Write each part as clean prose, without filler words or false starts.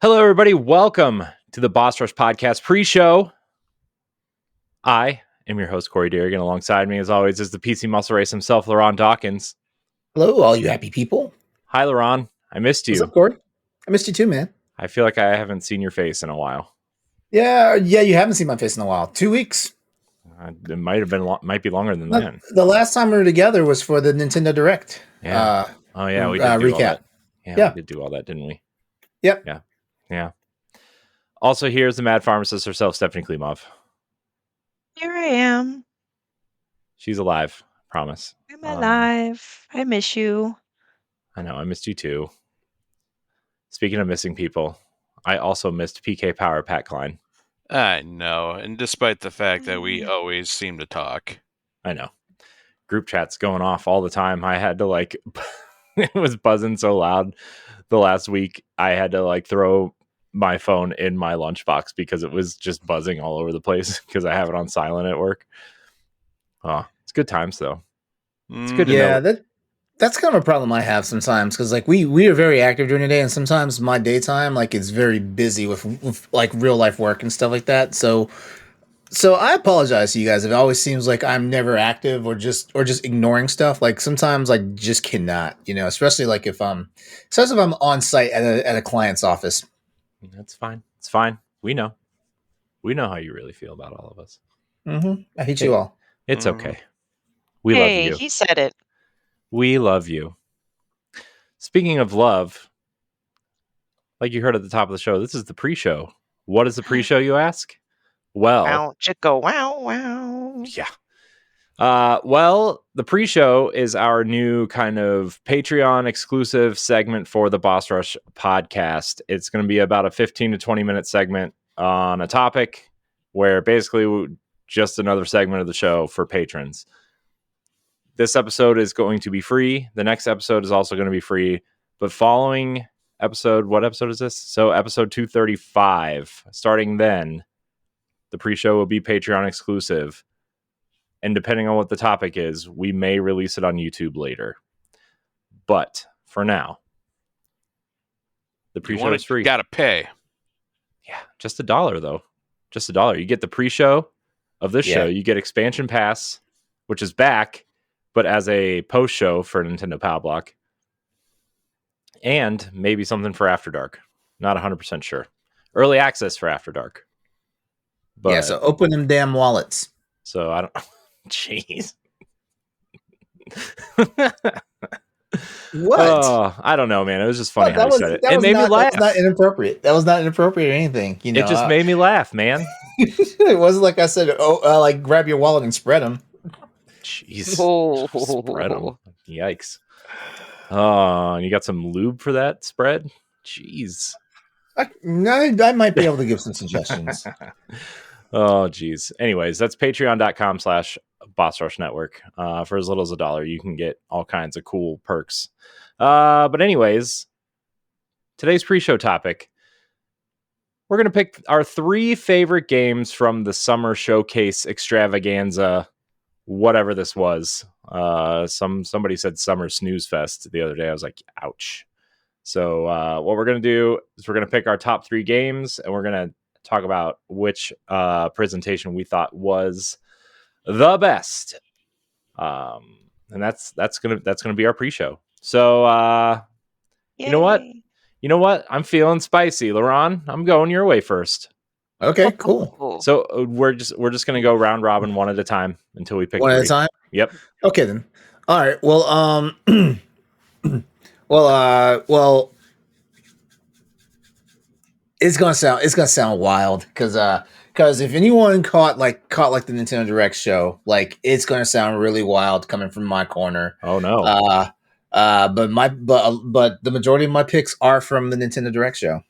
Hello, everybody. Welcome to the Boss Rush Podcast pre-show. I am your host, Corey Derrigan. Alongside me, as always, is the PC Muscle Race himself, LeRon Dawkins. Hello, all you happy people. Hi, LeRon. I missed you. What's up, Corey? I missed you too, man. I feel like I haven't seen your face in a while. Yeah, you haven't seen my face in a while. 2 weeks. It might be longer than that. The last time we were together was for the Nintendo Direct. Yeah. We did do all recap. that. Yeah, we did do all that, didn't we? Yep. Yeah. Also, here's the mad pharmacist herself, Stephanie Klimov. Here I am. She's alive, promise. I'm alive. I miss you. I know, I missed you too. Speaking of missing people, I also missed PK Power Pat Klein. I know, and despite the fact that we always seem to talk. I know. Group chats going off all the time. I had to it was buzzing so loud the last week. I had to throw my phone in my lunchbox because it was just buzzing all over the place because I have it on silent at work. Oh, it's good times though. It's good to know. That's kind of a problem I have sometimes because we are very active during the day, and sometimes my daytime is very busy with real life work and stuff like that. So I apologize to you guys if it always seems like I'm never active or just ignoring stuff. Sometimes I just cannot, especially if I'm on site at a client's office. That's fine. It's fine. We know how you really feel about all of us. Mm-hmm. I hate you all. It's okay. We love you. He said it. We love you. Speaking of love, like you heard at the top of the show, this is the pre-show. What is the pre-show, you ask? Well, wow, chicka, wow. Yeah. Well, the pre-show is our new kind of Patreon exclusive segment for the Boss Rush podcast. It's going to be about a 15 to 20 minute segment on a topic where basically just another segment of the show for patrons. This episode is going to be free. The next episode is also going to be free. But following episode, what episode is this? So episode 235, starting then, the pre-show will be Patreon exclusive. And depending on what the topic is, we may release it on YouTube later. But for now, the pre-show is free. You gotta pay. Yeah, just $1 though. Just $1. You get the pre-show of this show. You get Expansion Pass, which is back, but as a post show for Nintendo Power Block. And maybe something for After Dark. Not 100% sure. Early access for After Dark. But, yeah, so open them damn wallets. So I don't... Jeez. What? Oh, I don't know, man. It was just funny how you said it. It made me laugh. That was not inappropriate. That was not inappropriate or anything. It just made me laugh, man. It wasn't like I said, grab your wallet and spread them. Jeez. Spread them. Yikes. Oh, and you got some lube for that spread? Jeez. I might be able to give some suggestions. Oh, geez. Anyways, that's patreon.com/Boss Rush Network. For as little as $1, you can get all kinds of cool perks. But anyways, today's pre-show topic, we're going to pick our 3 favorite games from the summer showcase extravaganza, whatever this was. Somebody said summer snooze fest the other day. I was like, ouch. So what we're going to do is we're going to pick our top 3 games, and we're going to talk about which presentation we thought was the best. And that's gonna be our pre-show. So you know what? I'm feeling spicy, LeRon. I'm going your way first. Okay, cool. So we're just gonna go round robin one at a time until we pick one 3. at a time. Yep. Okay then. All right. Well, well. It's gonna sound wild because if anyone caught the Nintendo Direct show, it's gonna sound really wild coming from my corner. Oh no. But the majority of my picks are from the Nintendo Direct show.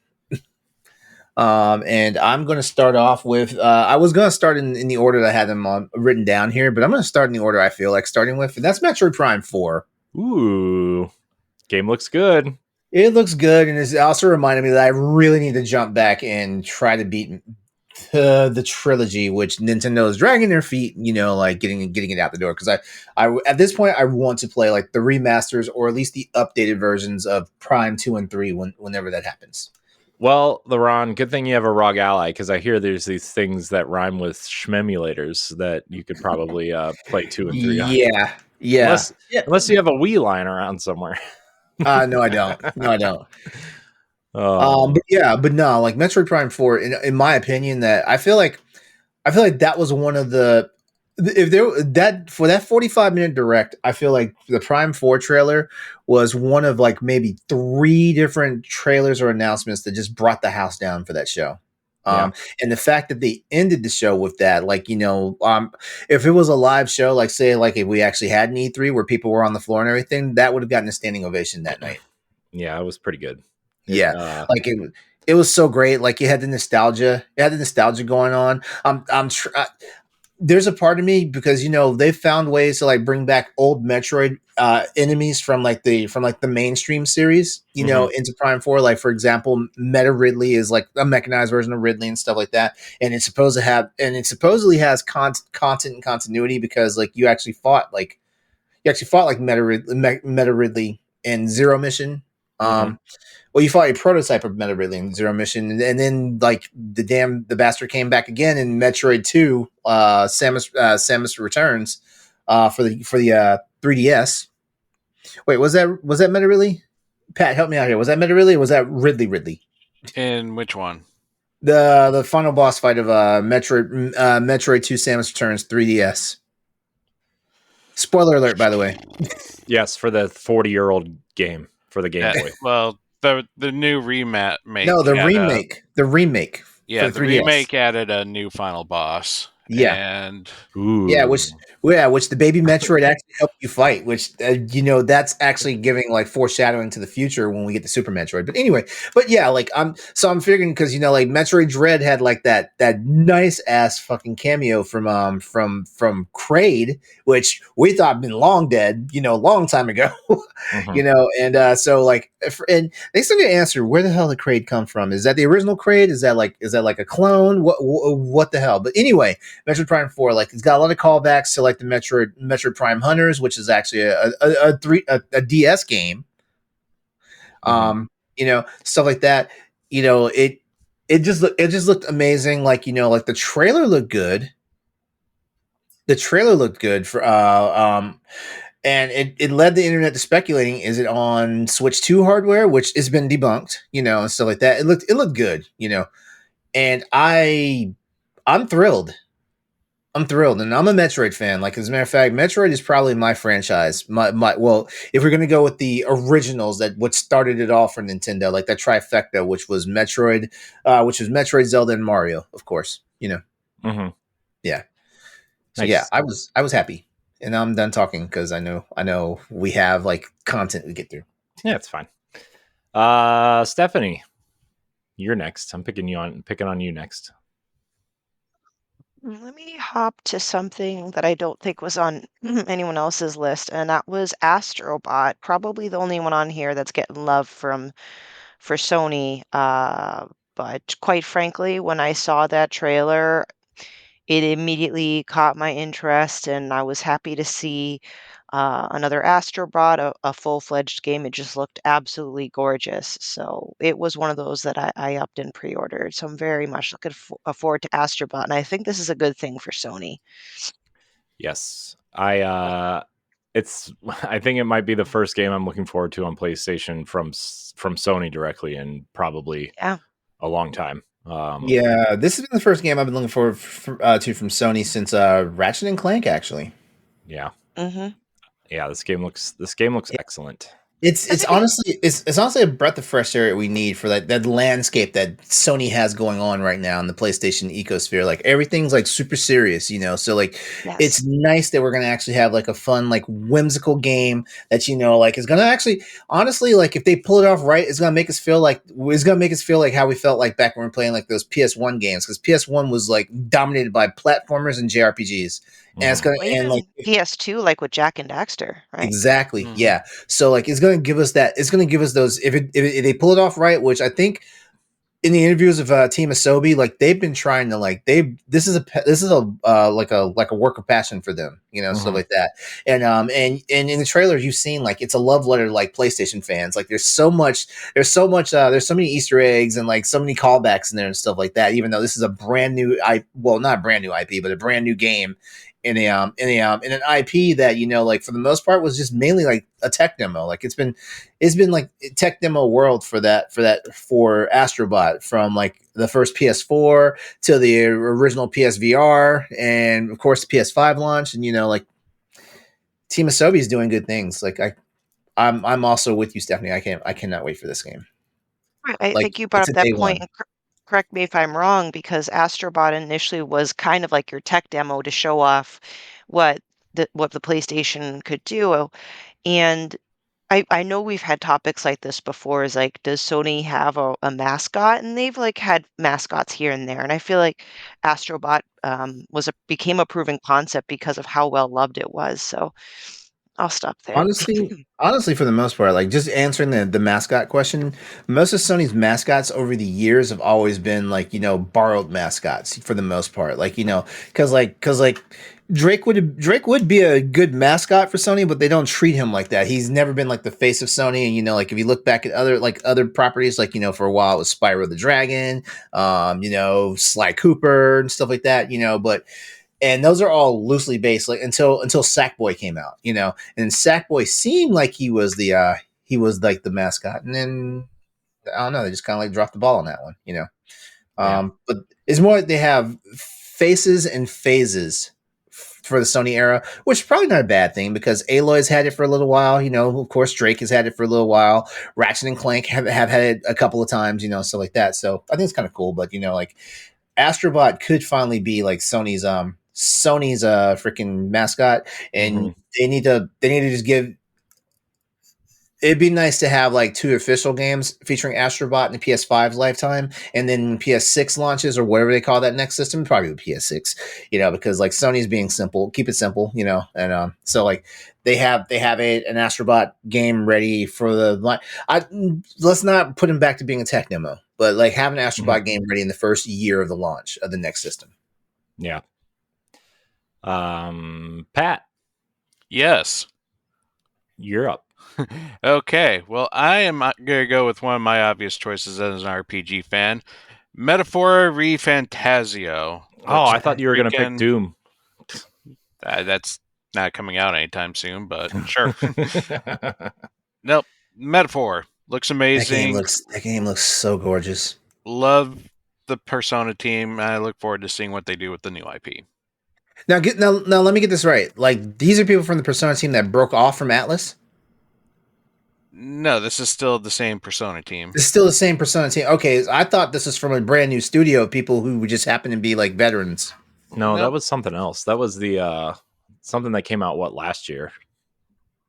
And I'm gonna start off with I was gonna start in the order that I had them written down here, but I'm gonna start in the order I feel like starting with, and that's Metroid Prime 4. Ooh, game looks good. It looks good, and it also reminded me that I really need to jump back and try to beat the trilogy, which Nintendo is dragging their feet, getting it out the door. Because I at this point I want to play the remasters or at least the updated versions of Prime 2 and 3 whenever that happens. Well, LeRon, good thing you have a ROG Ally, because I hear there's these things that rhyme with shmemulators that you could probably play 2 and 3 on. Yeah. Unless Yeah. unless you have a Wii lying around somewhere. No, I don't. No, I don't. Oh, But no, like Metroid Prime 4, in my opinion, that I feel like that was one of the if there that for that 45-minute direct, I feel like the Prime 4 trailer was one of like maybe 3 different trailers or announcements that just brought the house down for that show. Yeah. And the fact that they ended the show with that, like, if it was a live show, like say, like if we actually had an E3 where people were on the floor and everything, that would have gotten a standing ovation that night. yeah, it was pretty good. Yeah, like it was so great. Like it had the nostalgia going on. There's a part of me because they found ways to like bring back old Metroid enemies from the mainstream series, into Prime 4. Like for example, Meta Ridley is like a mechanized version of Ridley and stuff like that, and it supposedly has content and continuity because like you actually fought like Meta Ridley in Zero Mission. Well, you fought a prototype of Meta Ridley in Zero Mission, and then like the bastard came back again in Metroid 2, Samus Returns, for the 3DS. Wait, was that Meta Ridley? Pat, help me out here. Was that Meta Ridley or was that Ridley? In which one? The final boss fight of Metroid 2 Samus Returns 3DS. Spoiler alert, by the way. Yes, for the 40-year-old game for the Game Boy. Well, the new remake. No, the remake. Yeah, the the remake added a new final boss. Yeah, and which the baby Metroid actually helped you fight, which that's actually giving like foreshadowing to the future when we get to Super Metroid. But anyway, like I'm figuring because like Metroid Dread had like that nice ass fucking cameo from Kraid, which we thought had been long dead, long time ago, and so like and they still get answered where the hell did Kraid come from? Is that the original Kraid? Is that like a clone? What the hell? But anyway, Metroid Prime 4, like it's got a lot of callbacks to like the Metroid Prime Hunters, which is actually a DS game. Stuff like that. It just looked amazing. Like like the trailer looked good. The trailer looked good for and it led the internet to speculating: is it on Switch 2 hardware, which has been debunked, and stuff like that. It looked good, and I'm thrilled. And I'm a Metroid fan. Like, as a matter of fact, Metroid is probably my franchise. Well, if we're gonna go with the originals, that what started it all for Nintendo, like that trifecta, which was Metroid, Zelda, and Mario, of course. Yeah. So Nice. yeah, I was happy, and now I'm done talking because I know we have like content to get through. Yeah, it's fine. Stephanie, you're next. I'm picking on you next. Let me hop to something that I don't think was on anyone else's list, and that was Astrobot. Probably the only one on here that's getting love for Sony. But quite frankly, when I saw that trailer, it immediately caught my interest, and I was happy to see another Astrobot, a full-fledged game. It just looked absolutely gorgeous. So it was one of those that I upped and pre-ordered. So I'm very much looking forward to Astrobot, and I think this is a good thing for Sony. Yes, I think it might be the first game I'm looking forward to on PlayStation from Sony directly in probably a long time. Yeah, this has been the first game I've been looking forward to from Sony since Ratchet and Clank, actually. Yeah. Mm-hmm. Yeah, this game looks excellent. It's honestly a breath of fresh air we need for that landscape that Sony has going on right now in the PlayStation ecosphere. Like everything's like super serious, So like It's nice that we're gonna actually have like a fun, like whimsical game that like is gonna actually honestly, like if they pull it off right, it's gonna make us feel like how we felt like back when we were playing like those PS1 games, because PS1 was like dominated by platformers and JRPGs. And it's gonna and like PS2, like with Jak and Daxter, right? Exactly. So like it's gonna give us that. It's gonna give us those if they pull it off right, which I think in the interviews of Team Asobi, like they've been trying to like this is a work of passion for them, stuff like that. And in the trailers you've seen like it's a love letter to like PlayStation fans. Like there's so many Easter eggs and like so many callbacks in there and stuff like that. Even though this is a brand new not brand new IP, but a brand new game in an IP that like for the most part was just mainly like a tech demo. Like it's been like tech demo world for Astrobot from like the first PS4 to the original PSVR and of course the PS5 launch. And like Team Asobi is doing good things. Like I'm also with you, Stephanie. I cannot wait for this game. I Like think you brought it's up a that day point, one. and correct me if I'm wrong, because Astrobot initially was kind of like your tech demo to show off what the PlayStation could do. And I know we've had topics like this before, is like, does Sony have a mascot? And they've like had mascots here and there. And I feel like Astrobot became a proven concept because of how well loved it was. So I'll stop there. Honestly, for the most part, like just answering the mascot question, most of Sony's mascots over the years have always been like borrowed mascots for the most part. Like because Drake would be a good mascot for Sony, but they don't treat him like that. He's never been like the face of Sony. And like if you look back at other properties, like for a while it was Spyro the Dragon, Sly Cooper and stuff like that. But and those are all loosely based, like until Sackboy came out, and Sackboy seemed like he was like the mascot, and then I don't know, they just kind of like dropped the ball on that one, But it's more like they have faces and phases for the Sony era, which is probably not a bad thing because Aloy's had it for a little while, of course Drake has had it for a little while, Ratchet and Clank have had it a couple of times, stuff like that. So I think it's kind of cool, but like Astrobot could finally be like Sony's freaking mascot, and they need to just give. It'd be nice to have like 2 official games featuring Astrobot in the PS5's lifetime, and then PS6 launches or whatever they call that next system, probably the PS6. Because like Sony's being simple, keep it simple, and so like they have an Astrobot game ready for the. Let's not put him back to being a tech demo, but like have an Astrobot game ready in the first year of the launch of the next system. Yeah. Pat. Yes. You're up. Okay, well, I am going to go with one of my obvious choices as an RPG fan. Metaphor Refantasio. Oh, I thought you were going to pick Doom. That's not coming out anytime soon, but sure. Nope. Metaphor. Looks amazing. That game looks so gorgeous. Love the Persona team. I look forward to seeing what they do with the new IP. Now, let me get this right. Like, these are people from the Persona team that broke off from Atlas? No, this is still the same Persona team. It's still the same Persona team. Okay, I thought this was from a brand new studio of people who just happen to be like veterans. No, that was something else. That was the something that came out last year.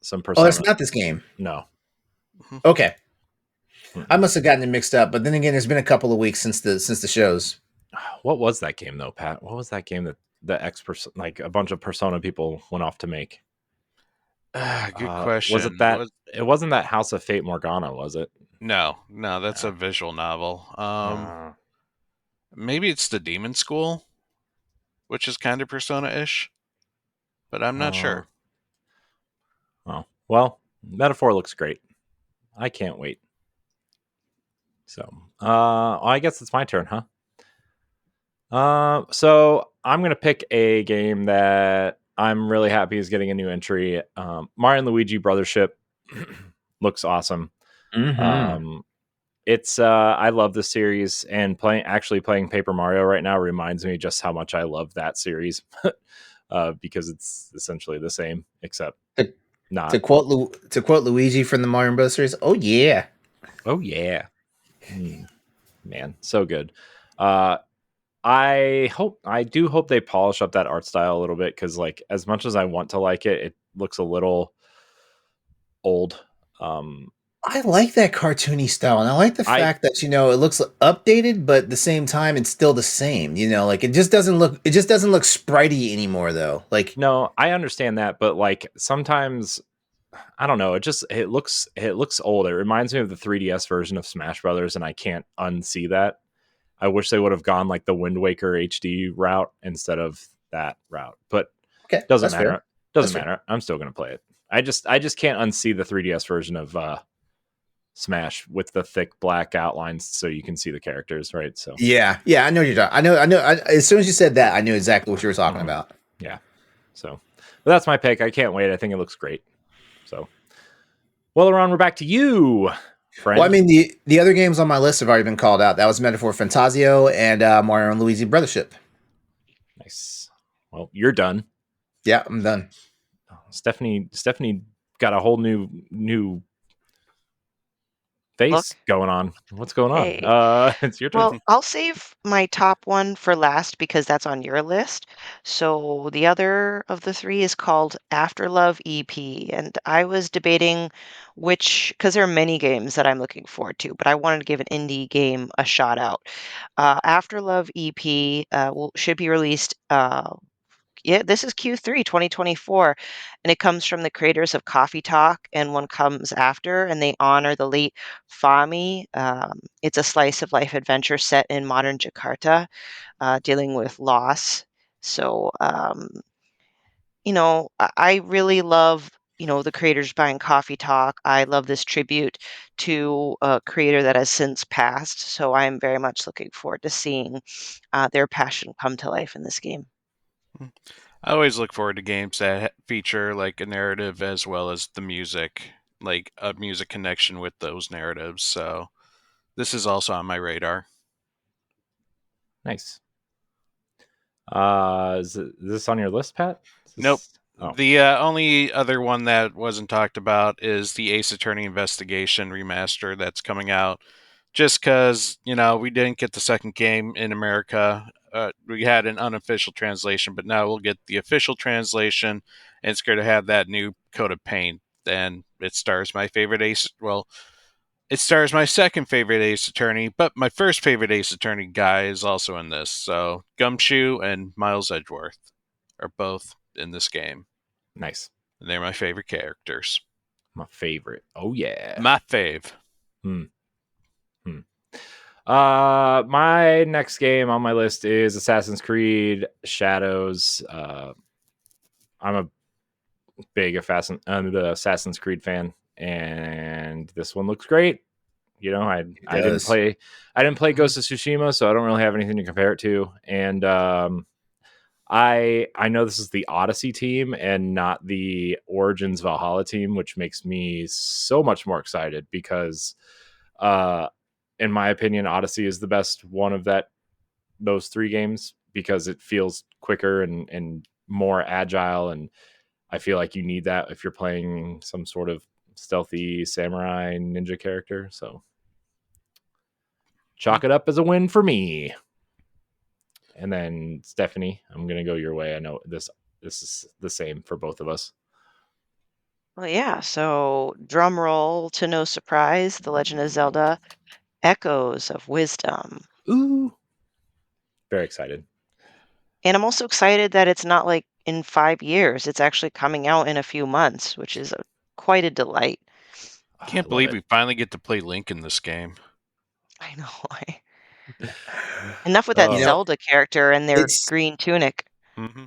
Some Persona. Oh, it's not this game. No. Okay. I must have gotten it mixed up, but then again, it's been a couple of weeks since the shows. What was that game though, Pat? What was that game that like a bunch of Persona people went off to make? Good question. Was it that? It wasn't that House of Fate Morgana, was it? No, that's a visual novel. Maybe it's the Demon School, which is kind of Persona-ish, but I'm not sure. Oh, well, Metaphor looks great. I can't wait. So, I guess it's my turn, huh? So I'm gonna pick a game that I'm really happy is getting a new entry. Mario and Luigi Brothership looks awesome. It's I love this series, and playing Paper Mario right now reminds me just how much I love that series. Because it's essentially the same, except not. To quote Luigi from the Mario Bros. Series, oh yeah. Man, so good. I do hope they polish up that art style a little bit, because like as much as I want to like it, it looks a little old. I like that cartoony style, and I like the fact that it looks updated, but at the same time it's still the same. Like it just doesn't look spritey anymore, though. Like, no, I understand that, but like sometimes I don't know. It looks old. It reminds me of the 3DS version of Smash Brothers, and I can't unsee that. I wish they would have gone like the Wind Waker HD route instead of that route. But Okay, doesn't that's matter. fair. Doesn't That's fair. matter. I'm still gonna play it. I just can't unsee the 3DS version of Smash with the thick black outlines so you can see the characters, right? So Yeah, I know what you're talking. As soon as you said that, I knew exactly what you were talking about. yeah. So but that's my pick. I can't wait. I think it looks great. So well, LeRon, we're back to you, friend. Well, I mean, the other games on my list have already been called out. That was Metaphor Fantasio and Mario and Luigi Brothership. Nice. Well, you're done. Yeah, I'm done. Stephanie got a whole new face going on. What's going Hey. on? It's your turn. Well, I'll save my top one for last because that's on your list. So the other of the three is called Afterlove EP. And I was debating which, because there are many games that I'm looking forward to, but I wanted to give an indie game a shot out. Afterlove EP should be released. This is Q3 2024, and it comes from the creators of Coffee Talk and One Comes After, and they honor the late Fahmy. It's a slice of life adventure set in modern Jakarta, dealing with loss. So, I really love, the creators behind Coffee Talk. I love this tribute to a creator that has since passed. So I am very much looking forward to seeing their passion come to life in this game. I always look forward to games that feature like a narrative as well as the music, like a music connection with those narratives. So this is also on my radar. Nice. Is this on your list, Pat? Nope. Oh. The only other one that wasn't talked about is the Ace Attorney Investigation remaster that's coming out. Just because, we didn't get the second game in America. We had an unofficial translation, but now we'll get the official translation, and it's going to have that new coat of paint. And it stars my favorite Ace. Well, it stars my second favorite Ace Attorney, but my first favorite Ace Attorney guy is also in this. So Gumshoe and Miles Edgeworth are both in this game. Nice. And they're my favorite characters. My favorite. Oh, yeah. My fave. My next game on my list is Assassin's Creed Shadows. I'm a big Assassin's Creed fan, and this one looks great. I didn't play Ghost of Tsushima, so I don't really have anything to compare it to. And I know this is the Odyssey team and not the Origins Valhalla team, which makes me so much more excited because in my opinion, Odyssey is the best one of those three games because it feels quicker and more agile. And I feel like you need that if you're playing some sort of stealthy samurai ninja character. So chalk it up as a win for me. And then Stephanie, I'm going to go your way. I know this is the same for both of us. Well, yeah. So drum roll to no surprise, The Legend of Zelda Echoes of Wisdom. Ooh. Very excited. And I'm also excited that it's not like in 5 years. It's actually coming out in a few months, which is quite a delight. I can't believe we finally get to play Link in this game. I know. Enough with that Zelda character and their green tunic. Mm-hmm.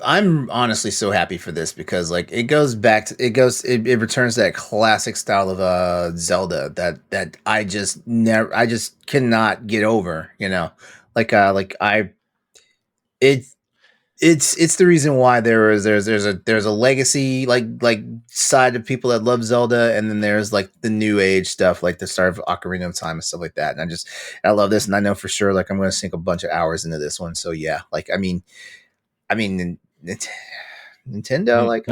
I'm honestly so happy for this because like it returns to that classic style of Zelda that I just cannot get over, it's the reason why there's a legacy like side of people that love Zelda, and then there's like the new age stuff like the start of Ocarina of Time and stuff like that. And I love this, and I know for sure like I'm going to sink a bunch of hours into this one. So yeah, like I mean Nintendo, like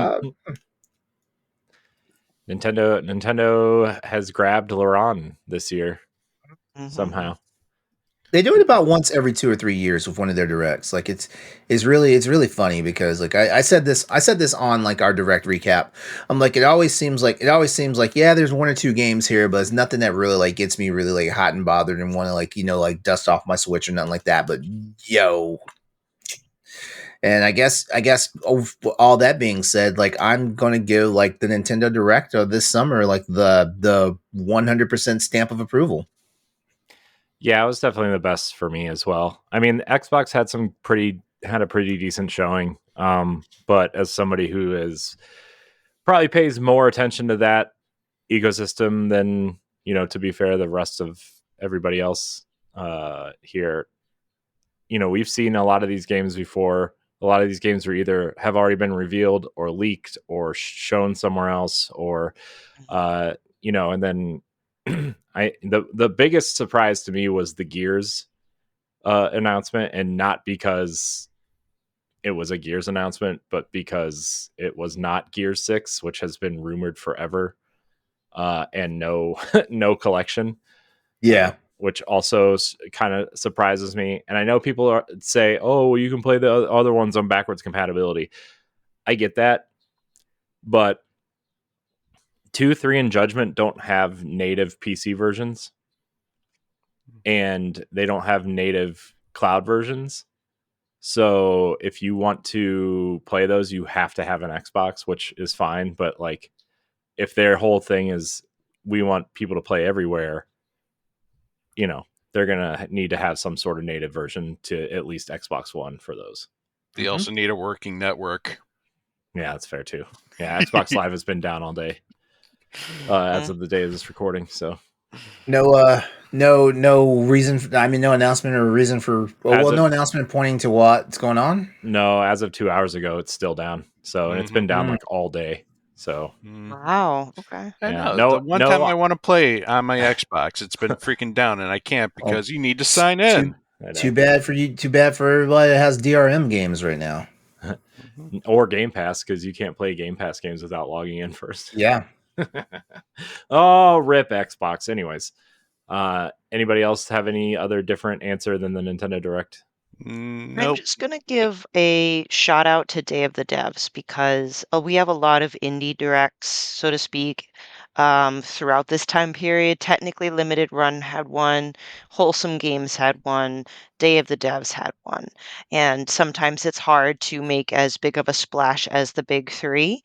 Nintendo has grabbed LeRon this year somehow. They do it about once every 2 or 3 years with one of their directs. Like it's really funny because like I said this on like our direct recap. I'm like it always seems like yeah, there's 1 or 2 games here, but it's nothing that really like gets me really like hot and bothered and want to like like dust off my Switch or nothing like that. But And I guess all that being said, like I'm gonna give like the Nintendo Direct of this summer like the 100% stamp of approval. Yeah, it was definitely the best for me as well. I mean, Xbox had a pretty decent showing. But as somebody who is probably pays more attention to that ecosystem than, to be fair, the rest of everybody else here, we've seen a lot of these games before. A lot of these games were either have already been revealed or leaked or shown somewhere else, or and then the biggest surprise to me was the Gears announcement, and not because it was a Gears announcement, but because it was not Gears 6, which has been rumored forever, and no no collection. Yeah. Which also kind of surprises me. And I know people say, "Oh, well, you can play the other ones on backwards compatibility." I get that, but 2, 3, and Judgment don't have native PC versions, and they don't have native cloud versions. So if you want to play those, you have to have an Xbox, which is fine. But like, if their whole thing is we want people to play everywhere, they're gonna need to have some sort of native version to at least Xbox One for those. They also need a working network. Yeah, that's fair too. Yeah, Xbox Live has been down all day as of the day of this recording. So no reason. No announcement or reason for. No announcement pointing to what's going on. No, as of 2 hours ago, it's still down. So and it's been down like all day. So wow, okay. I know. The one time I want to play on my Xbox, it's been freaking down, and I can't because you need to sign in. Too bad for you. Too bad for everybody that has DRM games right now. Or Game Pass, because you can't play Game Pass games without logging in first. Yeah. Oh, rip Xbox. Anyways, anybody else have any other different answer than the Nintendo Direct? Nope. I'm just going to give a shout out to Day of the Devs because we have a lot of indie directs, so to speak, throughout this time period. Technically Limited Run had one, Wholesome Games had one, Day of the Devs had one. And sometimes it's hard to make as big of a splash as the big three.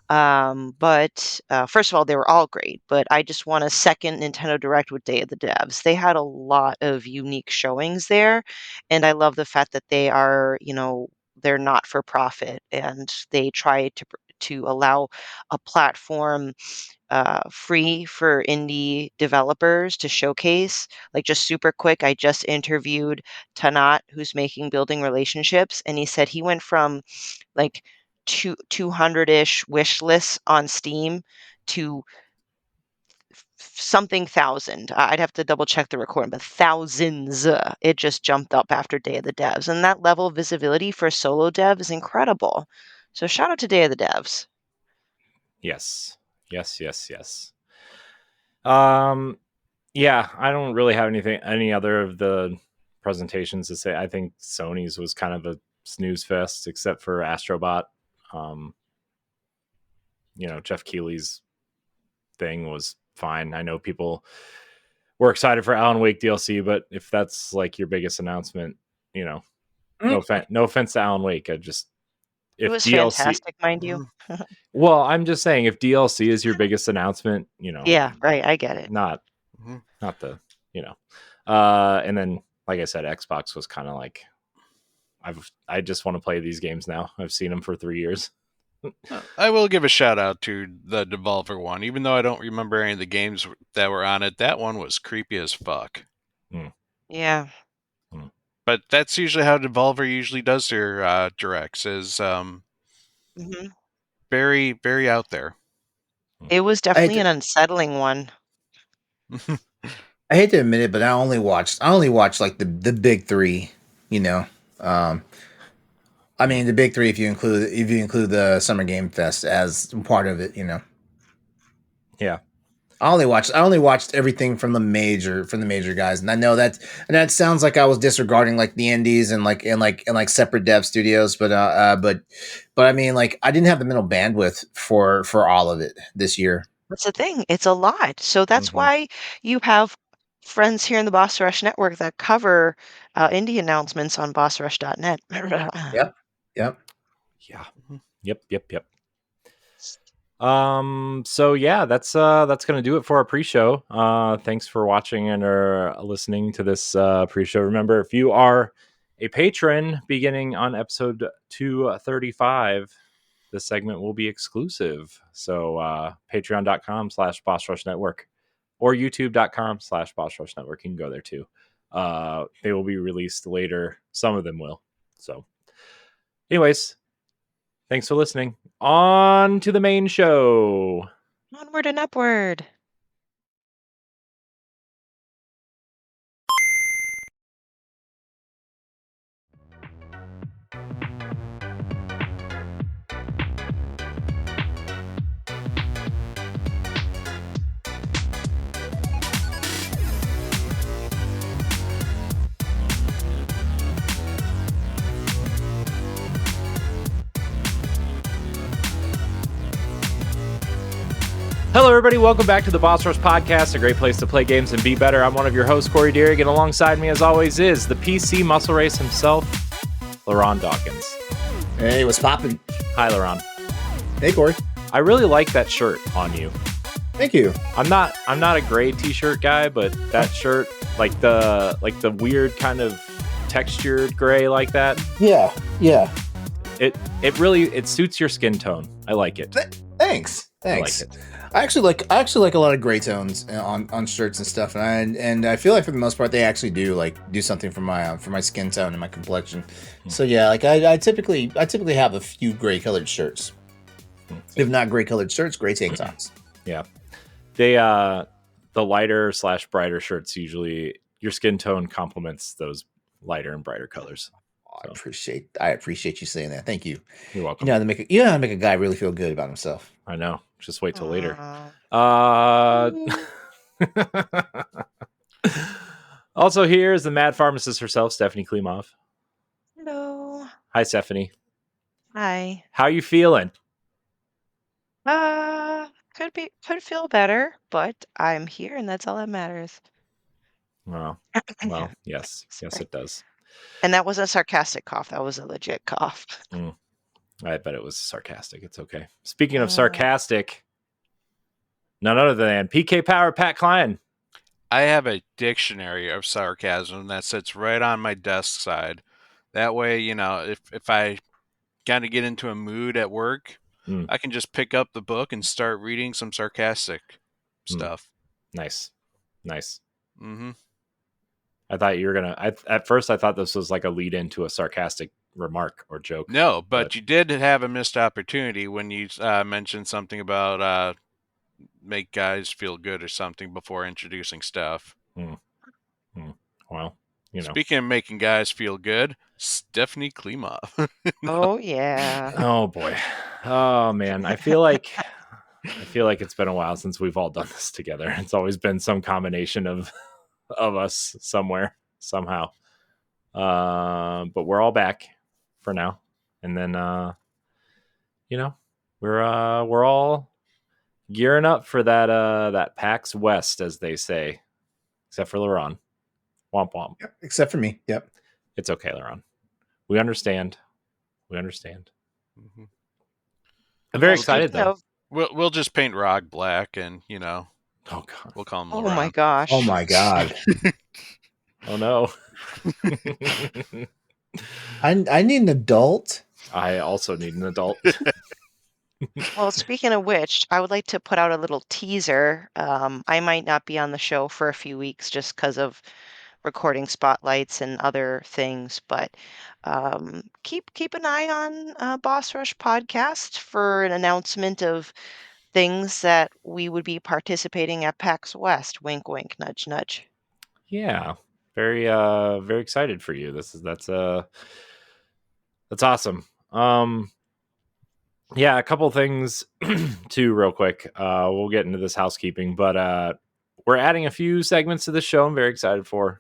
But first of all, they were all great, but I just want a second Nintendo Direct with Day of the Devs. They had a lot of unique showings there, and I love the fact that they are, they're not for profit, and they try to allow a platform free for indie developers to showcase. Like, just super quick, I just interviewed Tanat, who's making Building Relationships, and he said he went from like 200-ish wish lists on Steam to something thousand. I'd have to double check the recording, but thousands. It just jumped up after Day of the Devs, and that level of visibility for solo dev is incredible. So shout out to Day of the Devs. Yes. Yeah, I don't really have any other of the presentations to say. I think Sony's was kind of a snooze fest, except for Astrobot. Jeff Keighley's thing was fine. I know people were excited for Alan Wake DLC, but if that's like your biggest announcement, no offense to Alan Wake, it was DLC, fantastic, mind you. Well, I'm just saying, if DLC is your biggest announcement, yeah, right, I get it. Not the and then, like I said, Xbox was kind of like, I just want to play these games now. I've seen them for 3 years. I will give a shout out to the Devolver one, even though I don't remember any of the games that were on it. That one was creepy as fuck. Yeah. But that's usually how Devolver usually does their directs, is very, very out there. It was definitely an unsettling one. I hate to admit it, but I only watched like the big three, I mean, the big three, if you include the Summer Game Fest as part of it, Yeah. I only watched everything from the major guys, and I know that sounds like I was disregarding like the indies and like separate dev studios, but I mean, like, I didn't have the mental bandwidth for all of it this year. That's the thing; it's a lot. So that's why you have friends here in the Boss Rush Network that cover indie announcements on bossrush.net. Yep. Yep. Yeah. Yep. So yeah, that's gonna do it for our pre-show. Thanks for watching and or listening to this pre-show. Remember, if you are a patron beginning on episode 235, this segment will be exclusive. So patreon.com/Boss Rush Network or youtube.com/Boss Rush Network. You can go there too. They will be released later. Some of them will. So anyways, thanks for listening. On to the main show. Onward and upward. Hello, everybody. Welcome back to the Boss Rush Podcast, a great place to play games and be better. I'm one of your hosts, Corey Deering, and alongside me, as always, is the PC muscle race himself, LeRon Dawkins. Hey, what's poppin'? Hi, LeRon. Hey, Corey. I really like that shirt on you. Thank you. I'm not a gray t-shirt guy, but that shirt, like the weird kind of textured gray like that. Yeah. It really suits your skin tone. I like it. Thanks. I like it. I actually like a lot of gray tones on shirts and stuff, and I feel like for the most part they actually do something for my skin tone and my complexion. So yeah, like I typically have a few gray colored shirts, if not gray colored shirts, gray tank tops. Yeah, they the lighter / brighter shirts usually your skin tone complements those lighter and brighter colors. I appreciate you saying that. Thank you. You're welcome. You know how to make a guy really feel good about himself. I know. Just wait till later. Aw. Also, here is the mad pharmacist herself, Stephanie Klimov. Hello. Hi, Stephanie. Hi. How you feeling? Could feel better, but I'm here and that's all that matters. Well, yes, Sorry. it does. And that wasn't a sarcastic cough. That was a legit cough. I bet it was sarcastic. It's okay. Speaking of sarcastic, none other than PK Power Pat Klein. I have a dictionary of sarcasm that sits right on my desk side. That way, you know, if I kind of get into a mood at work, I can just pick up the book and start reading some sarcastic stuff. Nice. Mm-hmm. I thought you were gonna. At first, I thought this was like a lead into a sarcastic remark or joke. No, but you did have a missed opportunity when you mentioned something about make guys feel good or something before introducing stuff. Well, you know. Speaking of making guys feel good, Stephanie Klimov. Oh yeah. Oh boy. Oh man. I feel like it's been a while since we've all done this together. It's always been some combination of us somewhere, somehow. But we're all back for now. And then you know, we're all gearing up for that PAX West, as they say. Except for LeRon. Womp womp. Yep, except for me. Yep. It's okay, LeRon. We understand. Mm-hmm. I'm very excited though. We'll just paint Rog black, and you know, oh god, we'll call him. Oh LeRon. my gosh. Oh my god. Oh no. I need an adult. I also need an adult. Well, speaking of which, I would like to put out a little teaser. I might not be on the show for a few weeks just because of recording spotlights and other things, but keep an eye on Boss Rush Podcast for an announcement of things that we would be participating at PAX West. Wink, wink, nudge, nudge. Yeah, very excited for you. That's awesome. Yeah, a couple things too, real quick. We'll get into this housekeeping, but we're adding a few segments to the show. I'm very excited for.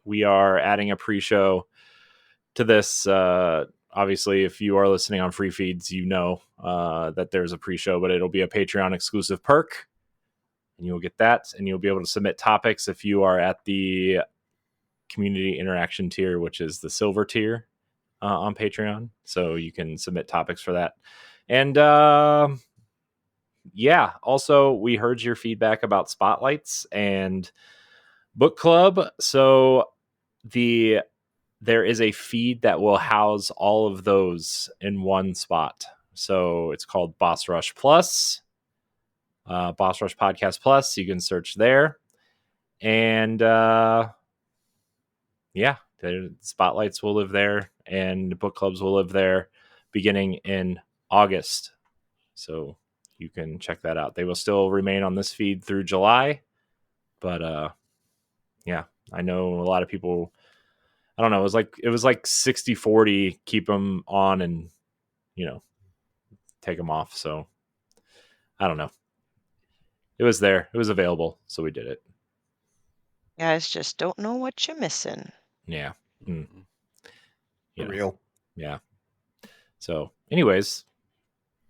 We are adding a pre-show to this. Obviously, if you are listening on free feeds, you know that there's a pre-show, but it'll be a Patreon exclusive perk, and you'll get that, and you'll be able to submit topics if you are at the community interaction tier, which is the silver tier. on Patreon, so you can submit topics for that. And yeah, also we heard your feedback about spotlights and book club. So there is a feed that will house all of those in one spot. So it's called Boss Rush Plus, Boss Rush Podcast Plus. You can search there. And yeah, the spotlights will live there and book clubs will live there beginning in August. So you can check that out. They will still remain on this feed through July. But yeah, I know a lot of people, I don't know, it was like 60-40, keep them on and, take them off. So I don't know. It was there. It was available. So we did it. Guys just don't know what you're missing. Yeah. Mm-hmm. Real. Yeah. So anyways,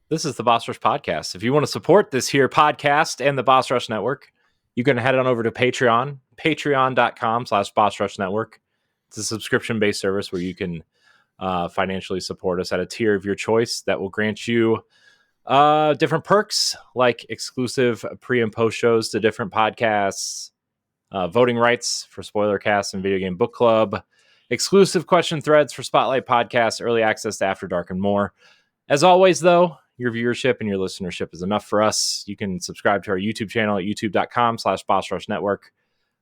this is the Boss Rush Podcast. If you want to support this here podcast and the Boss Rush Network, you can head on over to Patreon, patreon.com/Boss Rush Network. It's a subscription-based service where you can financially support us at a tier of your choice that will grant you different perks like exclusive pre and post shows to different podcasts, voting rights for spoiler casts and video game book club, exclusive question threads for Spotlight podcasts, early access to After Dark, and more. As always, though, your viewership and your listenership is enough for us. You can subscribe to our YouTube channel at youtube.com/Boss Rush Network.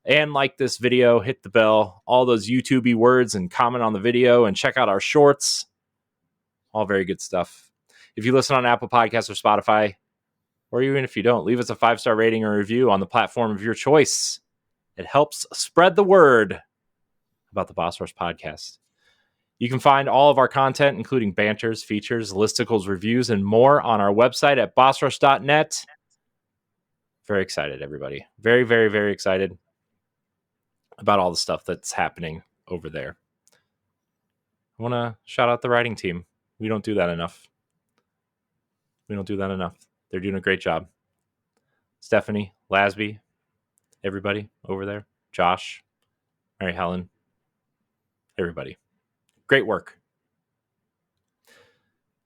And like this video, hit the bell, all those YouTube-y words, and comment on the video, and check out our shorts. All very good stuff. If you listen on Apple Podcasts or Spotify, or even if you don't, leave us a 5-star rating or review on the platform of your choice. It helps spread the word about the Boss Rush Podcast. You can find all of our content, including banters, features, listicles, reviews, and more on our website at bossrush.net. Very excited, everybody. Very, very, very excited about all the stuff that's happening over there. I want to shout out the writing team. We don't do that enough. They're doing a great job. Stephanie, Lasby, everybody over there. Josh, Mary Helen, everybody. Great work.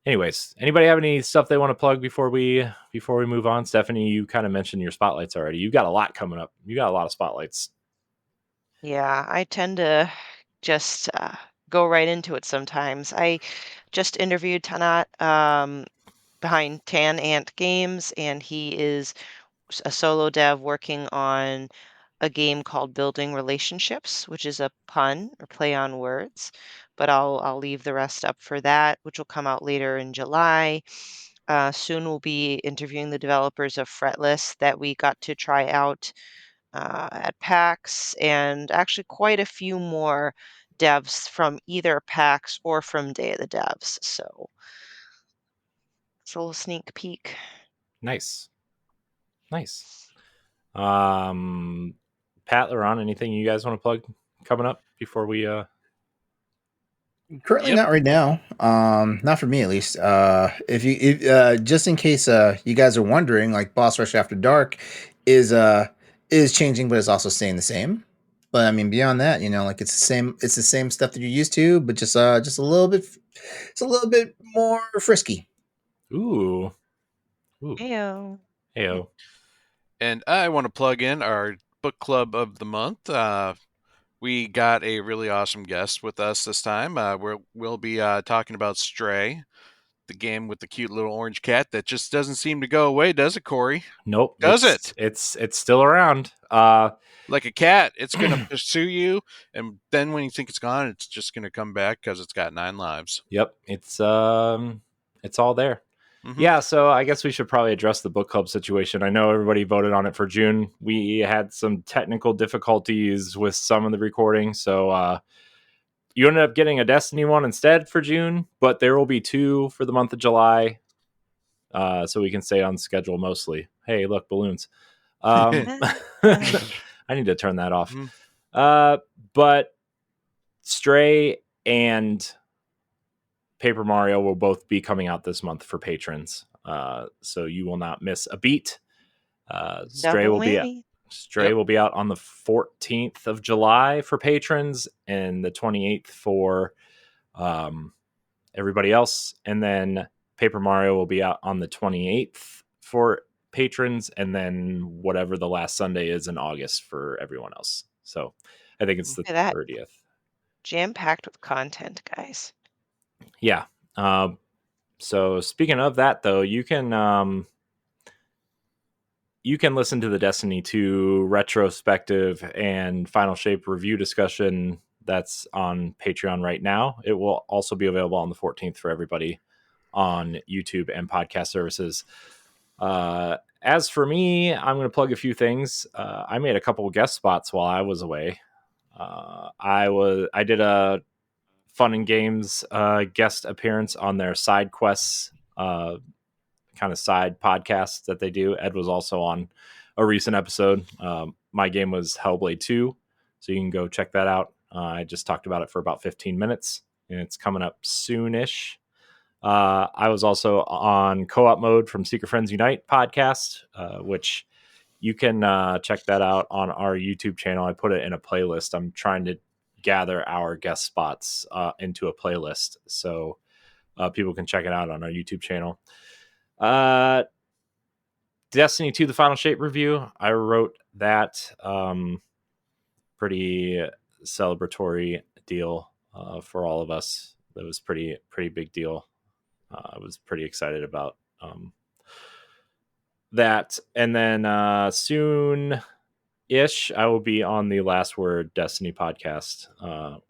Anyways, anybody have any stuff they want to plug before we move on? Stephanie, you kind of mentioned your spotlights already. You've got a lot coming up. You got a lot of spotlights. Yeah, I tend to just go right into it sometimes. I just interviewed Tanat behind Tan Ant Games, and he is a solo dev working on a game called Building Relationships, which is a pun or play on words. But I'll leave the rest up for that, which will come out later in July. Soon we'll be interviewing the developers of Fretless that we got to try out at PAX, and actually quite a few more devs from either PAX or from Day of the Devs. So it's a little sneak peek. Nice. Pat, LeRon, anything you guys want to plug coming up before we Currently not right now. Not for me at least. If just in case you guys are wondering, like Boss Rush After Dark is changing, but it's also staying the same. But I mean, beyond that, like it's the same stuff that you're used to, but just a little bit, it's a little bit more frisky. Ooh. Heyo. And I want to plug in our book club of the month. We got a really awesome guest with us this time. We'll be talking about Stray, the game with the cute little orange cat that just doesn't seem to go away, does it, Corey? Nope. Does it? It's still around. Like a cat, it's going to pursue you, and then when you think it's gone, it's just going to come back because it's got 9 lives. Yep. It's all there. Mm-hmm. Yeah, so I guess we should probably address the book club situation. I know everybody voted on it for June. We had some technical difficulties with some of the recording, so you ended up getting a Destiny one instead for June, but there will be 2 for the month of July, so we can stay on schedule mostly. Hey, look, balloons. I need to turn that off. Mm-hmm. But Stray and Paper Mario will both be coming out this month for patrons, so you will not miss a beat. Stray will be out on the 14th of July for patrons and the 28th for everybody else. And then Paper Mario will be out on the 28th for patrons, and then whatever the last Sunday is in August for everyone else. So I think it's the Look at that. 30th. Jam-packed with content, guys. Yeah. So speaking of that, though, you can listen to the Destiny 2 retrospective and Final Shape review discussion that's on Patreon right now. It will also be available on the 14th for everybody on YouTube and podcast services. As for me, I'm going to plug a few things. I made a couple of guest spots while I was away. I did a Fun and Games guest appearance on their side quests kind of side podcasts that they do. Ed was also on a recent episode. My game was Hellblade 2, so you can go check that out. I just talked about it for about 15 minutes, and it's coming up soonish. I was also on Co-op Mode from Secret Friends Unite podcast, which you can check that out on our YouTube channel. I put it in a playlist. I'm trying to gather our guest spots into a playlist so people can check it out on our YouTube channel. Destiny 2 the Final Shape review, I wrote that. Pretty celebratory deal for all of us. That was pretty big deal. I was pretty excited about that. And then soon ish I will be on the Last Word Destiny podcast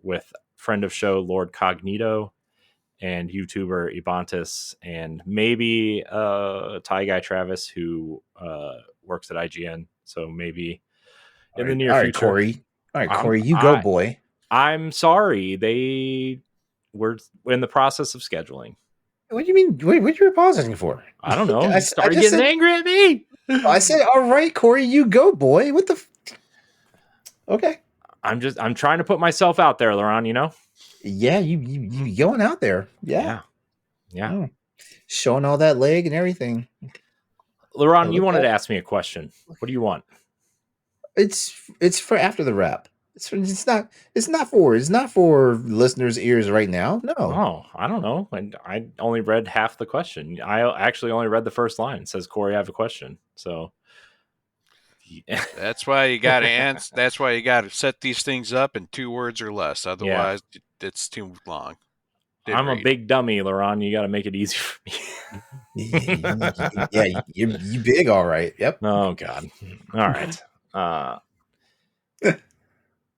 with friend of show Lord Cognito and YouTuber Ibantis, and maybe Thai guy Travis, who works at IGN. So maybe in the near future. Corey. All right, Corey, you go, boy. I'm sorry. They were in the process of scheduling. What do you mean? Wait, what are you pausing for? I don't know. You started getting angry at me. I said, all right, Corey, you go, boy. What the? Okay. I'm trying to put myself out there, LeRon, you know? Yeah, you going out there. Yeah. Oh. Showing all that leg and everything. LeRon, you wanted to ask me a question. What do you want? It's for after the wrap. It's not for listeners' ears right now. No. Oh, I don't know. I only read half the question. I actually only read the first line. It says, Corey, I have a question. So that's why you got to answer. That's why you got to set these things up in 2 words or less. Otherwise, it's too long. I'm a big dummy, LeRon. You got to make it easy for me. Yeah, you big, all right. Yep. Oh God. All right.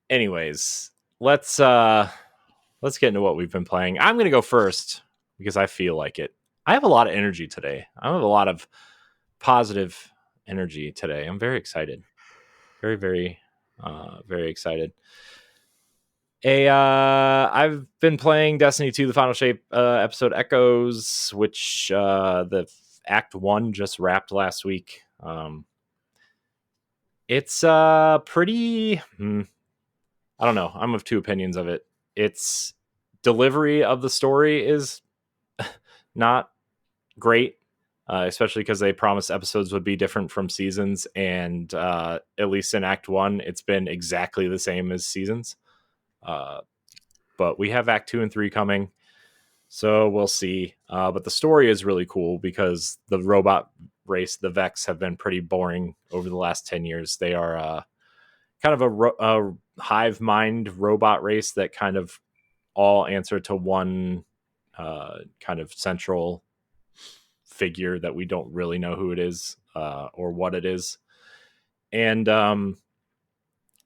Anyways, let's get into what we've been playing. I'm going to go first because I feel like it. I have a lot of energy today. I have a lot of positive energy today. I'm very excited. Very, very, very excited. I've been playing Destiny 2 the Final Shape episode Echoes, which the Act 1 just wrapped last week. It's pretty I don't know. I'm of two opinions of it. Its delivery of the story is not great, especially because they promised episodes would be different from seasons, and at least in Act 1 it's been exactly the same as seasons. But we have Act 2 and 3 coming, so we'll see. But the story is really cool because the robot race, the Vex, have been pretty boring over the last 10 years. They are kind of a hive mind robot race that kind of all answer to one kind of central figure that we don't really know who it is or what it is. And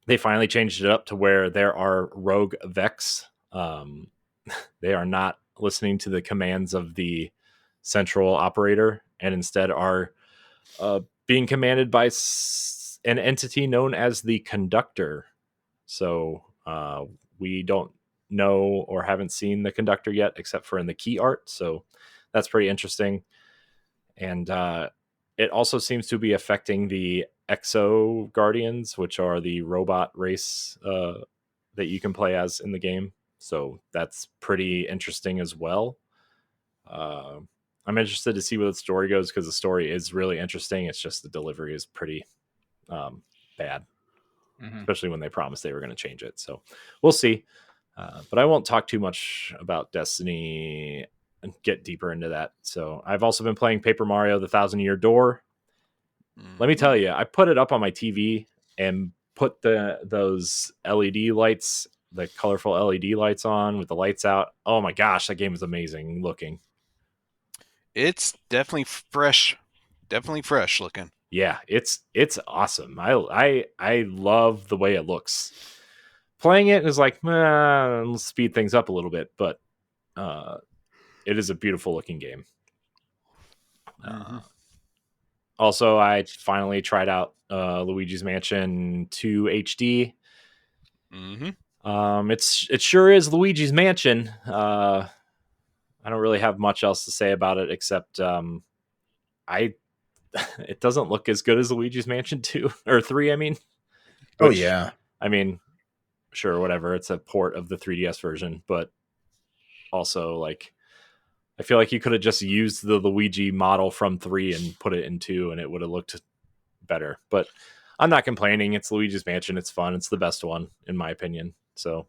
they finally changed it up to where there are rogue Vex. They are not listening to the commands of the central operator and instead are being commanded by an entity known as the Conductor. So we don't know or haven't seen the Conductor yet, except for in the key art. So that's pretty interesting. And it also seems to be affecting the Exo Guardians, which are the robot race that you can play as in the game. So that's pretty interesting as well. I'm interested to see where the story goes because the story is really interesting. It's just the delivery is pretty bad, especially when they promised they were going to change it. So we'll see. But I won't talk too much about Destiny and get deeper into that. So I've also been playing Paper Mario: The Thousand Year Door. Let me tell you, I put it up on my TV and put those LED lights, the colorful LED lights on with the lights out. Oh my gosh, that game is amazing looking. It's definitely fresh looking. Yeah, it's awesome. I love the way it looks. Playing it is like, let's speed things up a little bit, but it is a beautiful looking game. Also, I finally tried out Luigi's Mansion 2 HD. It sure is Luigi's Mansion. I don't really have much else to say about it except it doesn't look as good as Luigi's Mansion 2 or 3, I mean. Which, yeah. I mean, sure, whatever. It's a port of the 3DS version, but also like I feel like you could have just used the Luigi model from 3 and put it in 2 and it would have looked better. But I'm not complaining. It's Luigi's Mansion. It's fun. It's the best one in my opinion. So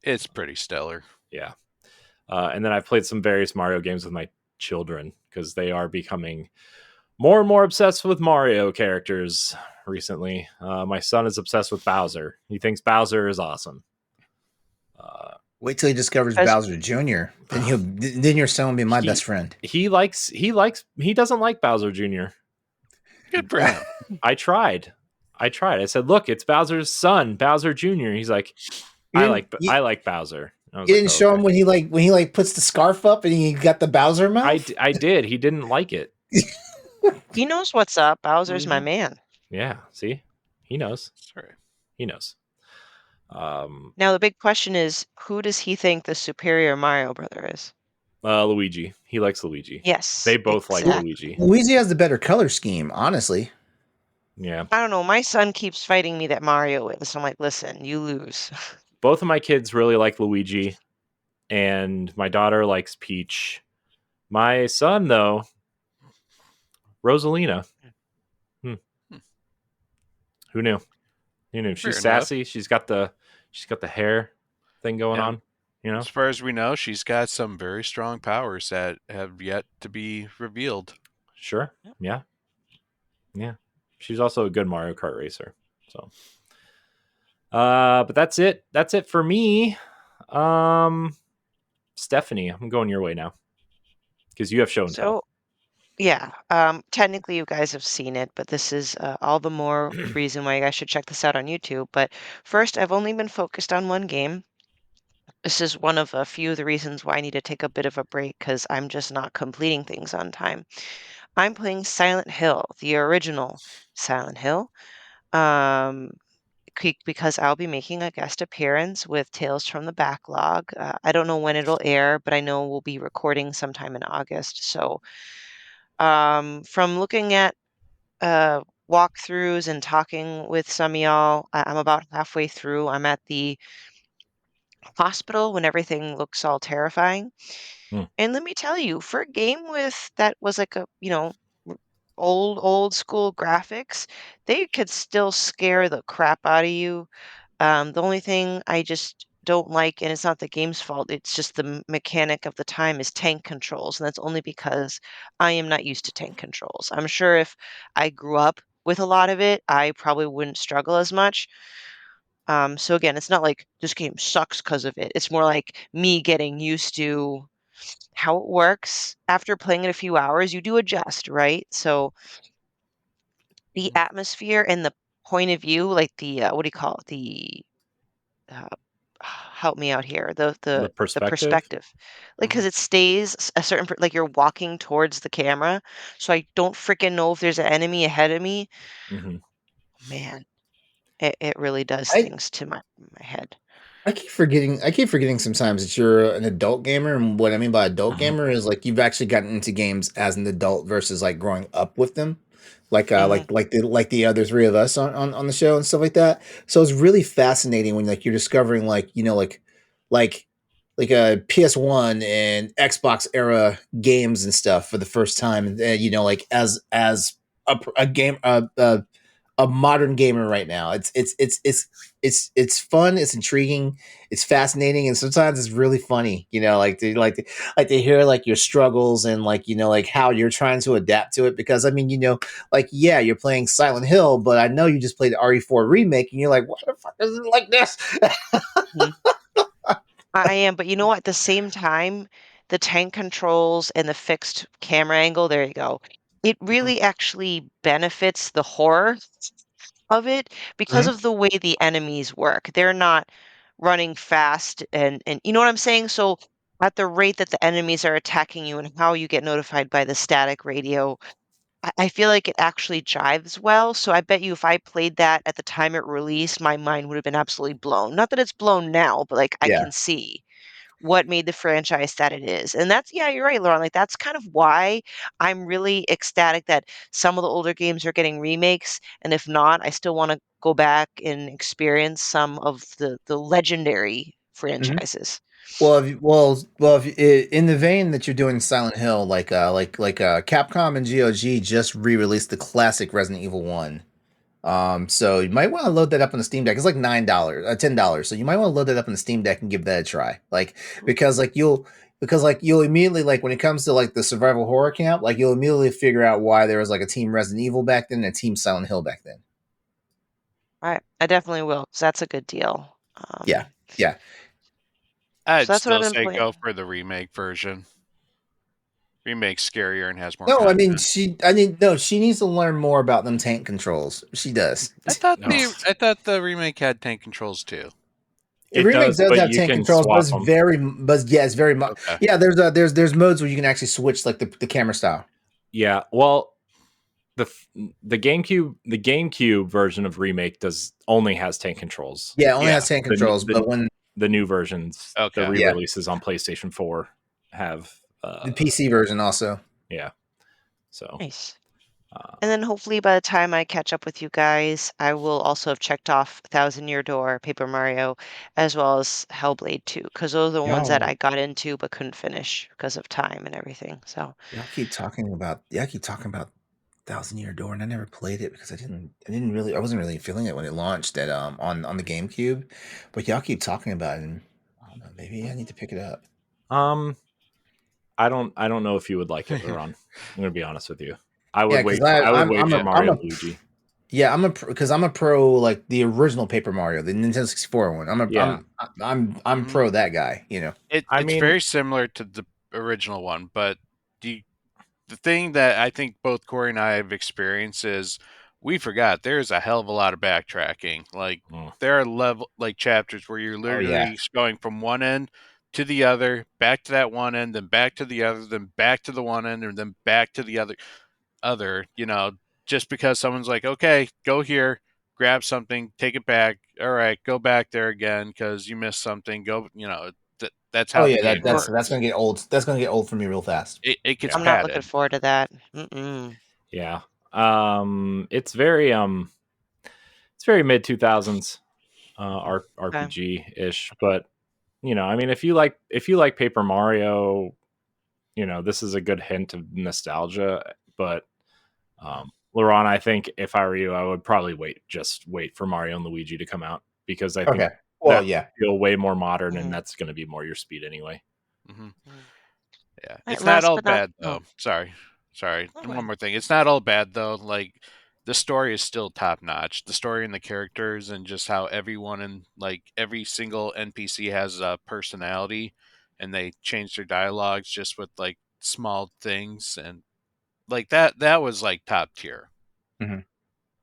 it's pretty stellar. Yeah. And then I've played some various Mario games with my children because they are becoming more and more obsessed with Mario characters recently. My son is obsessed with Bowser. He thinks Bowser is awesome. Wait till he discovers Bowser Jr. Then your son will be my best friend. He doesn't like Bowser Jr. Good for him. I tried. I said, look, it's Bowser's son, Bowser Jr. He's like, I like Bowser. You didn't show him when he puts the scarf up and he got the Bowser mouth? I did. He didn't like it. He knows what's up. Bowser's my man. Yeah, see? He knows. Sorry. He knows. Now the big question is, who does he think the superior Mario brother is? Luigi. He likes Luigi. Yes. They both like Luigi. Luigi has the better color scheme, honestly. Yeah. I don't know. My son keeps fighting me that Mario is. So I'm like, listen, you lose. Both of my kids really like Luigi, and my daughter likes Peach. My son, though, Rosalina. Who knew? She's sassy. She's got the hair thing going on. You know, as far as we know, she's got some very strong powers that have yet to be revealed. Sure. Yeah. She's also a good Mario Kart racer. So, but that's it. That's it for me. Stephanie, I'm going your way now because you have show and tell. Yeah, technically you guys have seen it, but this is all the more reason why you guys should check this out on YouTube. But first, I've only been focused on one game. This is one of a few of the reasons why I need to take a bit of a break because I'm just not completing things on time. I'm playing Silent Hill, the original Silent Hill, because I'll be making a guest appearance with Tales from the Backlog. I don't know when it'll air, but I know we'll be recording sometime in August. So from looking at walkthroughs and talking with some of y'all, I'm about halfway through. I'm at the hospital when everything looks all terrifying. And let me tell you, for a game that was like a, old school graphics, they could still scare the crap out of you. The only thing I just don't like, and it's not the game's fault, it's just the mechanic of the time, is tank controls, and that's only because I am not used to tank controls. I'm sure if I grew up with a lot of it, I probably wouldn't struggle as much. So again, it's not like this game sucks because of it. It's more like me getting used to how it works. After playing it a few hours, you do adjust, right? So the atmosphere and the point of view, like the what do you call it? The help me out here. The perspective, like because it stays a certain like you're walking towards the camera, so I don't freaking know if there's an enemy ahead of me. Man, it really does things to my head. I keep forgetting sometimes that you're an adult gamer, and what I mean by adult gamer is like you've actually gotten into games as an adult versus like growing up with them, like the other three of us on the show and stuff like that. So it's really fascinating when like you're discovering like a PS1 and Xbox era games and stuff for the first time, and like as a game a modern gamer right now. It's fun, it's intriguing, it's fascinating, and sometimes it's really funny. To hear like your struggles and like how you're trying to adapt to it. Because I mean, yeah, you're playing Silent Hill, but I know you just played the RE4 remake, and you're like, why the fuck is it like this? Mhm. I am, but you know what? At the same time, the tank controls and the fixed camera angle, there you go. It really actually benefits the horror of it because Mhm. of the way the enemies work. They're not running fast and you know what I'm saying? So at the rate that the enemies are attacking you and how you get notified by the static radio, I feel like it actually jives well. So I bet you if I played that at the time it released, my mind would have been absolutely blown. Not that it's blown now, but like I Yeah. can see what made the franchise that it is. And that's yeah, you're right, Lauren. Like that's kind of why I'm really ecstatic that some of the older games are getting remakes. And if not, I still want to go back and experience some of the legendary Mhm. franchises. In the vein that you're doing Silent Hill, Capcom and GOG just re-released the classic Resident Evil 1. So you might want to load that up on the Steam Deck. It's like $10. So you might want to load that up on the Steam Deck and give that a try. Because you'll immediately, like, when it comes to like the survival horror camp, like you'll immediately figure out why there was like a Team Resident Evil back then and a Team Silent Hill back then. I definitely will, 'cause that's a good deal. Yeah. Yeah. I'd So that's what I've still been say playing. go for the remake version. Remake's scarier and has more No, I mean content. no, she needs to learn more about them tank controls. She does. I thought No. the remake had tank controls too. The It remake does, does but have you tank can controls, but swap it's them. very much. Okay. Yeah, there's modes where you can actually switch like the camera style. Yeah, well, the GameCube version of remake only has tank controls. Yeah, it only Yeah. has tank The, controls, the, but when the new versions, the Okay. re-releases on PlayStation 4 have the PC version also. yeah. So Nice. And then hopefully by the time I catch up with you guys, I will also have checked off Thousand Year Door, Paper Mario, as well as Hellblade 2, because those are the ones that Y'all, I got into but couldn't finish because of time and everything. So y'all keep talking about Thousand Year Door, and I never played it because I wasn't really feeling it when it launched at on the GameCube. But y'all keep talking about it, and I don't know, maybe I need to pick it up. I don't know if you would like it, LeRon. I'm going to be honest with you. I would Yeah, wait. because I would wait for Mario I'm and Luigi. Yeah, I'm a pro like the original Paper Mario, the Nintendo 64 one. Yeah. I'm Mhm. pro that guy. It's mean- very similar to the original one, but the thing that I think both Corey and I have experienced is we forgot there's a hell of a lot of backtracking. Like there are chapters where you're literally going from one end to the other, back to that one end, then back to the other, then back to the one end, and then back to the other, just because someone's like, okay, go here, grab something, take it back. All right, go back there again because you missed something. Go, that's how the game works. That's gonna get old. That's gonna get old for me real fast. It gets I'm not looking padded. forward to that. Mm-mm. Yeah. It's very mid 2000s RPG ish, but I mean, if you like Paper Mario, this is a good hint of nostalgia. But LeRon, I think if I were you, I would probably wait for Mario and Luigi to come out, because I think feel way more modern, and that's going to be more your speed anyway. Mm-hmm. Yeah, Right, it's not last all but not- bad oh. though. Sorry. Oh, One more thing. It's not all bad though. Like the story is still top notch. The story and the characters and just how everyone and like every single NPC has a personality, and they change their dialogues just with like small things, and like that was like top tier. Mhm.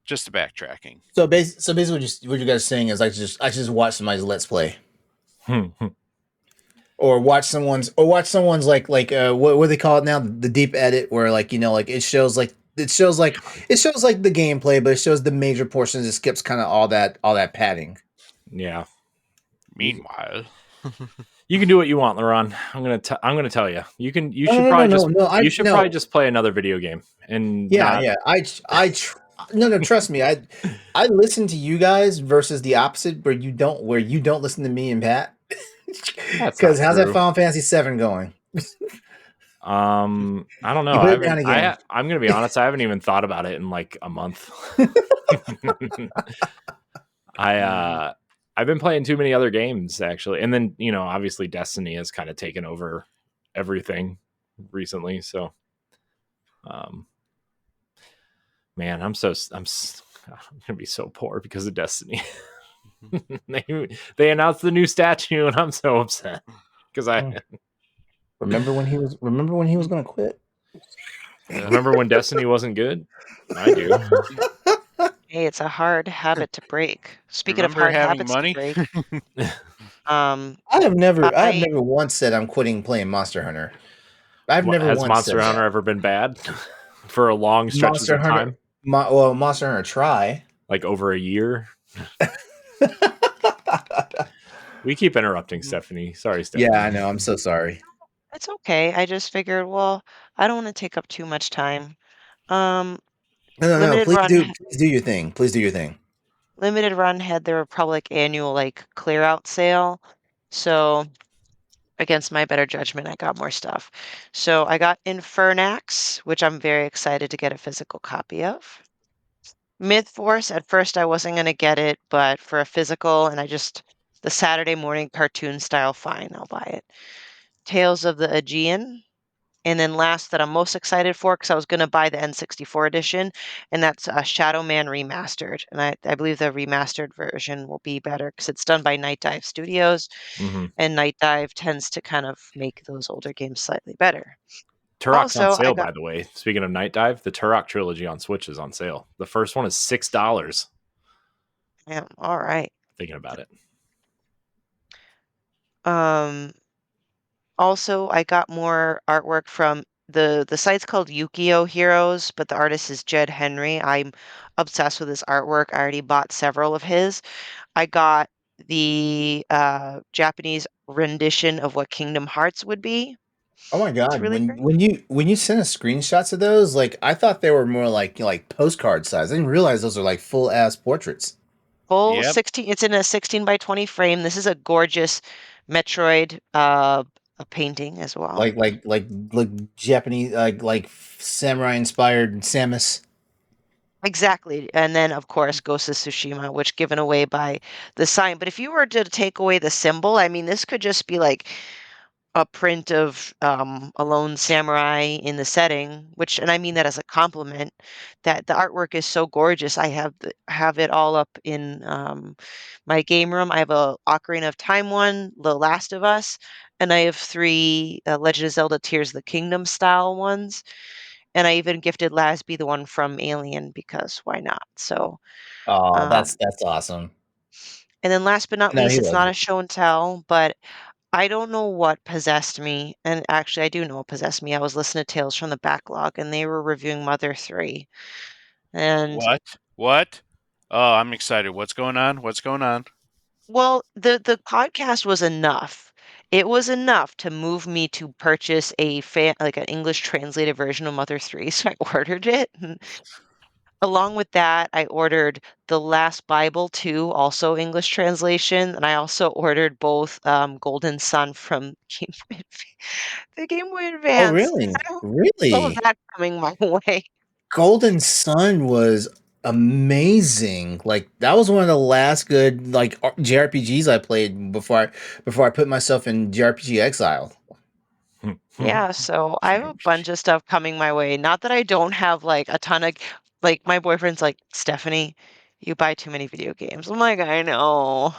Just the backtracking. So basically, what you guys are saying is I just watch somebody's let's play, or watch someone's like what do they call it now, the deep edit, where it shows like the gameplay, but it shows the major portions. It skips kind of all that padding. Yeah. Meanwhile, you can do what you want, LeRon. I'm gonna tell you. You should probably just play another video game. And trust me. I listen to you guys versus the opposite, where you don't listen to me and Pat. Because how's that Final Fantasy VII going? I don't know. You put it down again. I'm gonna be honest. I haven't even thought about it in like a month. I've been playing too many other games actually, and then obviously Destiny has kind of taken over everything recently. So, man, I'm gonna be so poor because of Destiny. they announced the new statue, and I'm so upset because I remember when he was going to quit. Remember when Destiny wasn't good? I do. Hey, it's a hard habit to break. Speaking of Remember hard having habits to money? break, I have never once said I'm quitting playing Monster Hunter. I've never Has once Monster said Hunter that. ever been bad for a long stretches Monster of Hunter, time? Monster Hunter Try. Like over a year? We keep interrupting Stephanie. Sorry, Stephanie. Yeah, I know. I'm so sorry. it's okay. I just figured, well, I don't want to take up too much time. Um, No. limited run, Please do your thing. Please do your thing. limited run had the Republic annual like clear out sale. So against my better judgment, I got more stuff. So I got Infernax, which I'm very excited to get a physical copy of. Myth Force, at first I wasn't going to get it, but for a physical, and the Saturday morning cartoon style, fine, I'll buy it. Tales of the Aegean. And then last that I'm most excited for, because I was going to buy the N64 edition, and that's Shadow Man Remastered. And I believe the remastered version will be better because it's done by Night Dive Studios, and Night Dive tends to kind of make those older games slightly better. Turok's on Also, sale, by the way. Speaking of Night Dive, the Turok trilogy on Switch is on sale. The first one is $6. Yeah, all right. Thinking about it. Also, I got more artwork from the site's called Yukio Heroes, but the artist is Jed Henry. I'm obsessed with his artwork. I already bought several of his. I got the Japanese rendition of what Kingdom Hearts would be. Oh my It's god! really great. When you sent us screenshots of those, like I thought they were more like postcard size. I didn't realize those are like full ass portraits. Full Yep. 16, it's in a 16 by 20 frame. This is a gorgeous Metroid a painting as well. Like Japanese like samurai inspired Samus. Exactly. And then, of course, Ghost of Tsushima, which given away by the sign. But if you were to take away the symbol, I mean, this could just be like a print of a lone samurai in the setting, and I mean that as a compliment, that the artwork is so gorgeous. I have it all up in my game room. I have a Ocarina of Time one, The Last of Us, and I have three Legend of Zelda Tears of the Kingdom style ones. And I even gifted Lasby the one from Alien because why not? So, Oh, um, that's awesome. and then last but not No, least, he it's loves not a it. show and tell, but I don't know what possessed me. And actually, I do know what possessed me. I was listening to Tales from the Backlog, and they were reviewing Mother 3. And What? Oh, I'm excited. What's going on? What's going on? well, the podcast was enough. It was enough to move me to purchase like an English translated version of Mother 3. So I ordered it. Along with that, I ordered The Last Bible 2, also English translation, and I also ordered both Golden Sun from the Game Boy Oh, Advance. really? I have all of Really? that coming my way. Golden Sun was amazing. Like that was one of the last good like JRPGs I played before I put myself in JRPG exile. Yeah, so I have a bunch of stuff coming my way. Not that I don't have like a ton of like my boyfriend's like, Stephanie, you buy too many video games. I'm like, I know.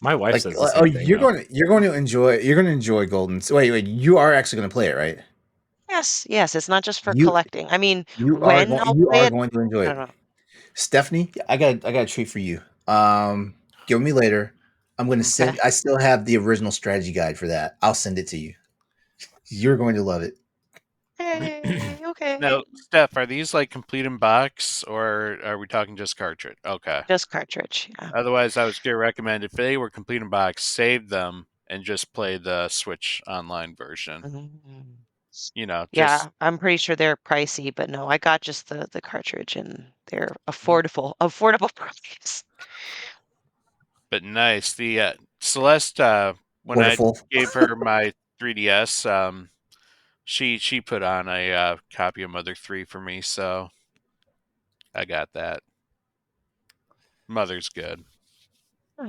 My wife Like says the oh, same thing though. you're going to enjoy Golden. Wait, you are actually going to play it, right? Yes, yes, it's not just for You collecting. I mean, when I'll you play are it, going to enjoy I it. don't know. Stephanie, I got a treat for you. Give me later. I'm going to Okay. send. I still have the original strategy guide for that. I'll send it to you. You're going to love it. Hey, Now, okay. Steph, are these like complete in box or are we talking just cartridge? Okay. Just cartridge, yeah. Otherwise, I was going to recommend if they were complete in box, save them and just play the Switch online version. Mm. Just Yeah, I'm pretty sure they're pricey, but no, I got just the cartridge and they're affordable price. but nice. The Celeste, when I Wonderful. gave her my 3DS, she put on a copy of Mother 3 for me, so I got that. Mother's good.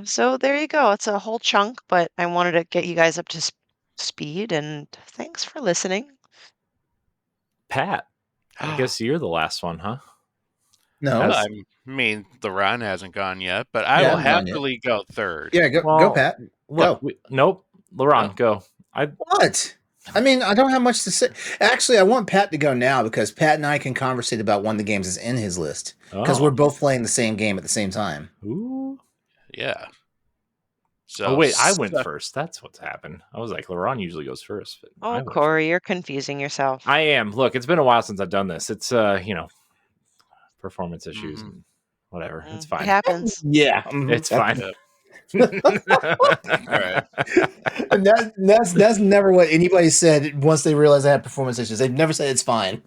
So there you go. It's a whole chunk, but I wanted to get you guys up to speed, and thanks for listening. Pat, I guess you're the last one, huh? No. Well, I mean, LeRon hasn't gone yet, but I Yeah, I will haven't gone yet. happily go third. Yeah, go, Pat. Look, Go. nope. LeRon, Oh. go. What? I mean, I don't have much to say. Actually, I want Pat to go now because Pat and I can conversate about one of the games that's in his list because we're both playing the same game at the same time. Ooh. Yeah. So, oh wait, I went first. That's what's happened. I was like, LeRon usually goes first. But Oh, Corey, you're confusing yourself. I am. Look, it's been a while since I've done this. It's performance issues and whatever. It's fine. It happens. Yeah, It's fine. all right. And that's never what anybody said once they realized they had performance issues. They've never said it's fine.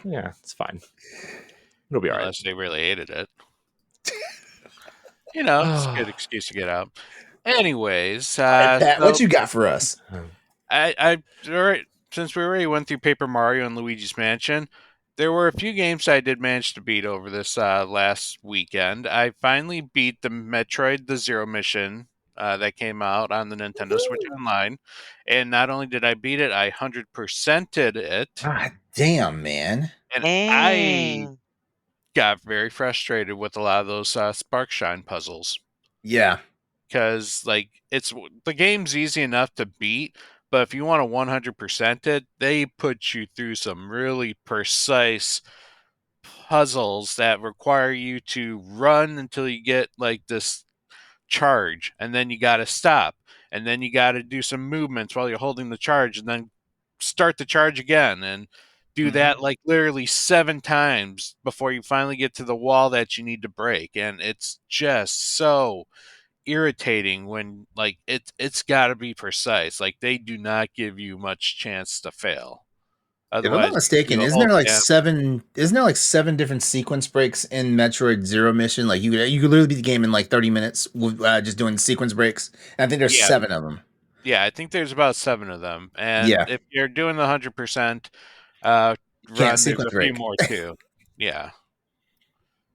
Yeah, it's fine. It'll be all right. Unless they really hated it. It's a good excuse to get out. Anyways, Pat, what you got for us? all right, since we already went through Paper Mario and Luigi's Mansion, there were a few games I did manage to beat over this last weekend. I finally beat the Metroid The Zero Mission that came out on the Nintendo Switch Online. And not only did I beat it, I 100%ed it. God damn, man. And I got very frustrated with a lot of those Spark Shine puzzles. Yeah. Because, the game's easy enough to beat, but if you want to 100% it, they put you through some really precise puzzles that require you to run until you get this charge, and then you got to stop, and then you got to do some movements while you're holding the charge, and then start the charge again, and do that literally 7 times before you finally get to the wall that you need to break. And it's just so irritating when it's got to be precise. They do not give you much chance to fail. If I'm not mistaken, isn't there like 7 different sequence breaks in Metroid Zero Mission? Like you could literally beat the game in like 30 minutes with just doing sequence breaks. And I think there's 7 of them. Yeah, I think there's about 7 of them. And if you're doing the 100% run, there's a few more too. Yeah.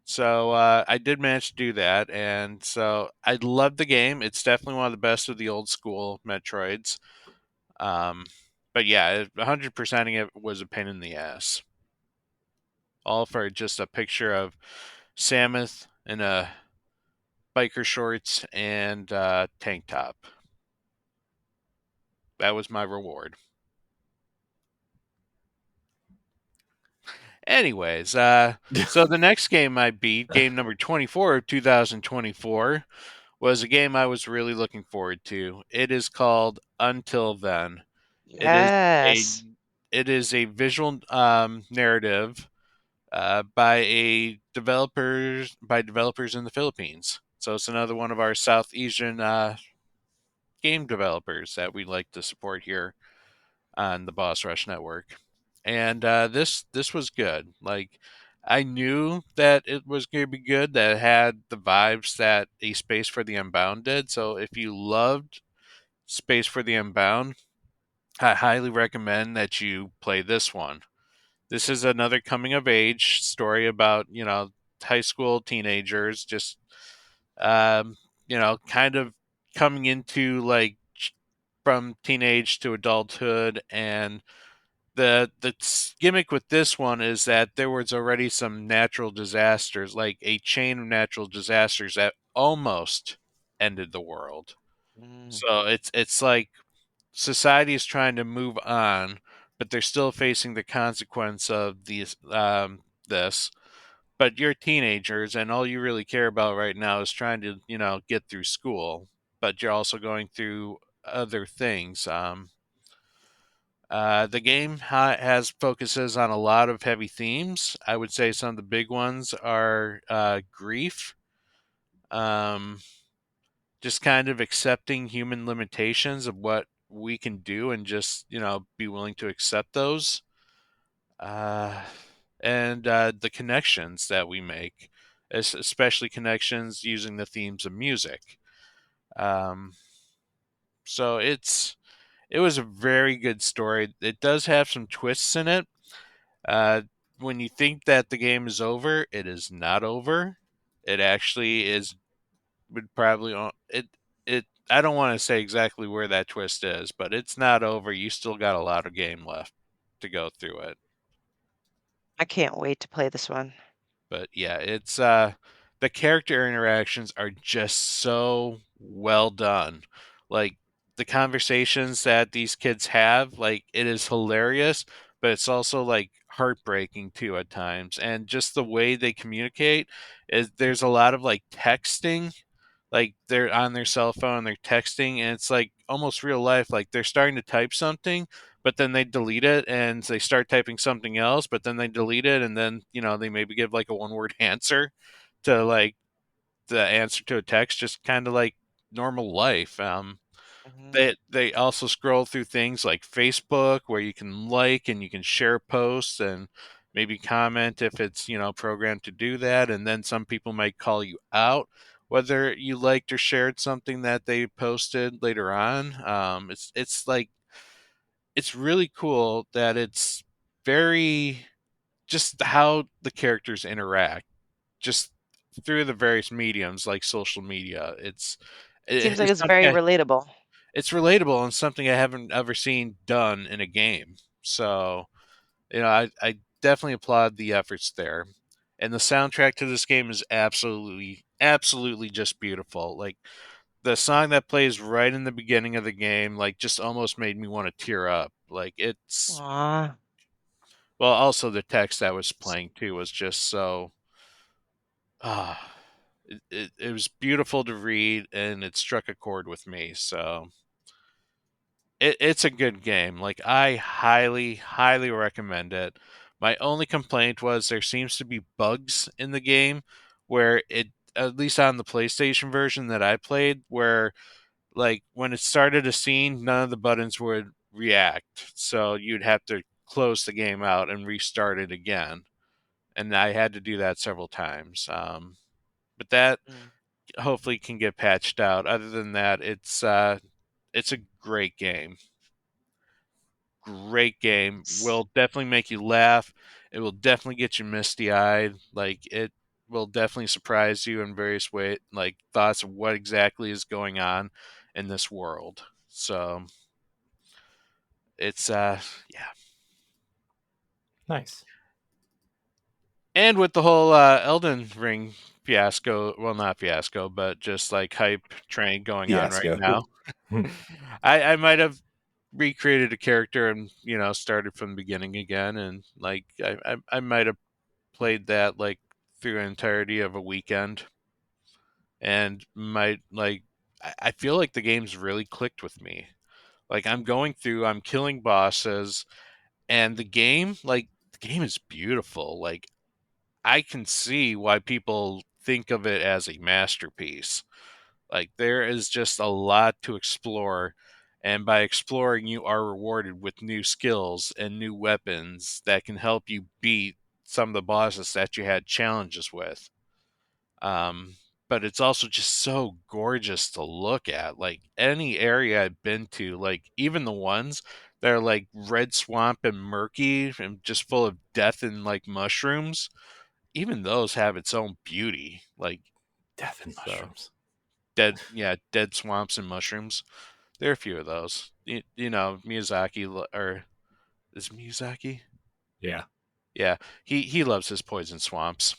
So I did manage to do that, and so I love the game. It's definitely one of the best of the old school Metroids. But yeah, 100%ing it was a pain in the ass. All for just a picture of Samus in a biker shorts and tank top. That was my reward. Anyways, so the next game I beat, game number 24 of 2024, was a game I was really looking forward to. It is called Until Then. Yes. It is a visual narrative by developers in the Philippines. So it's another one of our South Asian game developers that we like to support here on the Boss Rush Network. And this was good. I knew that it was going to be good, that it had the vibes that A Space for the Unbound did. So if you loved Space for the Unbound, I highly recommend that you play this one. This is another coming of age story about, high school teenagers just, kind of coming into from teenage to adulthood. And the gimmick with this one is that there was already some natural disasters, like a chain of natural disasters that almost ended the world. So it's like society is trying to move on, but they're still facing the consequence of these this. But you're teenagers, and all you really care about right now is trying to get through school. But you're also going through other things. The game has focuses on a lot of heavy themes. I would say some of the big ones are grief, just kind of accepting human limitations of what we can do, and just be willing to accept those, and the connections that we make, especially connections using the themes of music. So It was a very good story. It does have some twists in it. When you think that the game is over, it is not over. It actually is. Would probably it. I don't want to say exactly where that twist is, but it's not over. You still got a lot of game left to go through it. I can't wait to play this one. But yeah, it's the character interactions are just so well done. Like the conversations that these kids have, like it is hilarious, but it's also like heartbreaking too at times. And just the way they communicate is there's a lot of like texting, like they're on their cell phone, they're texting, and it's like almost real life. Like they're starting to type something, but then they delete it and they start typing something else, but then they delete it, and then they maybe give like a one word answer to like the answer to a text, just kind of like normal life. Mhm. They also scroll through things like Facebook where you can like and you can share posts and maybe comment if it's programmed to do that, and then some people might call you out whether you liked or shared something that they posted later on. It's like it's really cool that it's very just how the characters interact just through the various mediums like social media. Seems like It's it's very something relatable. it's relatable and something I haven't ever seen done in a game. So, I definitely applaud the efforts there. And the soundtrack to this game is absolutely, absolutely just beautiful. Like the song that plays right in the beginning of the game, like just almost made me want to tear up. Like it's Aw. well, also the text that was playing too was just so ah, it was beautiful to read and it struck a chord with me. So it's a good game. Like I highly, highly recommend it. My only complaint was there seems to be bugs in the game where it, at least on the PlayStation version that I played, where like when it started a scene, none of the buttons would react. So you'd have to close the game out and restart it again. And I had to do that several times. But that Mm. hopefully can get patched out. Other than that, it's a great game. Great game. S- Will definitely make you laugh. It will definitely get you misty eyed. Like it will definitely surprise you in various ways, like thoughts of what exactly is going on in this world. So it's yeah. Nice. And with the whole Elden Ring fiasco, well not fiasco, but just like hype train going on right Fiasco. now. I might have recreated a character and started from the beginning again, and like I might have played that like through an entirety of a weekend, and might like I feel like the game's really clicked with me. Like I'm killing bosses, and the game is beautiful. Like I can see why people think of it as a masterpiece. Like there is just a lot to explore, and by exploring, you are rewarded with new skills and new weapons that can help you beat some of the bosses that you had challenges with. Um, but it's also just so gorgeous to look at. Like any area I've been to, like even the ones that are like red swamp and murky and just full of death and like mushrooms, even those have its own beauty. Like Death and so mushrooms. dead swamps and mushrooms. There are a few of those. Miyazaki or is it Miyazaki? Yeah. Yeah, he loves his poison swamps.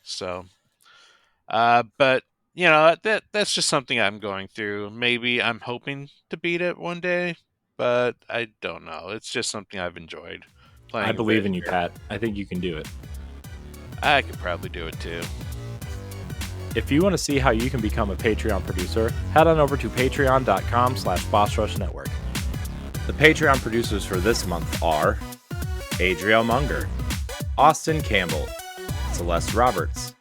So, but that's just something I'm going through. Maybe I'm hoping to beat it one day, but I don't know. It's just something I've enjoyed I playing a believe bit in you, here. Pat. I think you can do it. I could probably do it too. If you want to see how you can become a Patreon producer, head on over to patreon.com/BossRushNetwork. The Patreon producers for this month are Adriel Munger, Austin Campbell, Celeste Roberts,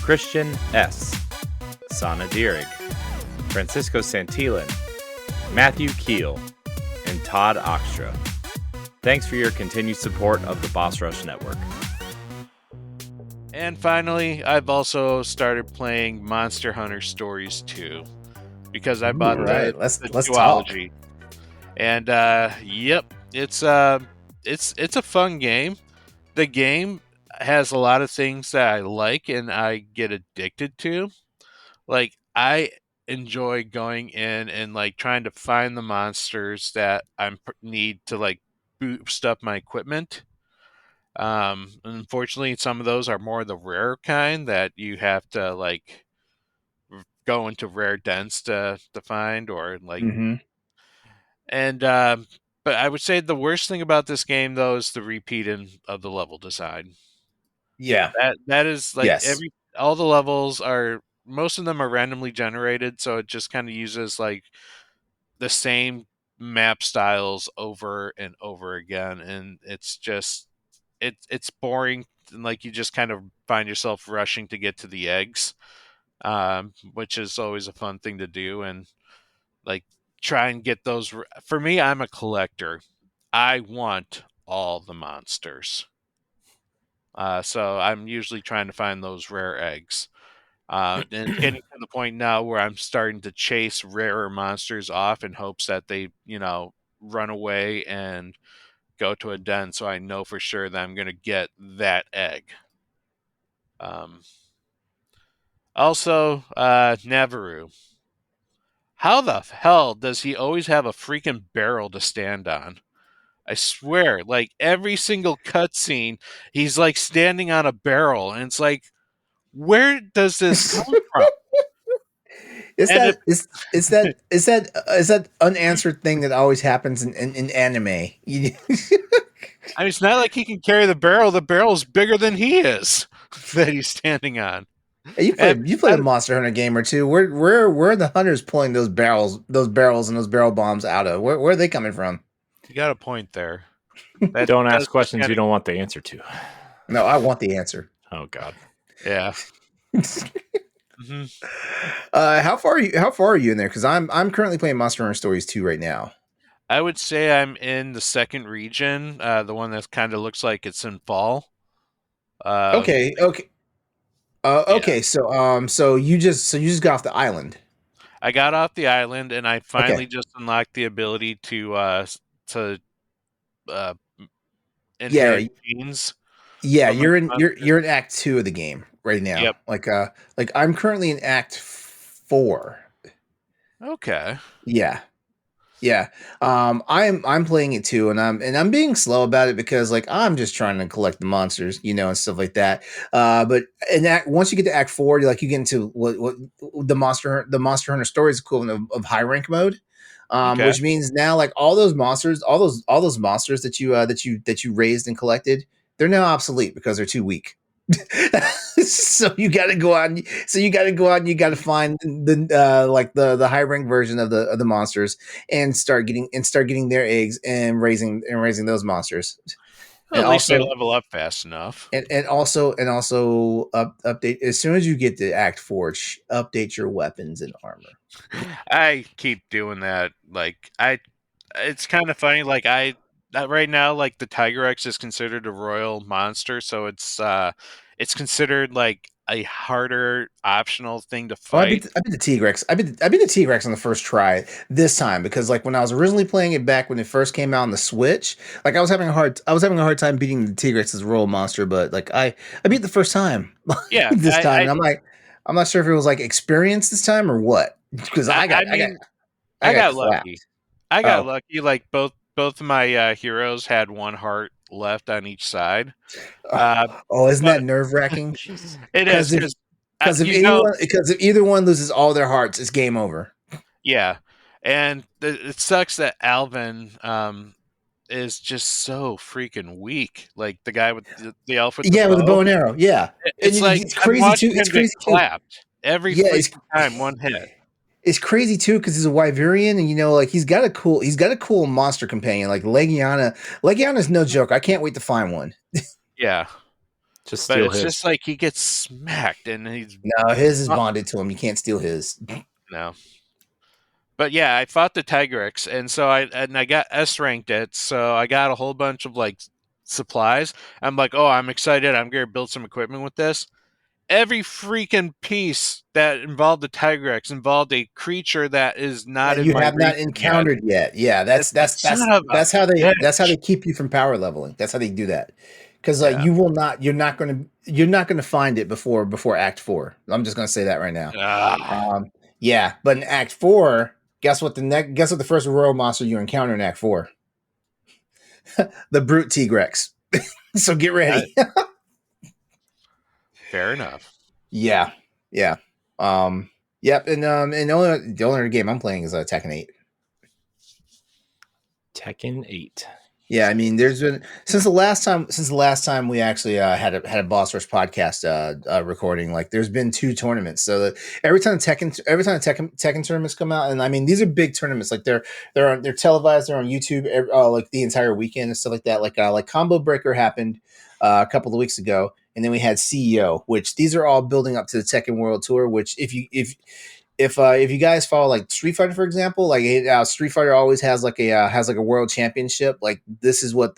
Christian S., Sana Dierig, Francisco Santillan, Matthew Keel, and Todd Oxtra. Thanks for your continued support of the Boss Rush Network. And finally, I've also started playing Monster Hunter Stories 2 because I bought All right, the let's talk. duology. And yep, it's a fun game. The game has a lot of things that I like and I get addicted to. Like I enjoy going in and like trying to find the monsters that need to like boost up my equipment. Unfortunately, some of those are more the rare kind that you have to like go into rare dens to find or like. Mm-hmm. And but I would say the worst thing about this game though is the repeating of the level design. Yeah. That is like Yes. all the levels are, most of them are randomly generated, so it just kind of uses like the same map styles over and over again, and it's just it's boring, and like you just kind of find yourself rushing to get to the eggs, which is always a fun thing to do, and like try and get those. For me, I'm a collector. I want all the monsters. So I'm usually trying to find those rare eggs. And it's getting to the point now where I'm starting to chase rarer monsters off in hopes that they, run away and go to a den so I know for sure that I'm going to get that egg. Um, Also, Navarro. How the hell does he always have a freaking barrel to stand on? I swear, like every single cutscene, he's like standing on a barrel, and it's like, where does this come from? Is And that is that unanswered thing that always happens in anime? I mean, it's not like he can carry the barrel. The barrel's bigger than he is that he's standing on. Hey, you played a Monster Hunter game or two. Where are the hunters pulling those barrels and those barrel bombs out of? Where are they coming from? You got a point there. Don't ask questions you don't want the answer to. No, I want the answer. Oh God. Yeah. Mm-hmm. How far are you in there? Because I'm currently playing Monster Hunter Stories 2 right now. I would say I'm in the second region, the one that kind of looks like it's in fall. Okay. Yeah. So you just got off the island. I got off the island and I finally Okay. just unlocked the ability to uh, Yeah. inherit genes Yeah, from my you're in Act 2 of the game right now. Yep. Like I'm currently in Act 4. Okay. Yeah. Yeah. I'm playing it too, and I'm being slow about it because like I'm just trying to collect the monsters, and stuff like that. But once you get to Act 4, you get into what the Monster Hunter Stories equivalent of high rank mode. Okay. Which means now like all those monsters, all those monsters that you raised and collected, they're now obsolete because they're too weak. So you got to go out. And you got to find the high rank version of the monsters and start getting their eggs and raising those monsters. Well, And at least they also level up fast enough. update as soon as you get to Act 4, update your weapons and armor. I keep doing that. Like it's kind of funny. Like right now, like the Tiger X is considered a royal monster, so it's considered like a harder optional thing to Oh, fight. I beat the T-Rex. I beat the T-Rex on the first try this time because like when I was originally playing it back when it first came out on the Switch, like I was having a hard time beating the T-Rex as a royal monster, but like I beat the first time Yeah, this time, and I'm not sure if it was like experience this time or what because I mean, I I got got clapped. lucky. I got Oh, lucky. Like both of my heroes had one heart left on each side. Uh, isn't but that nerve-wracking? Jesus. it is Because because you know, if either one loses all their hearts, it's game over. yeah, and it sucks that Alvin is just so freaking weak. Like the guy with the elf with the Yeah, with the bow bow. and arrow. Yeah, and It's like it's I'm crazy too. watching It's him get crazy too. clapped every Yeah, freaking time, one hit. it's crazy too because he's a Wyverian, and like he's got a cool monster companion like Legiana. Legiana's no joke. I can't wait to find one. Yeah, Just but steal it's his. just like he gets smacked and he's No, his is bonded to him. You can't steal his. no. But yeah, I fought the Tigrex, and so I got S ranked it, so I got a whole bunch of like supplies. I'm like, oh, I'm excited. I'm gonna build some equipment with this. every freaking piece that involved the Tigrex involved a creature that is not in you my have not region yet. encountered yet. Yeah, that's Son of a that's how they bitch. keep you from power leveling. That's how they do that. Because Yeah. you're not gonna find it before Act 4. I'm just gonna say that right now. Ah. Yeah, but in Act 4, guess what the first royal monster you encounter in Act 4? The brute Tigrex. So get ready. Fair enough. Yeah, yeah. Yep, and the only other game I'm playing is Tekken 8. Tekken 8. Yeah, I mean, there's been since the last time we actually had a Boss Rush podcast recording. Like, there's been 2 tournaments. So that every time Tekken tournaments come out, and I mean, these are big tournaments. Like they're televised. They're on YouTube like the entire weekend and stuff like that. Like Combo Breaker happened a couple of weeks ago, and then we had CEO, which these are all building up to the Tekken World Tour. Which if you guys follow like Street Fighter, for example, like Street Fighter always has like a world championship. Like this is what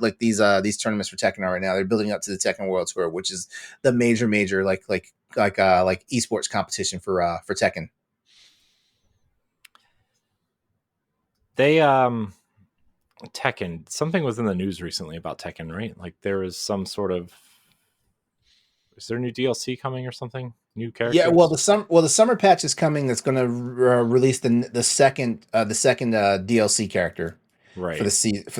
like these tournaments for Tekken are right now. They're building up to the Tekken World Tour, which is the major like esports competition for Tekken. They Tekken, something was in the news recently about Tekken, right? Like there was some sort of, is there new DLC coming or something? New characters? Yeah, well the summer patch is coming. That's going to release the second DLC character right for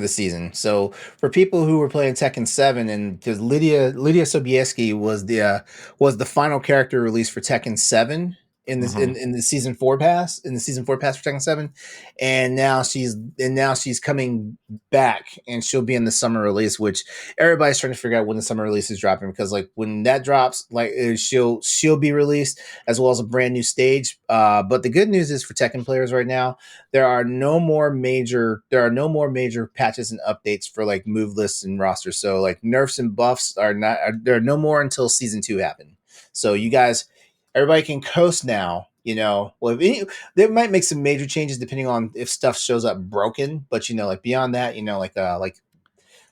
the season. So for people who were playing Tekken 7, and because Lydia Sobieski was the final character released for Tekken 7 in this in the season 4 pass for Tekken 7, and now she's coming back, and she'll be in the summer release, which everybody's trying to figure out when the summer release is dropping, because like when that drops, like she'll be released as well as a brand new stage. But the good news is for Tekken players right now, there are no more major patches and updates for like move lists and rosters. So like nerfs and buffs there are no more until season 2 happen. So you guys, everybody can coast now. Well, they might make some major changes depending on if stuff shows up broken, but like beyond that,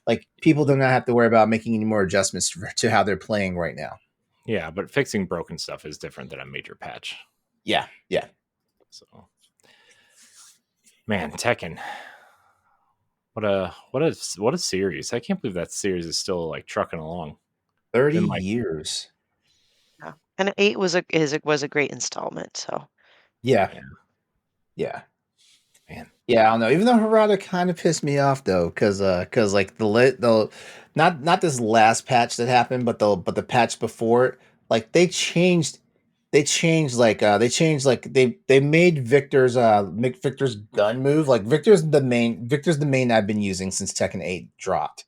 like people do not have to worry about making any more adjustments to how they're playing right now. Yeah, but fixing broken stuff is different than a major patch. Yeah. So, man, Tekken. What a series! I can't believe that series is still like trucking along. 30 years. Yeah. And 8 was a great installment. So yeah. Man. Yeah, I don't know. Even though Harada kind of pissed me off though, because like the not this last patch that happened, but the patch before it, like they made Victor's gun move. Like Victor's the main I've been using since Tekken 8 dropped.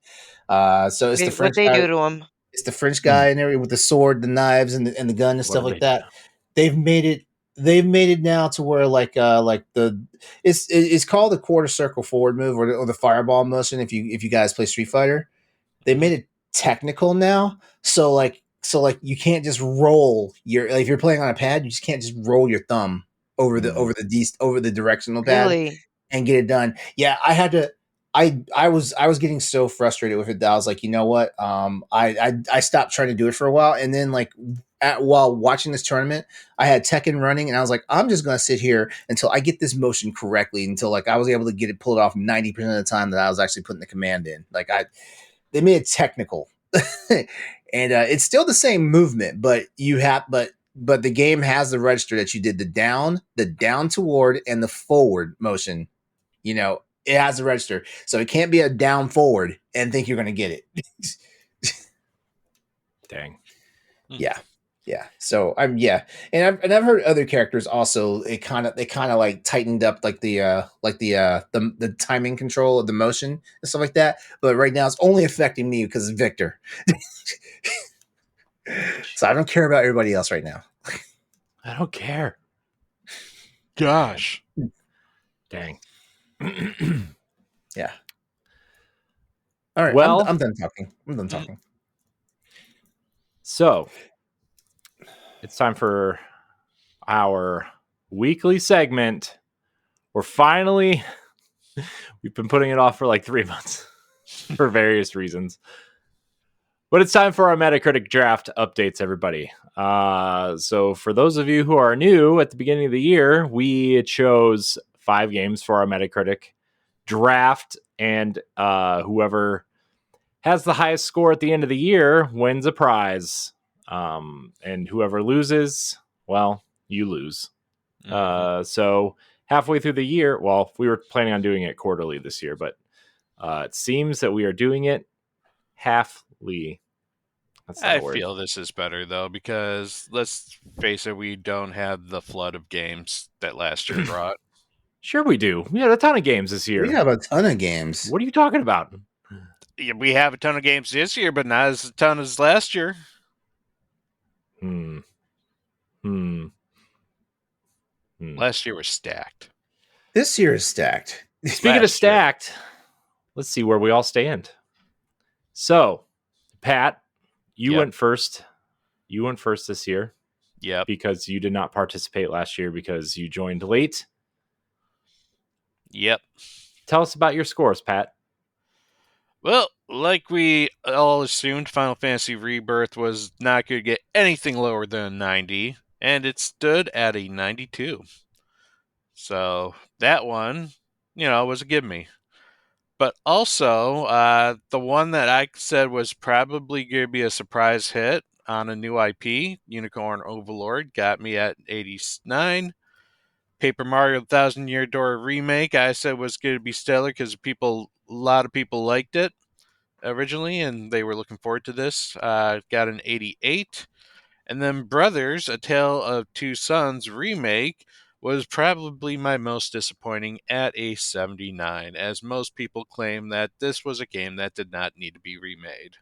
So it's the what French they guy. do to him? It's the French guy and everything with the sword, the knives, and the gun and stuff like that. They've made it now to where it's called the quarter circle forward move, or the fireball motion. If you guys play Street Fighter, they made it technical now. So you can't just roll if you're playing on a pad, you just can't just roll your thumb over the directional pad and get it done. Yeah, I had to. I was getting so frustrated with it that I was like, you know what? I stopped trying to do it for a while, and then while watching this tournament, I had Tekken running, and I was like, I'm just gonna sit here until I get this motion correctly, until like I was able to get it pulled off 90% of the time that I was actually putting the command in. They made it technical, and it's still the same movement, but the game has the register that you did the down toward, and the forward motion. It has a register, so it can't be a down forward and think you're going to get it. Dang. Yeah. So and I've heard other characters also. They kind of like tightened up like the timing control of the motion and stuff like that. But right now it's only affecting me because it's Victor. So I don't care about everybody else right now. I don't care. Gosh. Dang. Yeah. All right. Well, I'm done talking. So it's time for our weekly segment. We've been putting it off for like 3 months for various reasons. But it's time for our Metacritic draft updates, everybody. So for those of you who are new, at the beginning of the year, we chose 5 games for our Metacritic draft, and whoever has the highest score at the end of the year wins a prize. And whoever loses, well, you lose. So halfway through the year, well, we were planning on doing it quarterly this year, but it seems that we are doing it halfly. I feel this is better, though, because let's face it, we don't have the flood of games that last year brought. Sure we do. We had a ton of games this year. We have a ton of games. What are you talking about? Yeah, we have a ton of games this year, but not as a ton as last year. Last year was stacked. This year is stacked. Speaking of stacked, let's see where we all stand. So, Pat, you went first. You went first this year. Yep. Because you did not participate last year because you joined late. Yep. Tell us about your scores, Pat. Well, like we all assumed, Final Fantasy Rebirth was not going to get anything lower than a 90, and it stood at a 92. So that one, was a give me. But also, the one that I said was probably going to be a surprise hit on a new IP, Unicorn Overlord, got me at 89. Paper Mario 1,000 Year Door remake, I said was going to be stellar because a lot of people liked it originally, and they were looking forward to this. Got an 88. And then Brothers, A Tale of Two Sons remake was probably my most disappointing at a 79, as most people claim that this was a game that did not need to be remade.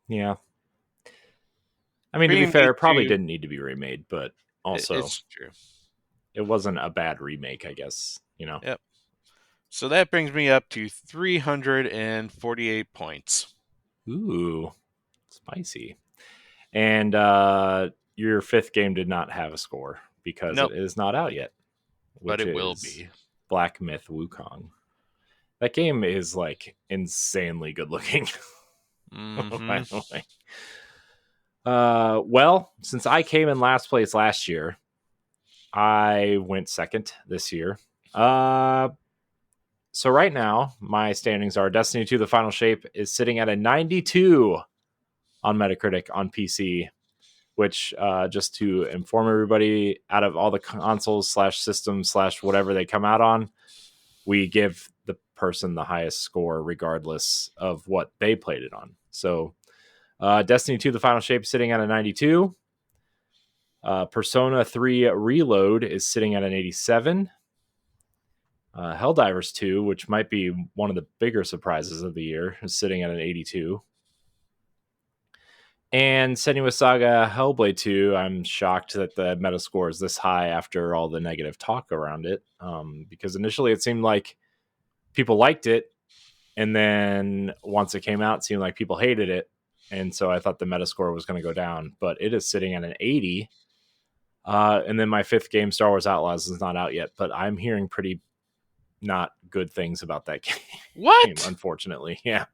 Yeah. I mean, to be fair, it probably didn't need to be remade, but also it's true. It wasn't a bad remake, I guess, Yep. So that brings me up to 348 points. Ooh, spicy. And your 5th game did not have a score because it is not out yet. But it will be. Black Myth Wukong. That game is like insanely good looking. By the way. Well, since I came in last place last year, I went second this year. So right now, my standings are Destiny 2, The Final Shape is sitting at a 92 on Metacritic on PC, which, just to inform everybody, out of all the consoles / systems / whatever they come out on, we give the person the highest score regardless of what they played it on. So Destiny 2, The Final Shape is sitting at a 92. Persona 3 Reload is sitting at an 87. Helldivers 2, which might be one of the bigger surprises of the year, is sitting at an 82. And Senua's Saga Hellblade 2, I'm shocked that the Metascore is this high after all the negative talk around it. Because initially it seemed like people liked it, and then once it came out, it seemed like people hated it. And so I thought the Metascore was going to go down, but it is sitting at an 80. And then my 5th game, Star Wars Outlaws, is not out yet, but I'm hearing pretty not good things about that game. What? Unfortunately, yeah.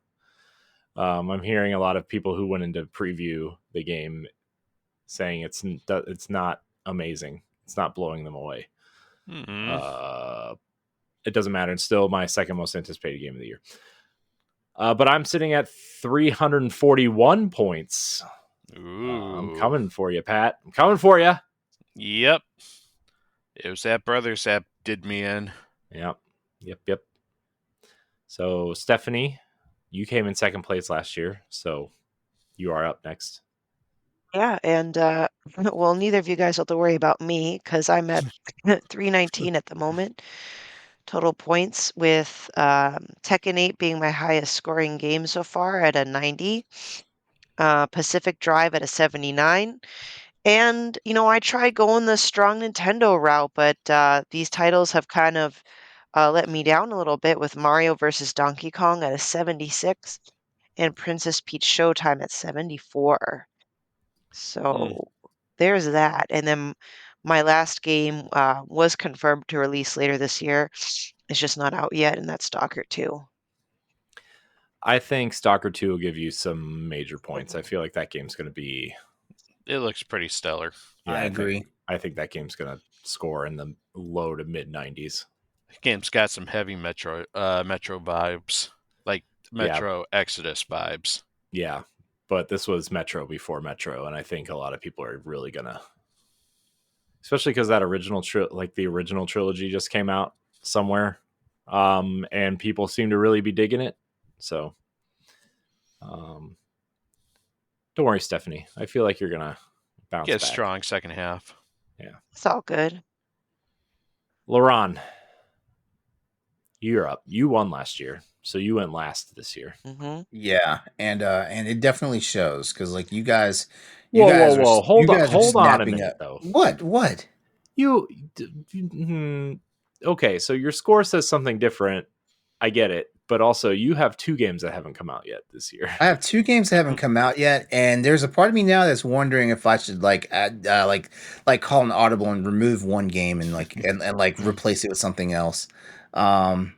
I'm hearing a lot of people who went into preview the game saying it's not amazing. It's not blowing them away. It doesn't matter. It's still my 2nd most anticipated game of the year. But I'm sitting at 341 points. Ooh. I'm coming for you, Pat. I'm coming for you. Yep. It was that Brothers that did me in. Yep. So, Stephanie, you came in 2nd place last year, so you are up next. Yeah, and well, neither of you guys have to worry about me because I'm at 319 at the moment. Total points, with Tekken 8 being my highest scoring game so far at a 90. Pacific Drive at a 79. And, I tried going the strong Nintendo route, but these titles have kind of let me down a little bit, with Mario vs. Donkey Kong at a 76 and Princess Peach Showtime at 74. So there's that. And then my last game was confirmed to release later this year. It's just not out yet, and that's Stalker 2. I think Stalker 2 will give you some major points. I feel like that game's going to be. It looks pretty stellar. Yeah, I agree. I think that game's going to score in the low to mid 90s. The game's got some heavy Metro vibes, like Metro Exodus vibes. Yeah, but this was Metro before Metro, and I think a lot of people are really gonna, especially because that original the original trilogy just came out somewhere, and people seem to really be digging it. So, don't worry, Stephanie. I feel like you're gonna bounce Get back. strong second half. Yeah, It's all good. LeRon, you're up. You won last year, so you went last this year. Mm-hmm. Yeah, and it definitely shows because like you guys, Whoa! Hold on a snapping minute, up. though. What? Okay, so your score says something different. I get it, but also you have 2 games that haven't come out yet this year. I have 2 games that haven't come out yet, and there's a part of me now that's wondering if I should like add, call an audible and remove one game and like replace it with something else. Can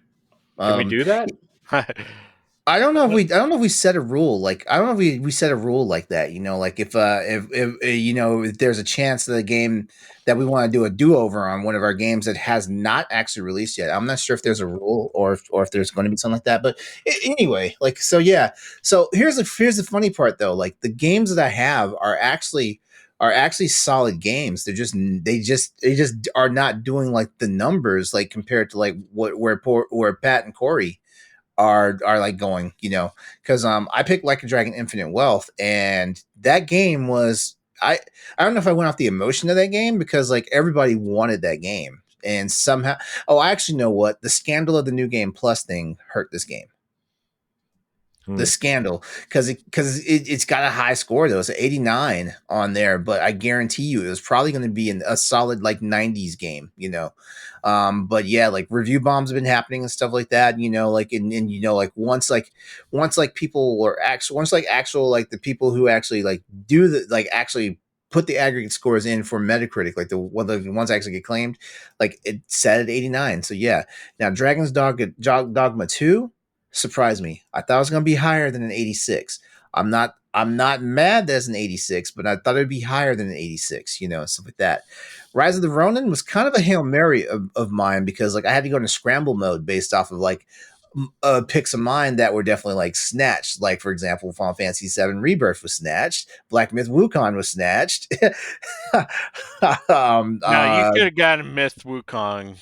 we do that? I don't know if we set a rule like I don't know if we set a rule like that. You know, like if you know if there's a chance that a game that we want to do a do over on one of our games that has not actually released yet. I'm not sure if there's a rule or if there's going to be something like that. But anyway, like so yeah. So here's the funny part though. Like the games that I have are actually solid games. They just are not doing like the numbers like compared to like where Pat and Corey are like going, you know, because I picked Like a Dragon Infinite Wealth, and that game was I don't know if I went off the emotion of that game because like everybody wanted that game, and somehow I actually know what the scandal of the New Game Plus thing hurt this game. The scandal because it's got a high score though. It's an 89 on there, but I guarantee you it was probably going to be a solid like 90s game, you know. But yeah, like review bombs have been happening and stuff like that, you know, like and you know, like once people were actual like the people who actually like do the like actually put the aggregate scores in for Metacritic, like the ones actually get claimed, like it said at 89. So yeah, now Dragon's Dogma 2 surprised me. I thought it was going to be higher than an 86. I'm not mad that it's an 86, but I thought it'd be higher than an 86, you know, stuff like that. Rise of the Ronin was kind of a Hail Mary of mine because like I had to go into scramble mode based off of like picks of mine that were definitely like snatched. Like for example, Final Fantasy VII Rebirth was snatched. Black Myth Wukong was snatched. Now you could have gotten Myth Wukong.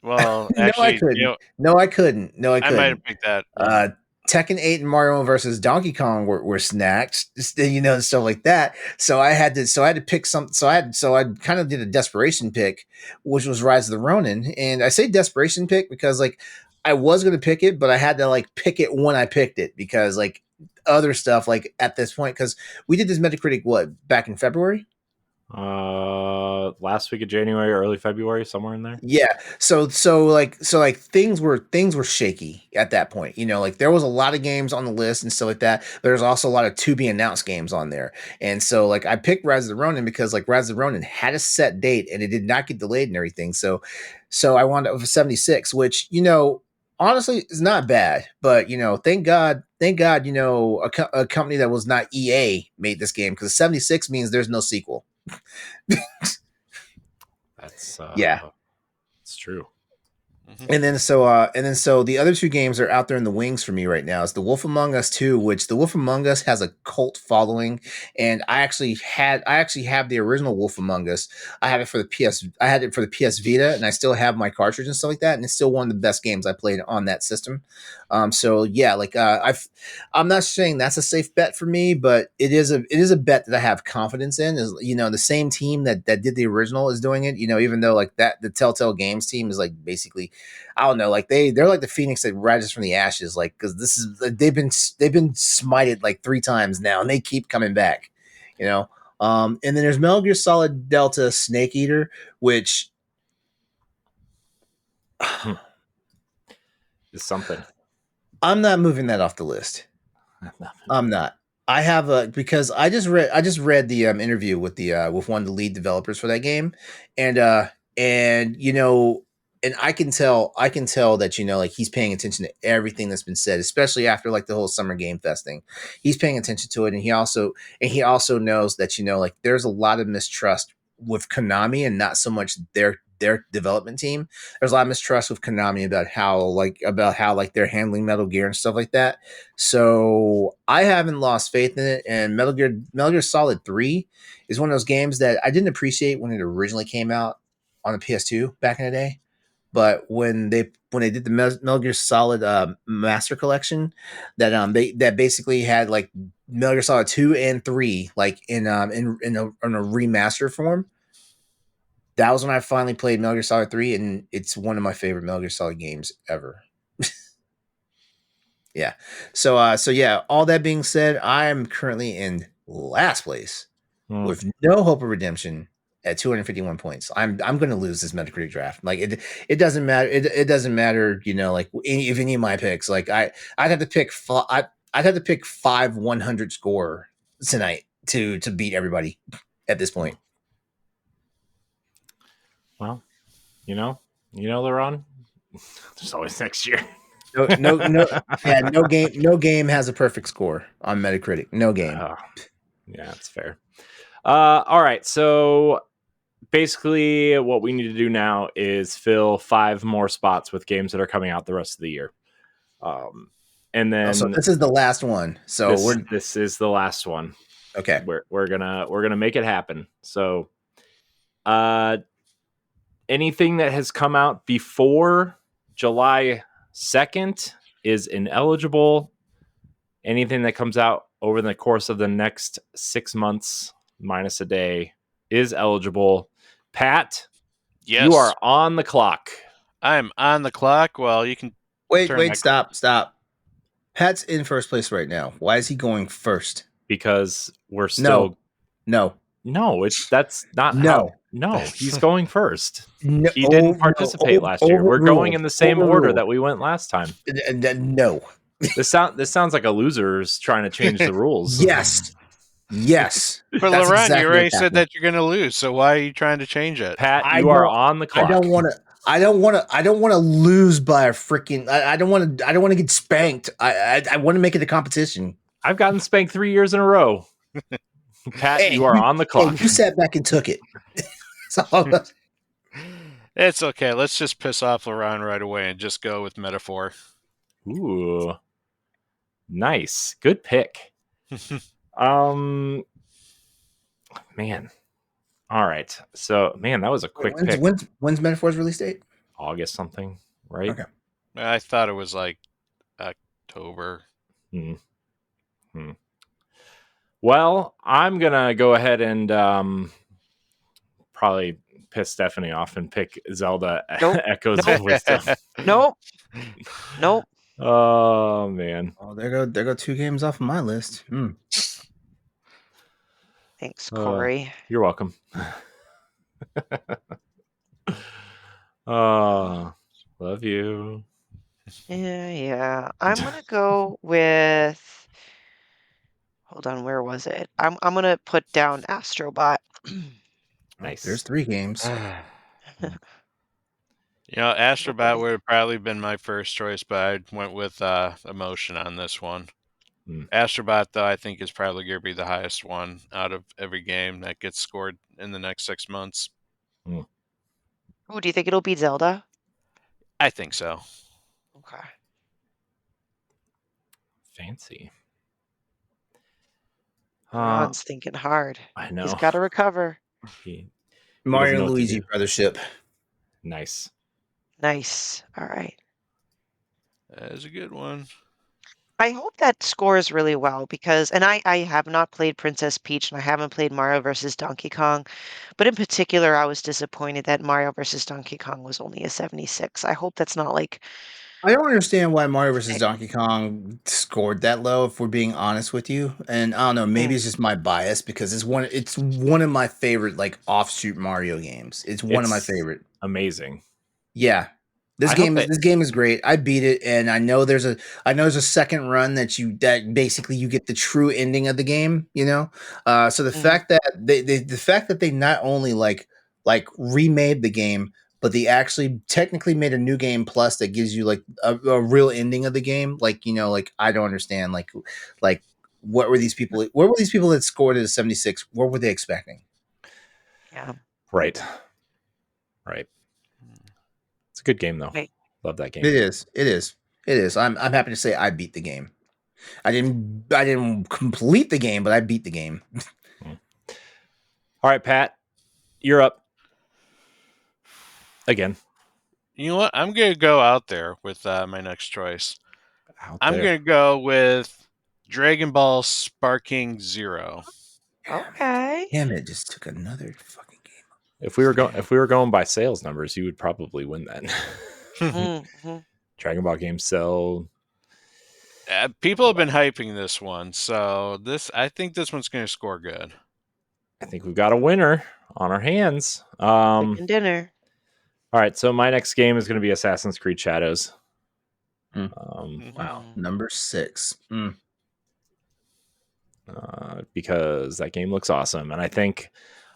Well, actually, no, I couldn't. You know, no, I couldn't. I might have picked that. Tekken 8 and Mario versus Donkey Kong were snatched, you know, and stuff like that. So I had to pick some. So I kind of did a desperation pick, which was Rise of the Ronin. And I say desperation pick because like I was going to pick it, but I had to like pick it when I picked it because like other stuff like at this point because we did this Metacritic back in February. Last week of January, early February, somewhere in there. Yeah. So things were shaky at that point. You know, like there was a lot of games on the list and stuff like that. There's also a lot of to be announced games on there. And so like I picked Rise of the Ronin because like Rise of the Ronin had a set date and it did not get delayed and everything. So I wound up with 76, which, you know, honestly is not bad. But, you know, thank God, you know, a company that was not EA made this game because 76 means there's no sequel. That's yeah, it's true. And then so the other 2 games are out there in the wings for me right now. It's The Wolf Among Us 2, which The Wolf Among Us has a cult following, and I actually have the original Wolf Among Us. I had it for the PS Vita, and I still have my cartridge and stuff like that, and it's still one of the best games I played on that system. So yeah, like I'm not saying that's a safe bet for me, but it is a bet that I have confidence in. Is, you know, the same team that did the original is doing it. You know, even though like that the Telltale Games team is like basically, I don't know, like they're like the phoenix that rises from the ashes, like because this is they've been smited like 3 times now, and they keep coming back. You know, and then there's Metal Gear Solid Delta Snake Eater, which is something. I'm not moving that off the list. I'm not. I have because I just read the interview with the with one of the lead developers for that game, and you know, and I can tell that, you know, like he's paying attention to everything that's been said, especially after like the whole Summer Game Fest thing. He's paying attention to it, and he also knows that, you know, like there's a lot of mistrust with Konami and not so much their development team. There's a lot of mistrust with Konami about how they're handling Metal Gear and stuff like that. So I haven't lost faith in it. And Metal Gear Solid 3 is one of those games that I didn't appreciate when it originally came out on the PS2 back in the day. But when they did the Metal Gear Solid Master Collection, that basically had like Metal Gear Solid 2 and 3 like in a remaster form. That was when I finally played Metal Gear Solid 3, and it's one of my favorite Metal Gear Solid games ever. Yeah. So yeah, all that being said, I am currently in last place with no hope of redemption at 251 points. I'm going to lose this Metacritic draft. Like it doesn't matter. It doesn't matter, you know, like if any of my picks, like I'd have to pick I'd have to pick 5 100 score tonight to beat everybody at this point. Well, you know, LeRon, there's always next year. No game has a perfect score on Metacritic. No game. Yeah, that's fair. All right, so basically what we need to do now is fill 5 more spots with games that are coming out the rest of the year. And then so this is the last one. So this is the last one. Okay. We're gonna make it happen. So anything that has come out before July 2nd is ineligible. Anything that comes out over the course of the next 6 months, minus a day, is eligible. Pat, yes, you are on the clock. I'm on the clock. Well, you can wait, stop. Pat's in first place right now. Why is he going first? Because we're still that's not how. No, he's going first. No, he didn't participate last year. We're going in the same order that we went last time. No. This sounds like a loser's trying to change the rules. Yes. But LeRon, you already said that you're going to lose, so why are you trying to change it? Pat, you are on the clock. I don't want to lose by a freaking. I don't want to get spanked. I want to make it a competition. I've gotten spanked 3 years in a row. Pat, you are on the clock. You sat back and took it. It's okay. Let's just piss off LeRon right away and just go with Metaphor. Ooh, nice, good pick. Man. All right. So, man, that was a quick pick. When's Metaphor's release date? August something, right? Okay. I thought it was like October. Well, I'm gonna go ahead and probably piss Stephanie off and pick Zelda Echoes of Wisdom. Nope. Oh man. Oh, there go 2 games off of my list. Thanks, Corey. You're welcome. Oh, love you. Yeah. I'm gonna go with. Hold on, where was it? I'm gonna put down Astrobot. Nice. There's 3 games. Astrobot would have probably been my first choice, but I went with Emotion on this one. Astrobot, though, I think is probably going to be the highest one out of every game that gets scored in the next 6 months. Oh, do you think it'll beat Zelda? I think so. Okay. Fancy. Ron's thinking hard. I know. He's got to recover. Mario and Luigi Brothership. Nice. All right. That is a good one. I hope that scores really well because, and I have not played Princess Peach and I haven't played Mario vs. Donkey Kong, but in particular, I was disappointed that Mario vs. Donkey Kong was only a 76. I hope that's not like. I don't understand why Mario vs. Donkey Kong scored that low, if we're being honest with you. And I don't know, maybe it's just my bias because it's one of my favorite like offshoot Mario games. It's one of my favorite. Amazing. Yeah. This game is great. I beat it, and I know there's a second run that basically you get the true ending of the game. You know, so the fact that they not only like remade the game, but they actually technically made a new game plus that gives you like a real ending of the game. Like, like I don't understand. Like what were these people? What were these people that scored at a 76? What were they expecting? Yeah. Right. It's a good game though. Right. Love that game. It is. I'm happy to say I beat the game. I didn't complete the game, but I beat the game. All right, Pat, you're up again. You know what? I'm going to go out there with my next choice. I'm there. going to go with Dragon Ball Sparking Zero. Okay. Damn it! Just took another fucking game. If we were going by sales numbers, you would probably win that. Mm-hmm. Dragon Ball games sell. People have been hyping this one, so I think this one's going to score good. I think we've got a winner on our hands. Chicken dinner. All right, so my next game is going to be Assassin's Creed Shadows. Wow, number 6. Because that game looks awesome, and I think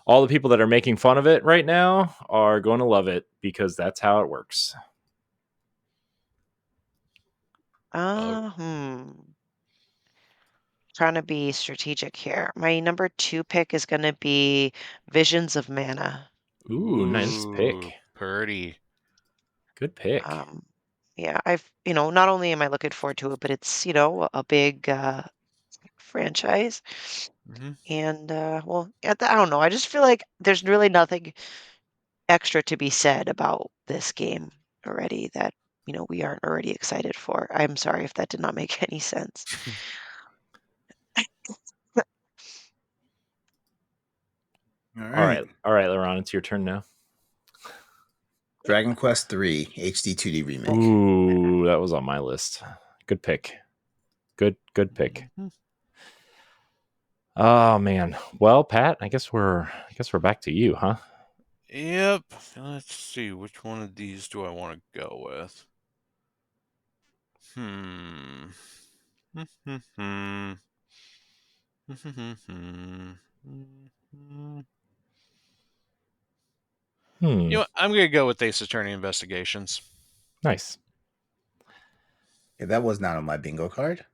all the people that are making fun of it right now are going to love it because that's how it works. Trying to be strategic here. My number 2 pick is going to be Visions of Mana. Ooh, nice pick. Pretty. Good pick. Yeah, not only am I looking forward to it, but it's, a big franchise. And, well, I don't know. I just feel like there's really nothing extra to be said about this game already that, we aren't already excited for. I'm sorry if that did not make any sense. All right, LeRon, it's your turn now. Dragon Quest 3 HD 2D remake. Ooh, that was on my list. Good pick. Good pick. Oh man. Well, Pat, I guess we're back to you, huh? Yep. Let's see, which one of these do I want to go with? You know what? I'm going to go with Ace Attorney Investigations. Nice. Yeah, that was not on my bingo card.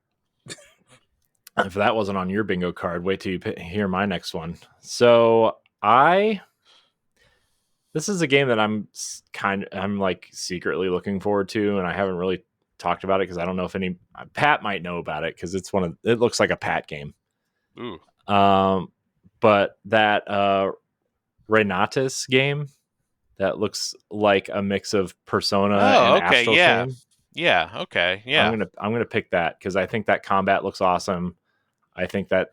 If that wasn't on your bingo card, wait till you hear my next one. So this is a game that I'm like secretly looking forward to, and I haven't really talked about it because I don't know if Pat might know about it because it looks like a Pat game. Ooh. But that Renatus game that looks like a mix of Persona and Astral Chain. Yeah, okay. Yeah. I'm gonna pick that because I think that combat looks awesome. I think the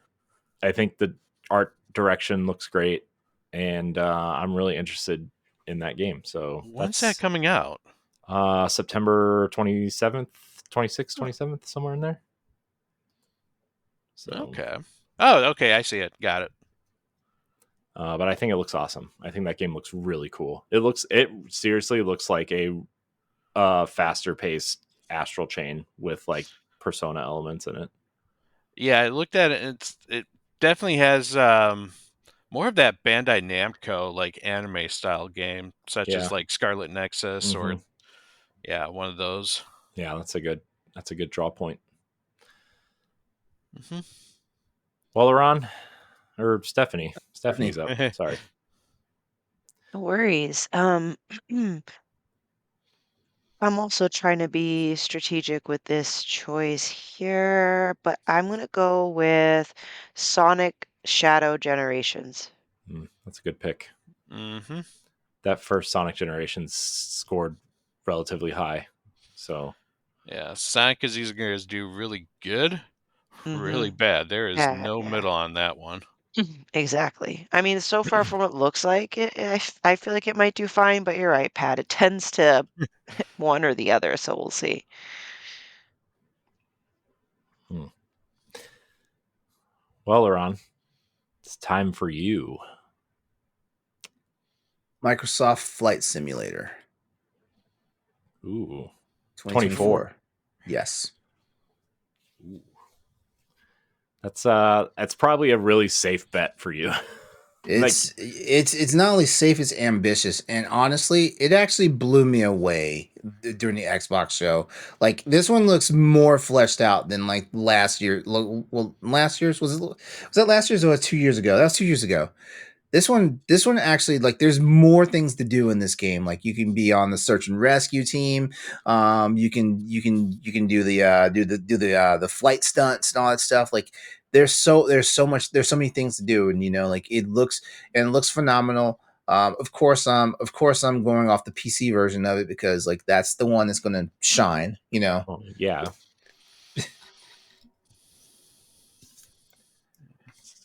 art direction looks great, and I'm really interested in that game. So when's that coming out? September 27th, 26th, 27th, somewhere in there. So okay. Oh, okay. I see it. Got it. But I think it looks awesome. I think that game looks really cool. It seriously looks like a faster paced Astral Chain with like Persona elements in it. Yeah, I looked at it. It definitely has more of that Bandai Namco like anime style game, such as like Scarlet Nexus or one of those. Yeah, that's a good draw point. Well, LeRon or Stephanie's up. Sorry. No worries. I'm also trying to be strategic with this choice here, but I'm going to go with Sonic Shadow Generations. That's a good pick. That first Sonic Generations scored relatively high. So, yeah, Sonic is either going to do really good, really bad. There is no middle on that one. Exactly. I mean, so far from what it looks like, I feel like it might do fine, but you're right, Pat. It tends to one or the other, so we'll see. Well, LeRon, it's time for you. Microsoft Flight Simulator. Ooh. 2024. Yes. Ooh. That's probably a really safe bet for you. It's not only safe, it's ambitious, and honestly, it actually blew me away during the Xbox show. Like this one looks more fleshed out than like last year. Well, last year's was that last year's or was it 2 years ago? That was 2 years ago. This one actually, like, there's more things to do in this game. Like you can be on the search and rescue team. You can do the flight stunts and all that stuff. Like there's so many things to do, and like it looks phenomenal. Of course, I'm going off the PC version of it because like that's the one that's going to shine. Oh, yeah.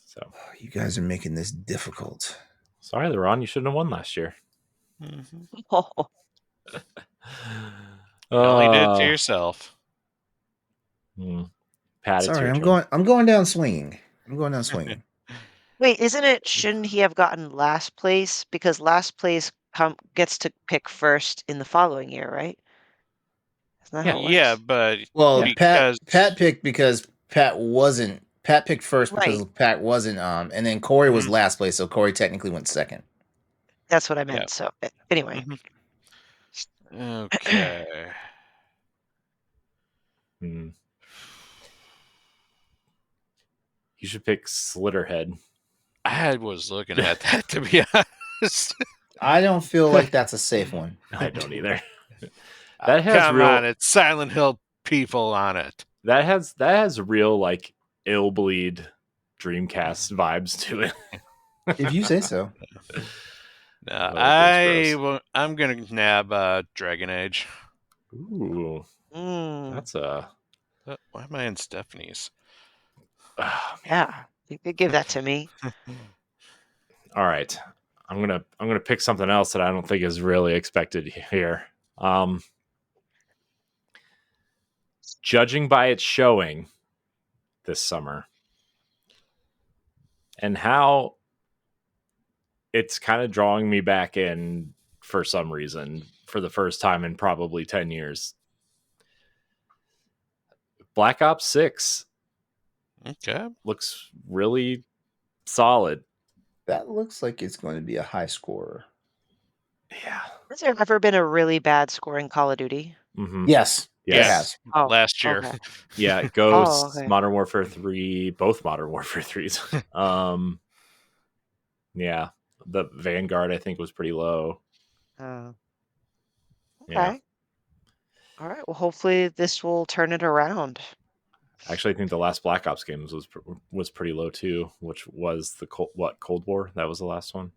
So You guys are making this difficult. sorry, LeRon, you shouldn't have won last year. Oh, You only did it to yourself. Pat, it's Sorry, your I'm turn. going down swinging. wait, isn't it? Shouldn't he have gotten last place? Because last place gets to pick first in the following year, right? Isn't that how it works? Yeah, but Well, because Pat picked because Pat picked first because Right. Pat wasn't and then Corey was last place, so Corey technically went second. That's what I meant. Yeah. So anyway, Okay. Hmm. You should pick Slitterhead. I was looking at that, to be honest. I don't feel like that's a safe one. I don't either. That has Come real. on, it's Silent Hill people on it. That has real like ill bleed Dreamcast vibes to it. If you say so. No, it's gross. I'm gonna nab Dragon Age. Ooh, that's a. Why am I in Stephanie's? yeah, you could give that to me. All right, I'm gonna pick something else that I don't think is really expected here. Judging by its showing this summer and how it's kind of drawing me back in for some reason for the first time in probably 10 years. Black Ops 6 looks really solid. That looks like it's going to be a high scorer. Yeah. Has there ever been a really bad scoring Call of Duty? Mm-hmm. Yes. Yes. Oh, last year. okay. Yeah, Ghosts, okay. Modern Warfare 3, both Modern Warfare 3s. Yeah, the Vanguard I think was pretty low. Okay. Yeah. All right. Well, hopefully this will turn it around. Actually, I think the last Black Ops games was pretty low too, which was the Cold War. That was the last one.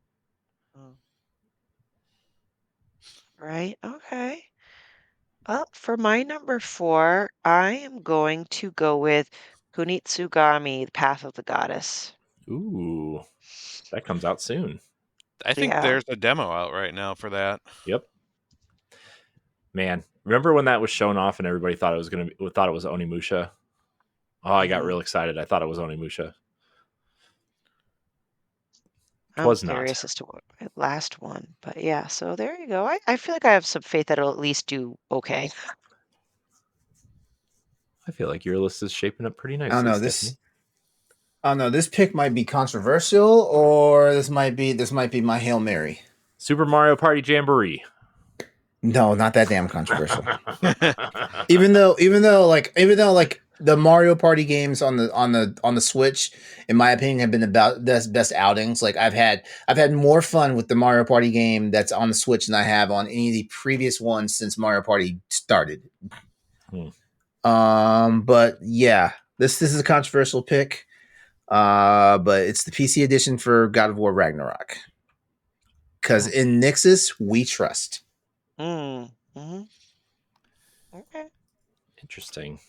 Right. Okay. For my number 4, I am going to go with Kunitsugami, The Path of the Goddess. Ooh, that comes out soon. I think there's a demo out right now for that. Yep. Man, remember when that was shown off and everybody thought it was Onimusha? Oh, I got real excited. I thought it was Onimusha. I'm curious as to what my last one, but yeah. So there you go. I feel like I have some faith that it'll at least do okay. I feel like your list is shaping up pretty nicely. I don't know. This pick might be controversial, or this might be my Hail Mary. Super Mario Party Jamboree. No, not that damn controversial. even though the Mario Party games on the Switch, in my opinion, have been about the best outings. Like I've had more fun with the Mario Party game that's on the Switch than I have on any of the previous ones since Mario Party started. But yeah, this is a controversial pick. But it's the PC edition for God of War Ragnarok. Because in Nixus, we trust. Okay. Interesting.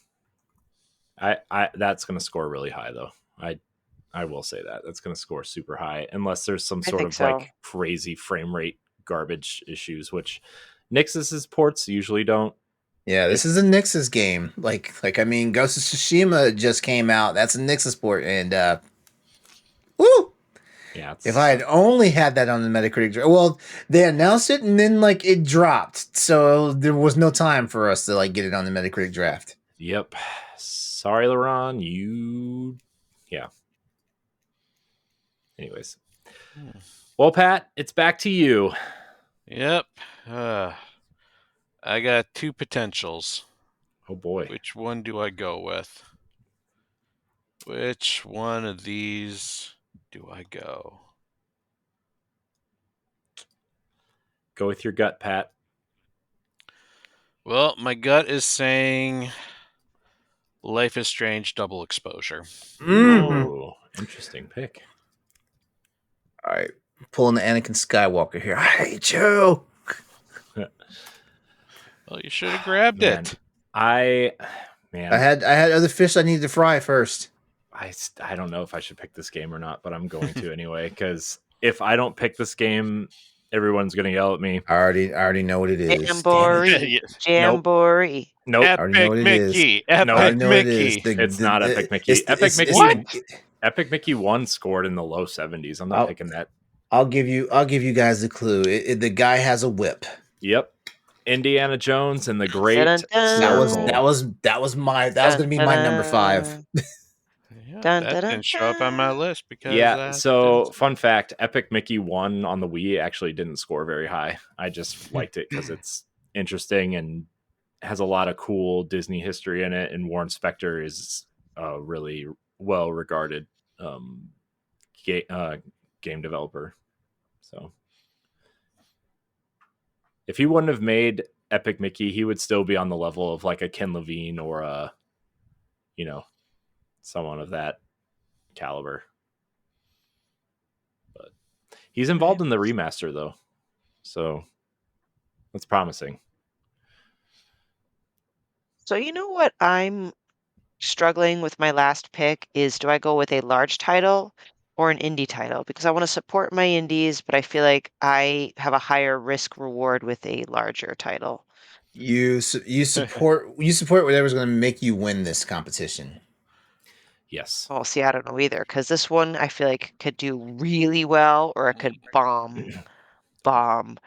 I that's going to score really high though. I will say that's going to score super high unless there's some sort of like crazy frame rate garbage issues, which Nixus's ports usually don't. Yeah, this is a Nixus game. Like I mean, Ghost of Tsushima just came out. That's a Nixus port, and woo! Yeah. If I had only had that on the Metacritic, well, they announced it and then like it dropped, so there was no time for us to like get it on the Metacritic draft. Yep. Sorry, LeRon. Yeah. Anyways. Well, Pat, it's back to you. Yep. I got 2 potentials. Oh, boy. Which one do I go with? Which one of these do I go? Go with your gut, Pat. Well, my gut is saying Life is Strange Double Exposure. Ooh, interesting pick. All right, pulling the Anakin Skywalker here. I hate you. Well, you should have grabbed it. I had other fish I needed to fry first. I don't know if I should pick this game or not, but I'm going to anyway, because if I don't pick this game, everyone's going to yell at me. I already know what it is. Jamboree. Jamboree. Nope. Epic Mickey. Epic Mickey. It's not Epic Mickey. Epic Mickey 1 scored in the low 70s. I'm not picking that. I'll give you guys a clue. The guy has a whip. Yep. Indiana Jones and the Great. That was going to be my number 5. That didn't show up on my list because so fun fact, Epic Mickey 1 on the Wii actually didn't score very high. I just liked it because it's interesting and has a lot of cool Disney history in it, and Warren Spector is a really well regarded game developer. So if he wouldn't have made Epic Mickey, he would still be on the level of like a Ken Levine or a someone of that caliber. But he's involved in the remaster though, so that's promising. So you know what I'm struggling with my last pick is, do I go with a large title or an indie title? Because I want to support my indies, but I feel like I have a higher risk reward with a larger title. You support whatever's going to make you win this competition. Yes. Well, see, I don't know either, because this one I feel like could do really well, or it could bomb, and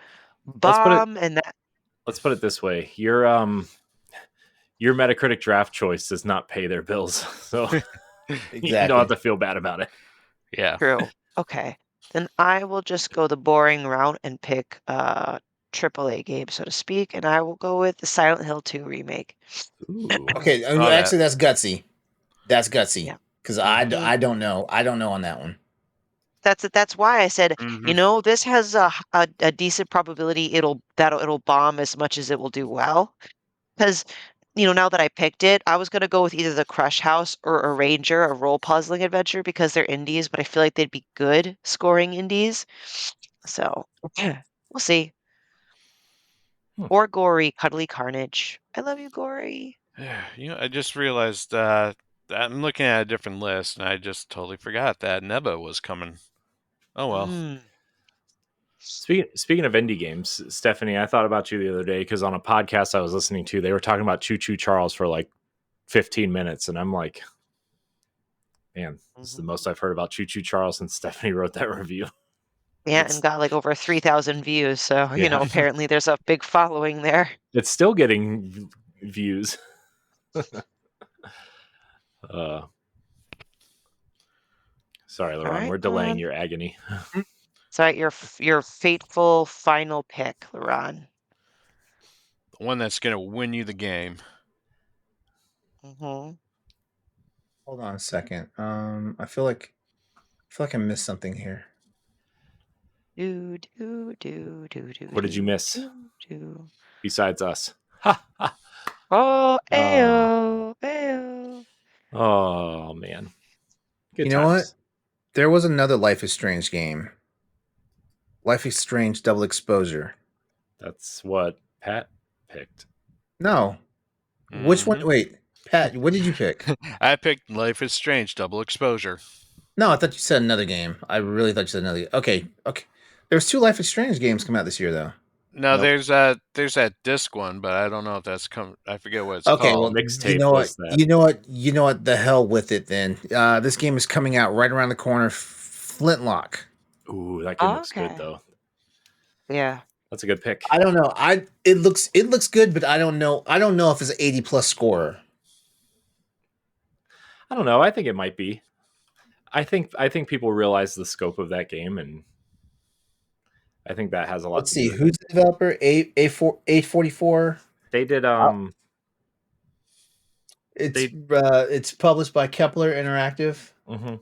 that. Let's put it this way: your Metacritic draft choice does not pay their bills, so exactly. You don't have to feel bad about it. Yeah, true. Okay, then I will just go the boring route and pick AAA game, so to speak, and I will go with the Silent Hill 2 remake. Ooh. Okay, actually, that's gutsy. That's gutsy. Yeah. Because I don't know. I don't know on that one. That's why I said, this has a decent probability it'll bomb as much as it will do well. Because, now that I picked it, I was going to go with either the Crush House or a Ranger, a role puzzling adventure, because they're indies, but I feel like they'd be good scoring indies. So, we'll see. Or Gory, Cuddly Carnage. I love you, Gory. I just realized I'm looking at a different list, and I just totally forgot that Neba was coming. Oh, well. Speaking of indie games, Stephanie, I thought about you the other day because on a podcast I was listening to, they were talking about Choo Choo Charles for like 15 minutes, and I'm like, man, this is the most I've heard about Choo Choo Charles since Stephanie wrote that review. Yeah, and got like over 3,000 views, so, apparently there's a big following there. It's still getting views. Sorry, LeRon, right, we're delaying your agony. So your fateful final pick, LeRon. The one that's going to win you the game. Hold on a second. I feel like I missed something here. Do. What did you miss? Besides us. Oh, ayo. Oh, man. Good you know times. what? There was another Life is Strange game. Life is Strange Double Exposure. That's what Pat picked. No. Which one? Wait, Pat, what did you pick? I picked Life is Strange Double Exposure. No, I thought you said another game. I really thought you said another. Okay. There's 2 Life is Strange games come out this year, though. No, there's that disc one, but I don't know if that's come. I forget what it's called. Okay, well, mixtape. You know what? The hell with it then. This game is coming out right around the corner. Flintlock. Ooh, that game looks good though. Yeah, that's a good pick. I don't know. It looks good, but I don't know. I don't know if it's an 80+ scorer. I don't know. I think it might be. I think people realize the scope of that game, and I think that has a lot Let's to see do with who's it. the developer. A44. They did It's published by Kepler Interactive. mhm.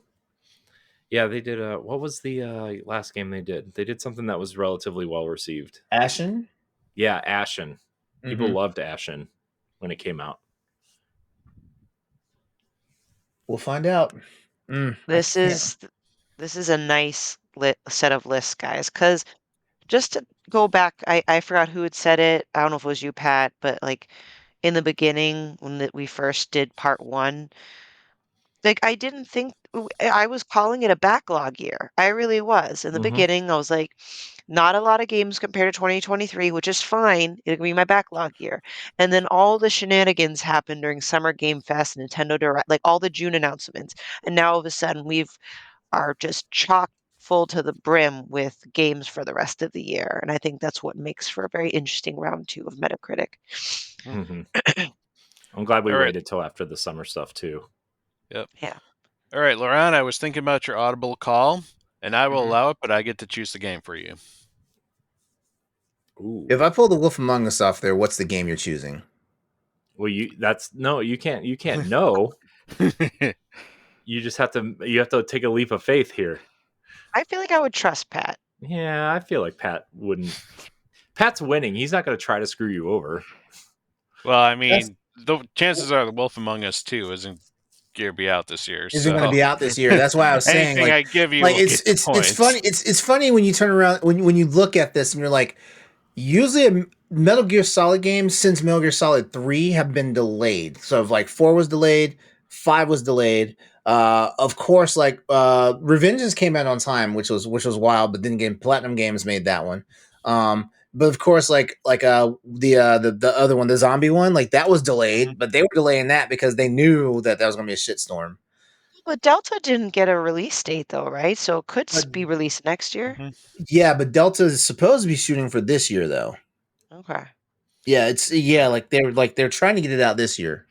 Yeah, they did what was the last game they did? They did something that was relatively well received. Ashen. Yeah, Ashen. People Mhm. loved Ashen when it came out. We'll find out. This is a nice set of lists, guys, because just to go back, I forgot who had said it. I don't know if it was you, Pat, but like in the beginning when we first did part 1, like I didn't think I was calling it a backlog year. I really was. In the Mhm. beginning, I was like, not a lot of games compared to 2023, which is fine. It'll be my backlog year. And then all the shenanigans happened during Summer Game Fest, Nintendo Direct, like all the June announcements. And now all of a sudden we've are just chock full to the brim with games for the rest of the year. And I think that's what makes for a very interesting round 2 of Metacritic. Mhm. I'm glad we All right. waited till after the summer stuff too. Yep. Yeah. All right, LeRon, I was thinking about your Audible call, and I will Mhm. allow it, but I get to choose the game for you. Ooh. If I pull the Wolf Among Us off there, what's the game you're choosing? Well, you can't know. You just have to take a leap of faith here. I feel like I would trust Pat. Yeah, I feel like Pat wouldn't. Pat's winning. He's not going to try to screw you over. Well, I mean, the chances are the Wolf Among Us 2 isn't going to be out this year. Isn't going to be out this year. That's why I was saying, anything like, I give you, like will it's get it's points. it's funny. It's funny when you turn around when you look at this and you're like, usually a Metal Gear Solid games since Metal Gear Solid 3 have been delayed. So if like 4 was delayed, 5 was delayed. Of course, like Revengeance came out on time, which was wild, but then again, Platinum Games made that one. But of course, the other one, the zombie one, like that was delayed, but they were delaying that because they knew that was gonna be a shitstorm. But Delta didn't get a release date though, right? So it could But be released next year. yeah, but Delta is supposed to be shooting for this year though. Okay. Yeah, like they're trying to get it out this year.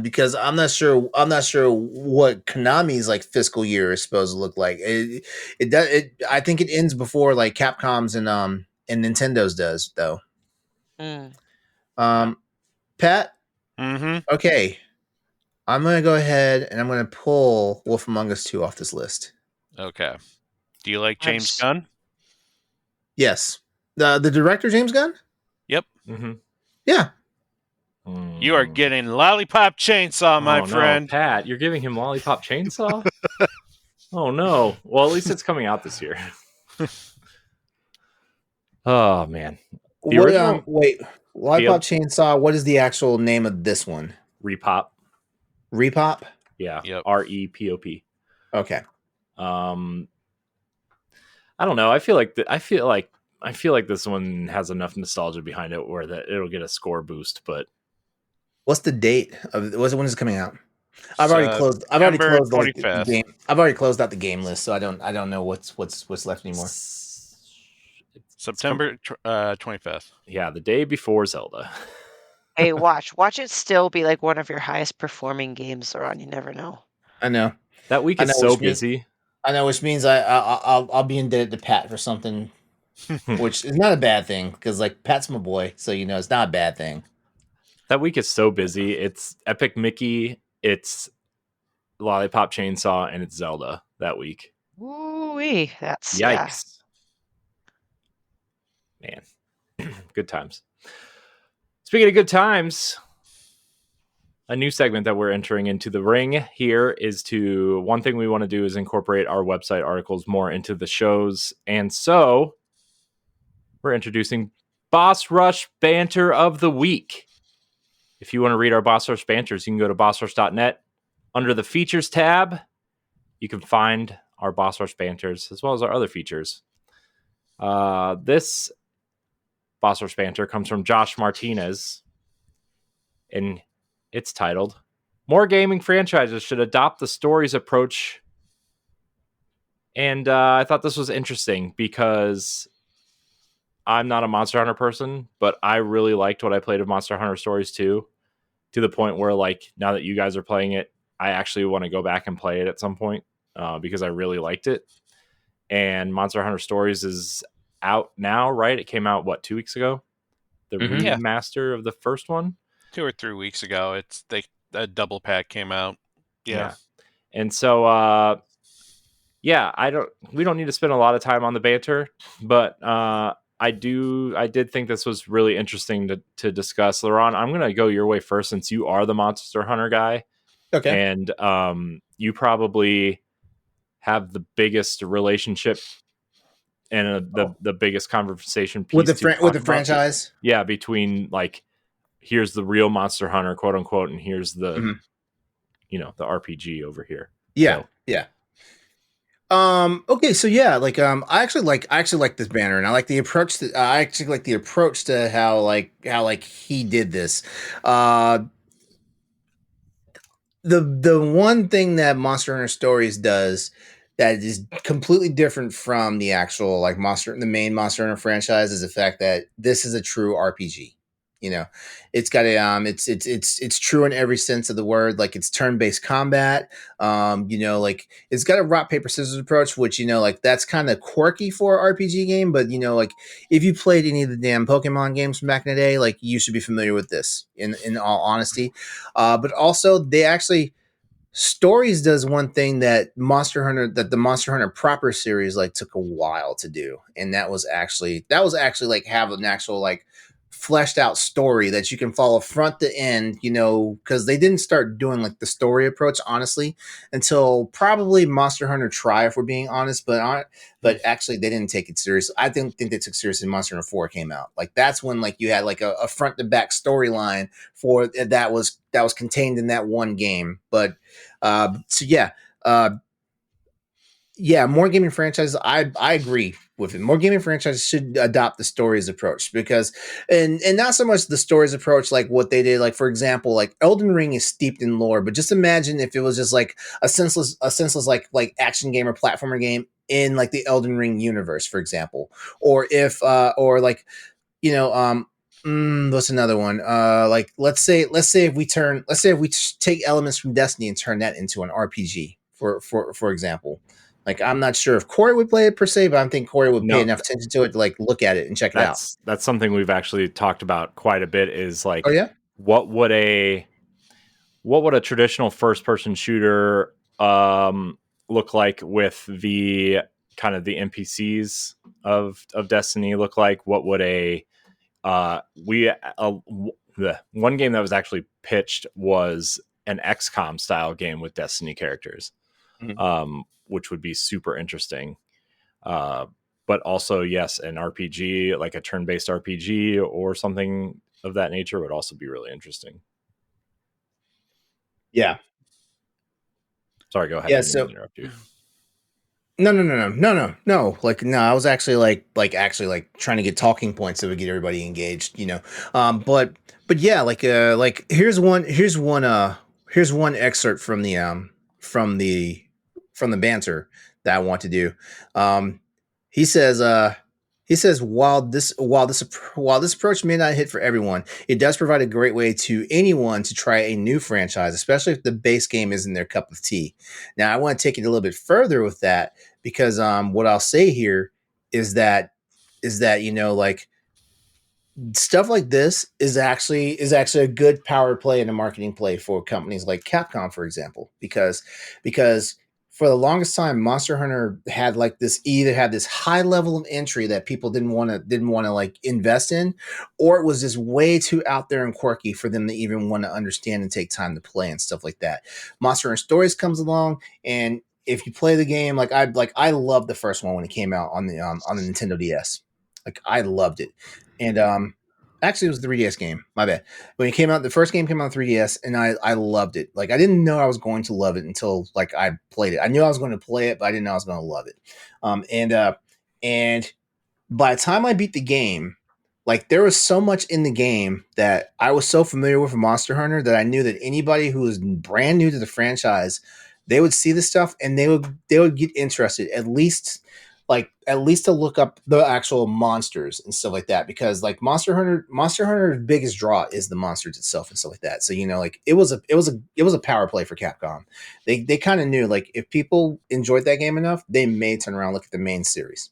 Because I'm not sure what Konami's like fiscal year is supposed to look like. I think it ends before like Capcom's and Nintendo's does though. Mm. Pat, Mm-hmm. okay. I'm gonna go ahead and I'm gonna pull Wolf Among Us 2 off this list. Okay. Do you like I'm James s- Gunn? Yes. The director James Gunn? Yep. Mm-hmm. Yeah. You are getting Lollipop Chainsaw, my friend. No, Pat, you're giving him Lollipop Chainsaw? Oh no. Well, at least it's coming out this year. Oh man. The original Wait. Lollipop Chainsaw, what is the actual name of this one? Repop. Repop? Yeah. Yep. REPOP. Okay. I don't know. I feel like this one has enough nostalgia behind it where that it'll get a score boost, but what's the date of when is it coming out? I've already closed September like, the 25th. game. I've already closed out the game list, so I don't know what's left anymore. September 25th. Yeah, the day before Zelda. Hey, watch it still be like one of your highest performing games, LeRon. You never know. I know. That week is so busy. I know, which means I'll be indebted to Pat for something, which is not a bad thing because like Pat's my boy, so it's not a bad thing. That week is so busy. It's Epic Mickey, it's Lollipop Chainsaw, and it's Zelda that week. Ooh-wee. That's Yikes. Man. Good times. Speaking of good times, a new segment that we're entering into the ring here is one thing we want to do is incorporate our website articles more into the shows. And so we're introducing Boss Rush Banter of the Week. If you want to read our Boss Rush Banters, you can go to bossrush.net. Under the Features tab, you can find our Boss Rush Banters as well as our other features. This Boss Rush Banter comes from Josh Martinez, and it's titled, "More Gaming Franchises Should Adopt the Stories Approach." And I thought this was interesting because I'm not a Monster Hunter person, but I really liked what I played of Monster Hunter Stories 2, to the point where, like, now that you guys are playing it, I actually want to go back and play it at some point. because I really liked it. And Monster Hunter Stories is out now, right? It came out 2 weeks ago. The remaster of the first one. 2 or 3 weeks ago. A double pack came out. Yeah. And so we don't need to spend a lot of time on the banter, but I did think this was really interesting to discuss. LeRon, I'm going to go your way first since you are the Monster Hunter guy. Okay. And you probably have the biggest relationship and the biggest conversation piece with the franchise. Yeah, between like, here's the real Monster Hunter, quote unquote, and here's the the RPG over here. Yeah, yeah. Okay, so yeah, like I actually like this banner, and I like the approach to how he did this. The one thing that Monster Hunter Stories does that is completely different from the actual the main Monster Hunter franchise is the fact that this is a true RPG. It's got it's true in every sense of the word. Like, it's turn-based combat. It's got a rock paper scissors approach, which that's kind of quirky for an RPG game. But if you played any of the damn Pokemon games from back in the day, you should be familiar with this. In all honesty, but also they actually. Stories does one thing that the Monster Hunter proper series took a while to do, and that was actually have an actual fleshed out story that you can follow front to end, because they didn't start doing the story approach honestly until probably Monster Hunter Tri, if we're being honest, but actually they didn't take it serious. I didn't think they took seriously Monster Hunter 4 came out. That's when you had a front to back storyline for that was contained in that one game. But more gaming franchises. I agree with it. More gaming franchises should adopt the stories approach because, and not so much the stories approach like what they did. For example, Elden Ring is steeped in lore, but just imagine if it was just a senseless action game or platformer game in the Elden Ring universe, for example, or if what's another one? Let's say if we take elements from Destiny and turn that into an RPG, for example. I'm not sure if Corey would play it per se, but I think Corey would pay enough attention to it to look at it and check it out. That's something we've actually talked about quite a bit. Is oh yeah, what would a traditional first person shooter look like with the kind of the NPCs of Destiny look like? What would one game that was actually pitched was an XCOM style game with Destiny characters, which would be super interesting. But also, yes, an RPG, like a turn-based RPG or something of that nature would also be really interesting. Yeah. Sorry, go ahead. Yeah, so interrupt you. No. I was actually trying to get talking points that would get everybody engaged, But yeah, here's one excerpt from the banter that I want to do. He says while this approach may not hit for everyone, it does provide a great way to anyone to try a new franchise, especially if the base game isn't their cup of tea. Now, I want to take it a little bit further with that because what I'll say here is that stuff like this is actually a good power play and a marketing play for companies like Capcom, for example, because for the longest time, Monster Hunter had this high level of entry that people didn't want to invest in, or it was just way too out there and quirky for them to even want to understand and take time to play and stuff like that. Monster Hunter Stories comes along, and if you play the game, I loved the first one when it came out on the Nintendo DS. I loved it, and actually, it was the 3DS game. My bad. When it came out, the first game came out on 3DS, and I loved it. I didn't know I was going to love it until I played it. I knew I was going to play it, but I didn't know I was going to love it. And by the time I beat the game, there was so much in the game that I was so familiar with Monster Hunter that I knew that anybody who was brand new to the franchise, they would see this stuff and they would get interested. At least like at least to look up the actual monsters and stuff like that, because like Monster Hunter's biggest draw is the monsters itself and stuff like that. So like it was a power play for Capcom. They kind of knew like if people enjoyed that game enough, they may turn around and look at the main series.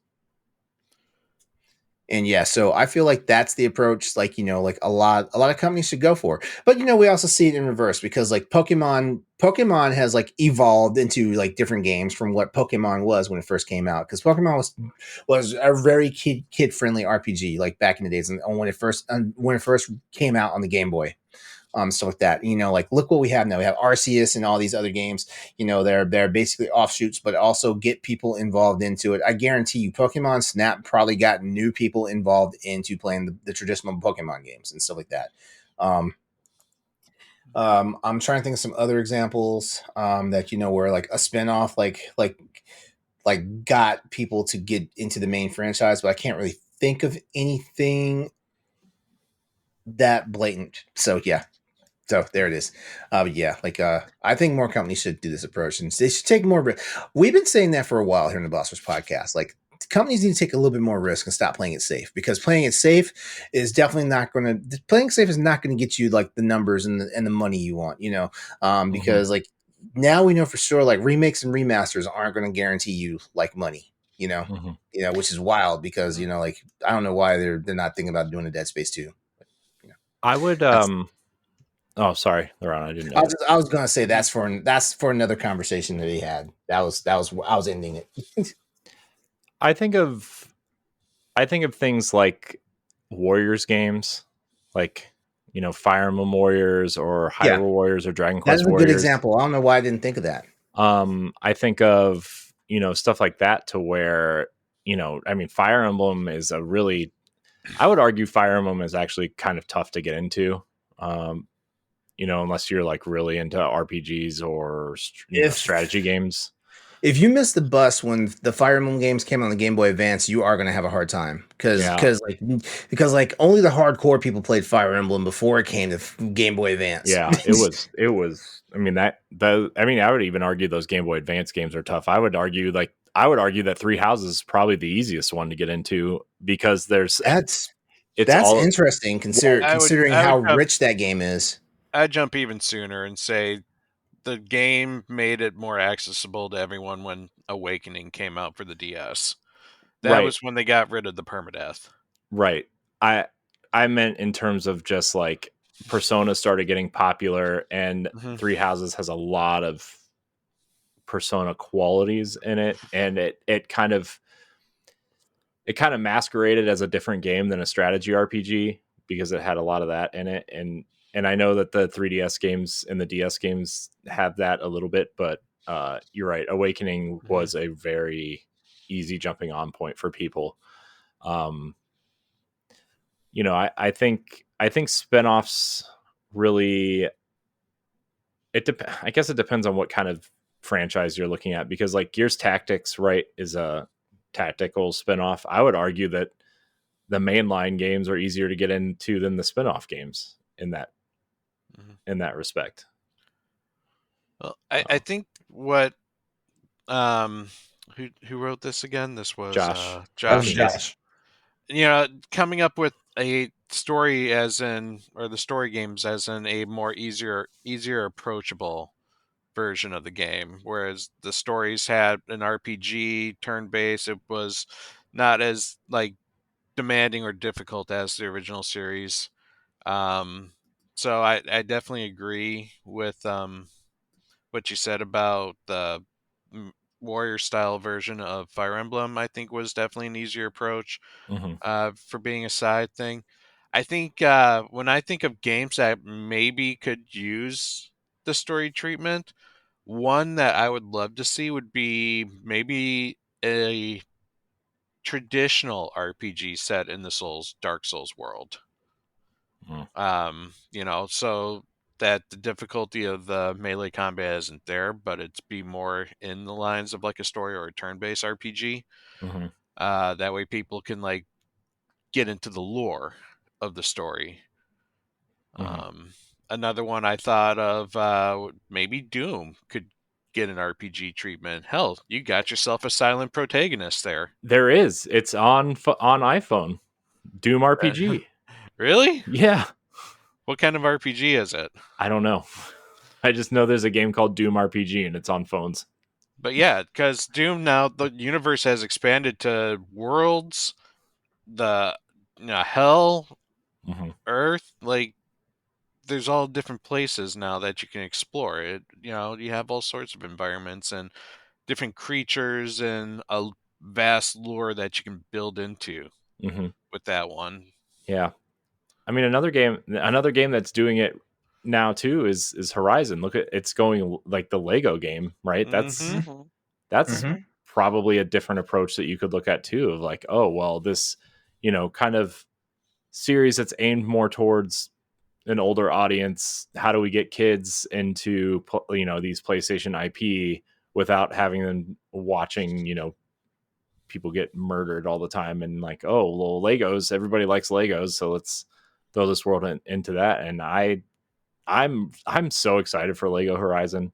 And yeah, so I feel like that's the approach, like, like a lot of companies should go for. But we also see it in reverse, because like Pokemon has like evolved into like different games from what Pokemon was when it first came out. Because Pokemon was a very kid friendly RPG, like back in the days, and when it first came out on the Game Boy. Stuff like that. Like look what we have now. We have Arceus and all these other games. They're basically offshoots, but also get people involved into it. I guarantee you, Pokemon Snap probably got new people involved into playing the traditional Pokemon games and stuff like that. I'm trying to think of some other examples that where like a spinoff like got people to get into the main franchise, but I can't really think of anything that blatant. So yeah. So there it is. Yeah, like I think more companies should do this approach, and they should take more risk. We've been saying that for a while here in the Boss Rush podcast. Like companies need to take a little bit more risk and stop playing it safe, because playing it safe is definitely not going to. Playing safe is not going to get you like the numbers and the money you want. Because like now we know for sure like remakes and remasters aren't going to guarantee you like money. Which is wild, because like I don't know why they're not thinking about doing a Dead Space 2. I would Oh, sorry, LeRon. I didn't know. I was gonna say that's for another conversation that he had. That was I was ending it. I think of things like Warriors games, like Fire Emblem Warriors or Hyrule Warriors or Dragon Quest Warriors. That's a good example. I don't know why I didn't think of that. I think of stuff like that, to where I mean, Fire Emblem is I would argue Fire Emblem is actually kind of tough to get into. Unless you're like really into RPGs or strategy games. If you missed the bus when the Fire Emblem games came on the Game Boy Advance, you are going to have a hard time, because only the hardcore people played Fire Emblem before it came to Game Boy Advance. Yeah, it was. I mean I would even argue those Game Boy Advance games are tough. I would argue that Three Houses is probably the easiest one to get into, because that's interesting considering how rich that game is. I'd jump even sooner and say the game made it more accessible to everyone when Awakening came out for the DS. That was when they got rid of the permadeath. Right. I meant in terms of just like Persona started getting popular, and Three Houses has a lot of Persona qualities in it, and it kind of masqueraded as a different game than a strategy RPG, because it had a lot of that in it. And I know that the 3DS games and the DS games have that a little bit, but you're right. Awakening was a very easy jumping on point for people. I think spinoffs really, I guess it depends on what kind of franchise you're looking at, because like Gears Tactics, right, is a tactical spinoff. I would argue that the mainline games are easier to get into than the spinoff games in that respect. Well, I think what who wrote this again? This was Josh. Josh. Coming up with a story or the story games as in a more easier approachable version of the game, whereas the stories had an RPG turn-based. It was not as like demanding or difficult as the original series. So I definitely agree with what you said about the warrior style version of Fire Emblem. I think was definitely an easier approach for being a side thing. I think when I think of games that maybe could use the story treatment, one that I would love to see would be maybe a traditional RPG set in the Dark Souls world. So that the difficulty of the melee combat isn't there, but it's be more in the lines of like a story or a turn-based RPG. That way people can like get into the lore of the story. Another one I thought of, maybe Doom could get an RPG treatment. Hell, you got yourself a silent protagonist there. There is. It's on iPhone. Doom RPG. Really? Yeah. What kind of RPG is it? I don't know. I just know there's a game called Doom RPG and it's on phones. But yeah, because Doom now, the universe has expanded to worlds, the hell, Earth, like there's all different places now that you can explore. You have all sorts of environments and different creatures and a vast lore that you can build into with that one. Yeah. I mean, another game that's doing it now too is Horizon. Look at it's going like the Lego game, right? That's probably a different approach that you could look at too, of like, oh, well, this, kind of series that's aimed more towards an older audience. How do we get kids into, these PlayStation IP without having them watching, people get murdered all the time, and like, oh, well, Legos, everybody likes Legos, so let's throw this world into that. And I'm so excited for Lego Horizon,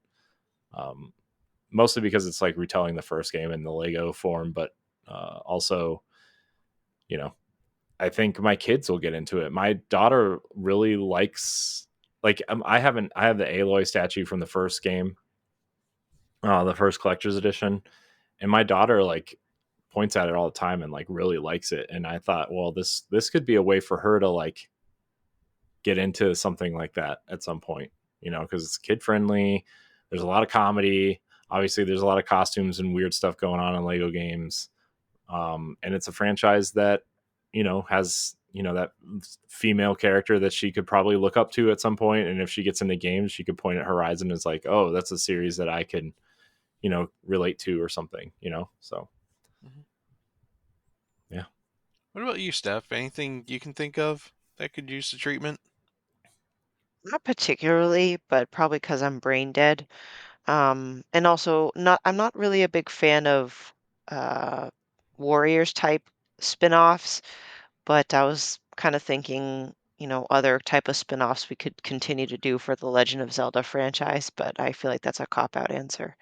mostly because it's like retelling the first game in the Lego form, but also, I think my kids will get into it. My daughter really likes, like, I have the Aloy statue from the first game, the first collector's edition, and my daughter like points at it all the time and like really likes it. And I thought, well, this could be a way for her to like get into something like that at some point, because it's kid friendly. There's a lot of comedy. Obviously, there's a lot of costumes and weird stuff going on in Lego games. And it's a franchise that, has, that female character that she could probably look up to at some point. And if she gets into games, she could point at Horizon as like, oh, that's a series that I can, relate to or something, so. Yeah. What about you, Steph? Anything you can think of that could use the treatment? Not particularly, but probably because I'm brain dead. And also I'm not really a big fan of uh Warriors type spin-offs, but I was kind of thinking, other type of spin-offs we could continue to do for the Legend of Zelda franchise, but I feel like that's a cop-out answer.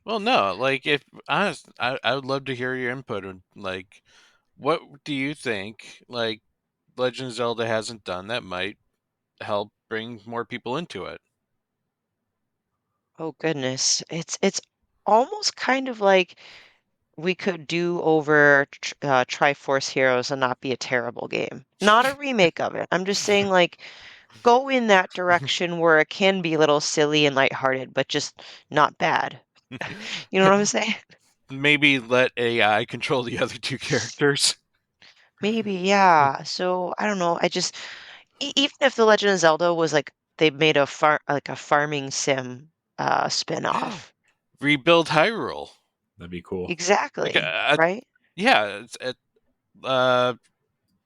Well, no. Like, if honest, I would love to hear your input on like, what do you think? Like, Legend of Zelda hasn't done that might help bring more people into it. Oh goodness. It's almost kind of like we could do over Triforce Heroes and not be a terrible game. Not a remake of it. I'm just saying, like, go in that direction where it can be a little silly and lighthearted, but just not bad. You know what I'm saying? Maybe let AI control the other two characters. Maybe, yeah. So I don't know. I just even if The Legend of Zelda was like they made a farming sim spin-off. Rebuild Hyrule. That'd be cool. Exactly. Like right? Yeah, it's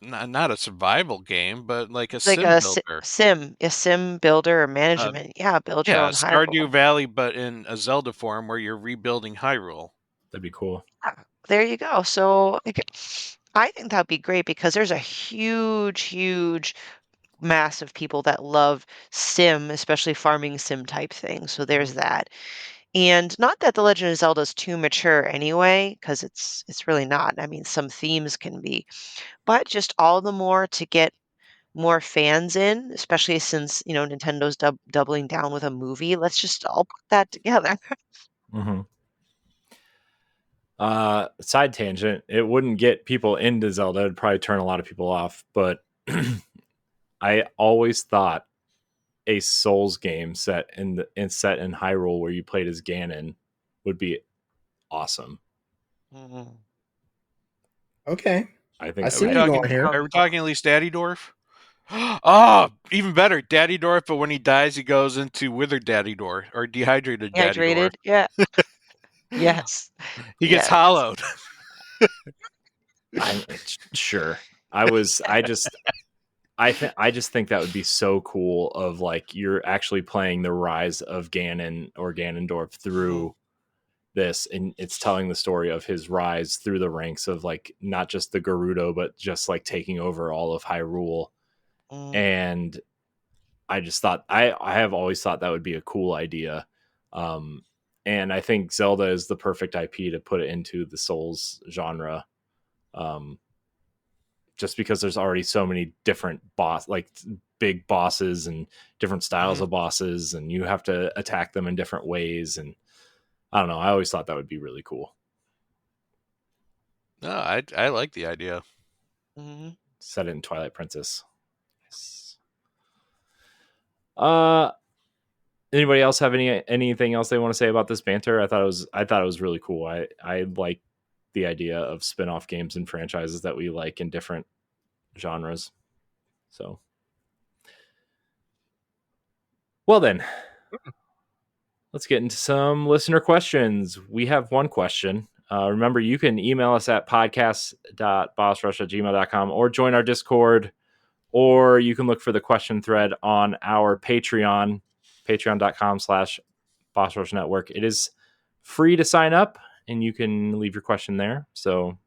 not a survival game, but like a Like sim builder. a sim builder or management. Yeah, build your Yeah, own Stardew Hyrule. Valley, but in a Zelda form where you're rebuilding Hyrule. That'd be cool. There you go. So I think that'd be great because there's a huge mass of people that love sim, especially farming sim type things. So there's that. And not that The Legend of Zelda is too mature anyway, because it's really not. I mean, some themes can be, but just all the more to get more fans in, especially since, Nintendo's doubling down with a movie. Let's just all put that together. Side tangent, it wouldn't get people into Zelda. It'd probably turn a lot of people off, but I always thought a Souls game set in Hyrule where you played as Ganon would be awesome. Okay. I think see where you're going here. Are we talking at least Daddy Dwarf? Oh, even better, Daddy Dwarf. But when he dies, he goes into withered Daddy Dwarf or dehydrated Daddy Dwarf. Yeah. Yes. He gets hollowed. I'm sure. I just think that would be so cool, of like you're actually playing the rise of Ganon or Ganondorf through this, and it's telling the story of his rise through the ranks of like not just the Gerudo, but just like taking over all of Hyrule. And I just thought I have always thought that would be a cool idea. and I think Zelda is the perfect IP to put it into the Souls genre. Just because there's already so many different big bosses and different styles of bosses, and you have to attack them in different ways. And I don't know. I always thought that would be really cool. No, I like the idea. Mm-hmm. Set it in Twilight Princess. Yes. Anybody else have anything else they want to say about this banter? I thought it was really cool. I like the idea of spin-off games and franchises that we like in different genres. So, well then, let's get into some listener questions. We have one question. Remember, you can email us at podcast.bossrush@gmail.com or join our Discord, or you can look for the question thread on our Patreon, patreon.com/bossrush network. It is free to sign up, and you can leave your question there. So,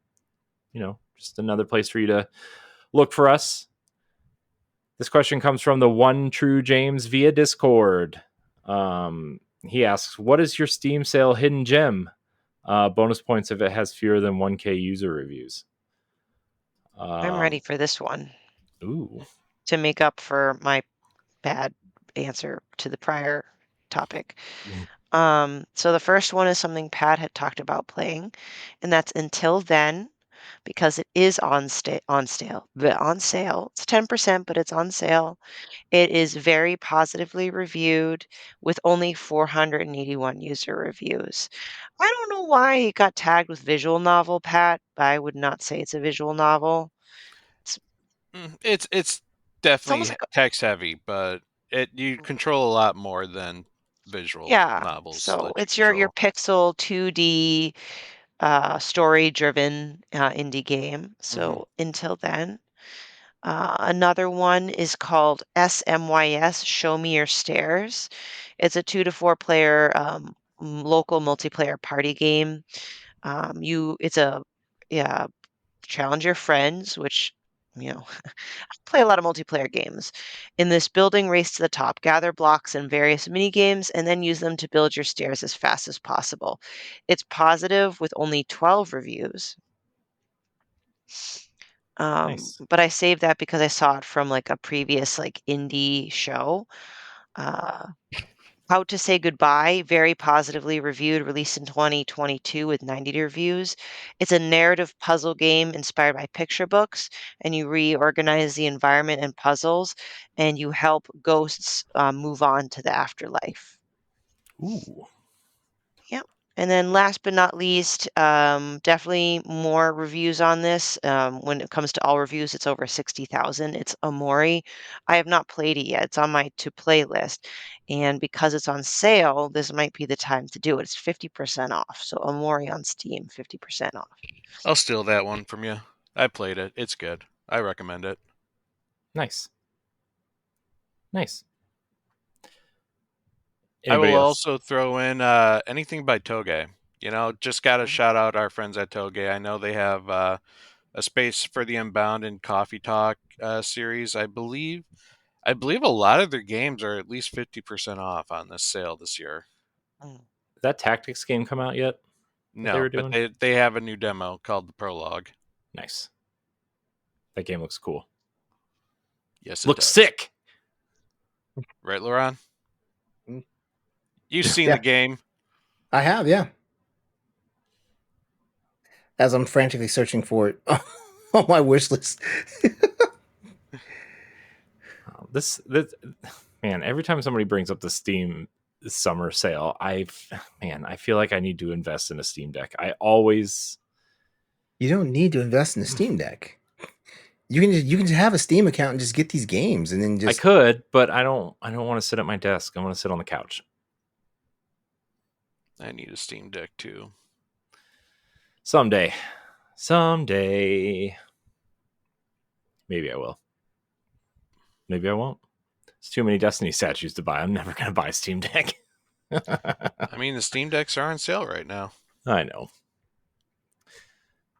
just another place for you to look for us. This question comes from the one true James via Discord. He asks, what is your Steam sale hidden gem? Bonus points if it has fewer than 1K user reviews. I'm ready for this one. Ooh. To make up for my bad answer to the prior topic. So the first one is something Pat had talked about playing, and that's Until Then, because it is on sale. It's 10%, but it's on sale. It is very positively reviewed with only 481 user reviews. I don't know why it got tagged with visual novel, Pat, but I would not say it's a visual novel. It's It's definitely almost like text heavy, but you control a lot more than visual yeah. novels So let you it's your control. pixel 2D story-driven indie game. So Until Then. Another one is called SMYS, Show Me Your Stairs. It's a 2 to 4 player local multiplayer party game. It's a yeah, challenge your friends, which I play a lot of multiplayer games. In this building race to the top, gather blocks and various mini games, and then use them to build your stairs as fast as possible. It's positive with only 12 reviews. Nice. But I saved that because I saw it from like a previous like indie show. How to Say Goodbye, very positively reviewed, released in 2022 with 90 reviews. It's a narrative puzzle game inspired by picture books, and you reorganize the environment and puzzles, and you help ghosts move on to the afterlife. Ooh. Yep. And then last but not least, definitely more reviews on this. When it comes to all reviews, it's over 60,000. It's Amori. I have not played it yet. It's on my to play list. And because it's on sale, this might be the time to do it. It's 50% off. So Amori on Steam, 50% off. I'll steal that one from you. I played it. It's good. I recommend it. Nice. I will Anybody else? also throw in anything by Toge. Just got to shout out our friends at Toge. I know they have a Space for the Unbound and Coffee Talk series. I believe a lot of their games are at least 50% off on this sale this year. Did that Tactics game come out yet? No, but they have a new demo called the Prologue. Nice. That game looks cool. Yes, it looks does. sick. Right, LeRon? You've seen the game. I have, yeah. As I'm frantically searching for it on my wish list. This man, every time somebody brings up the Steam summer sale, I feel like I need to invest in a Steam Deck. You don't need to invest in a Steam Deck. You can just have a Steam account and just get these games, and then just. I could, but I don't want to sit at my desk. I want to sit on the couch. I need a Steam Deck too. Someday. Maybe I will. Maybe I won't. It's too many Destiny statues to buy. I'm never going to buy a Steam Deck. I mean, the Steam Decks are on sale right now. I know.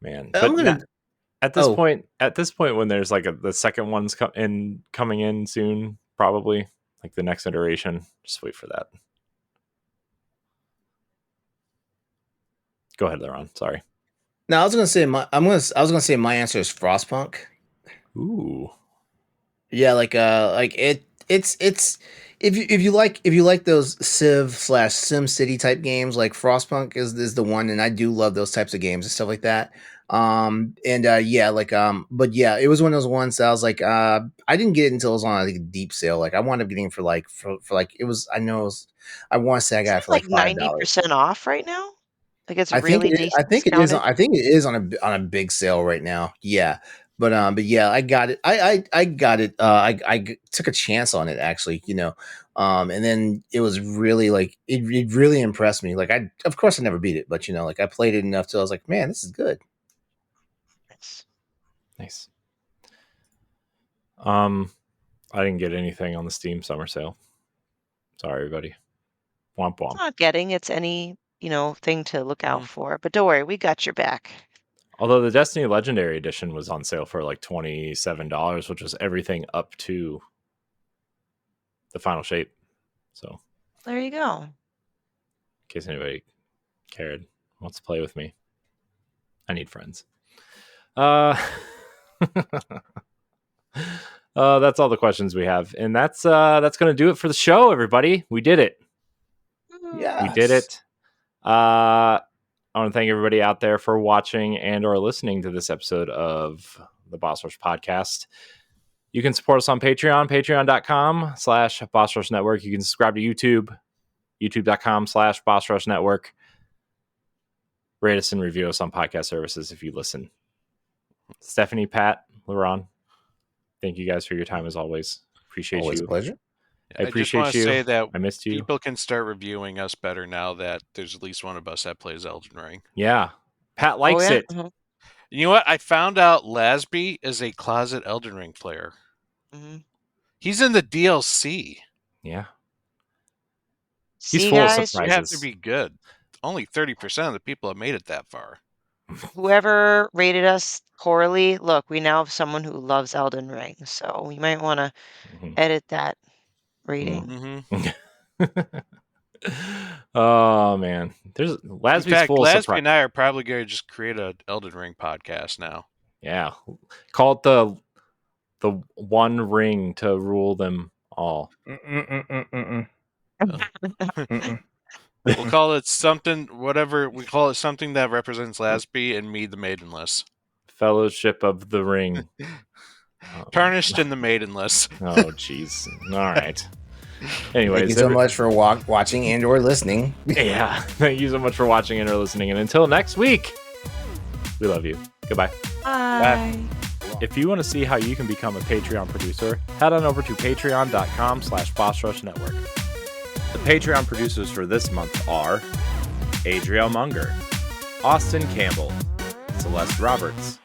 Man. At this point, when there's like the second one's coming in soon, probably like the next iteration, just wait for that. Go ahead, LeRon. Sorry. No, I was gonna say my answer is Frostpunk. Ooh. Yeah, it's if you like those Civ/Sim City type games, like Frostpunk is the one, and I do love those types of games and stuff like that. But yeah, it was one of those ones that I was like, I didn't get it until it was on like a deep sale. Like I wound up getting it for like it was. I want to say I got Isn't it it for like like $5. 90% off right now? Like it's I think really it. I think it is. discounted. I think it is on a big sale right now. Yeah, but yeah, I got it. I got it. Took a chance on it actually. And then it was really like it really impressed me. Like of course I never beat it, but like I played it enough till I was like, man, this is good. Nice. I didn't get anything on the Steam summer sale. Sorry, everybody. Womp womp. It's not getting it's any, thing to look out for. But don't worry, we got your back. Although the Destiny Legendary Edition was on sale for like $27, which was everything up to the final shape. So There you go. in case anybody cared, wants to play with me, I need friends. That's all the questions we have, and that's going to do it for the show. Everybody, we did it. Yeah, We did it. I want to thank everybody out there for watching and or listening to this episode of the Boss Rush Podcast. You can support us on Patreon, patreon.com/Boss Rush Network. You can subscribe to YouTube, youtube.com/Boss Rush Network. Rate us and review us on podcast services if you listen. Stephanie, Pat, LeRon, thank you guys for your time as always. Appreciate always you. a pleasure. I just appreciate want to you. say that I missed you. people can start reviewing us better now that there's at least one of us that plays Elden Ring. Yeah. Pat likes it. Mm-hmm. You know what? I found out Lasby is a closet Elden Ring player. Mm-hmm. He's in the DLC. Yeah. See, He's full guys, of surprises. You have to be good. Only 30% of the people have made it that far. Whoever rated us poorly, look, we now have someone who loves Elden Ring, so we might want to edit that rating. Oh man, there's Lasby's in fact, full of Lasby surprises. and I are probably going to just create an Elden Ring podcast now. Yeah, call it the one ring to rule them all. We'll call it something, whatever we call it, something that represents Lasby and me, the Maidenless. Fellowship of the Ring. Tarnished in the Maidenless. Oh, jeez. All right. Anyways, thank you so much for watching and or listening. Yeah, thank you so much for watching and or listening. And until next week, we love you. Goodbye. Bye. If you want to see how you can become a Patreon producer, head on over to patreon.com/Boss Rush Network. The Patreon producers for this month are Adriel Munger, Austin Campbell, Celeste Roberts,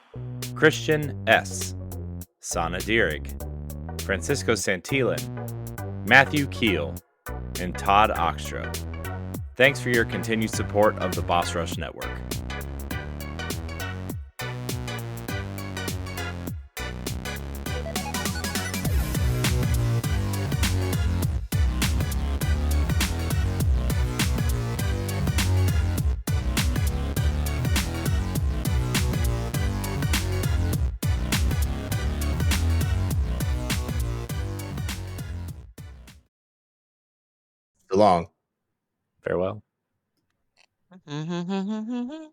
Christian S., Sana Dierig, Francisco Santillan, Matthew Keel, and Todd Oxtra. Thanks for your continued support of the Boss Rush Network. So long. Farewell. Mm-hmm.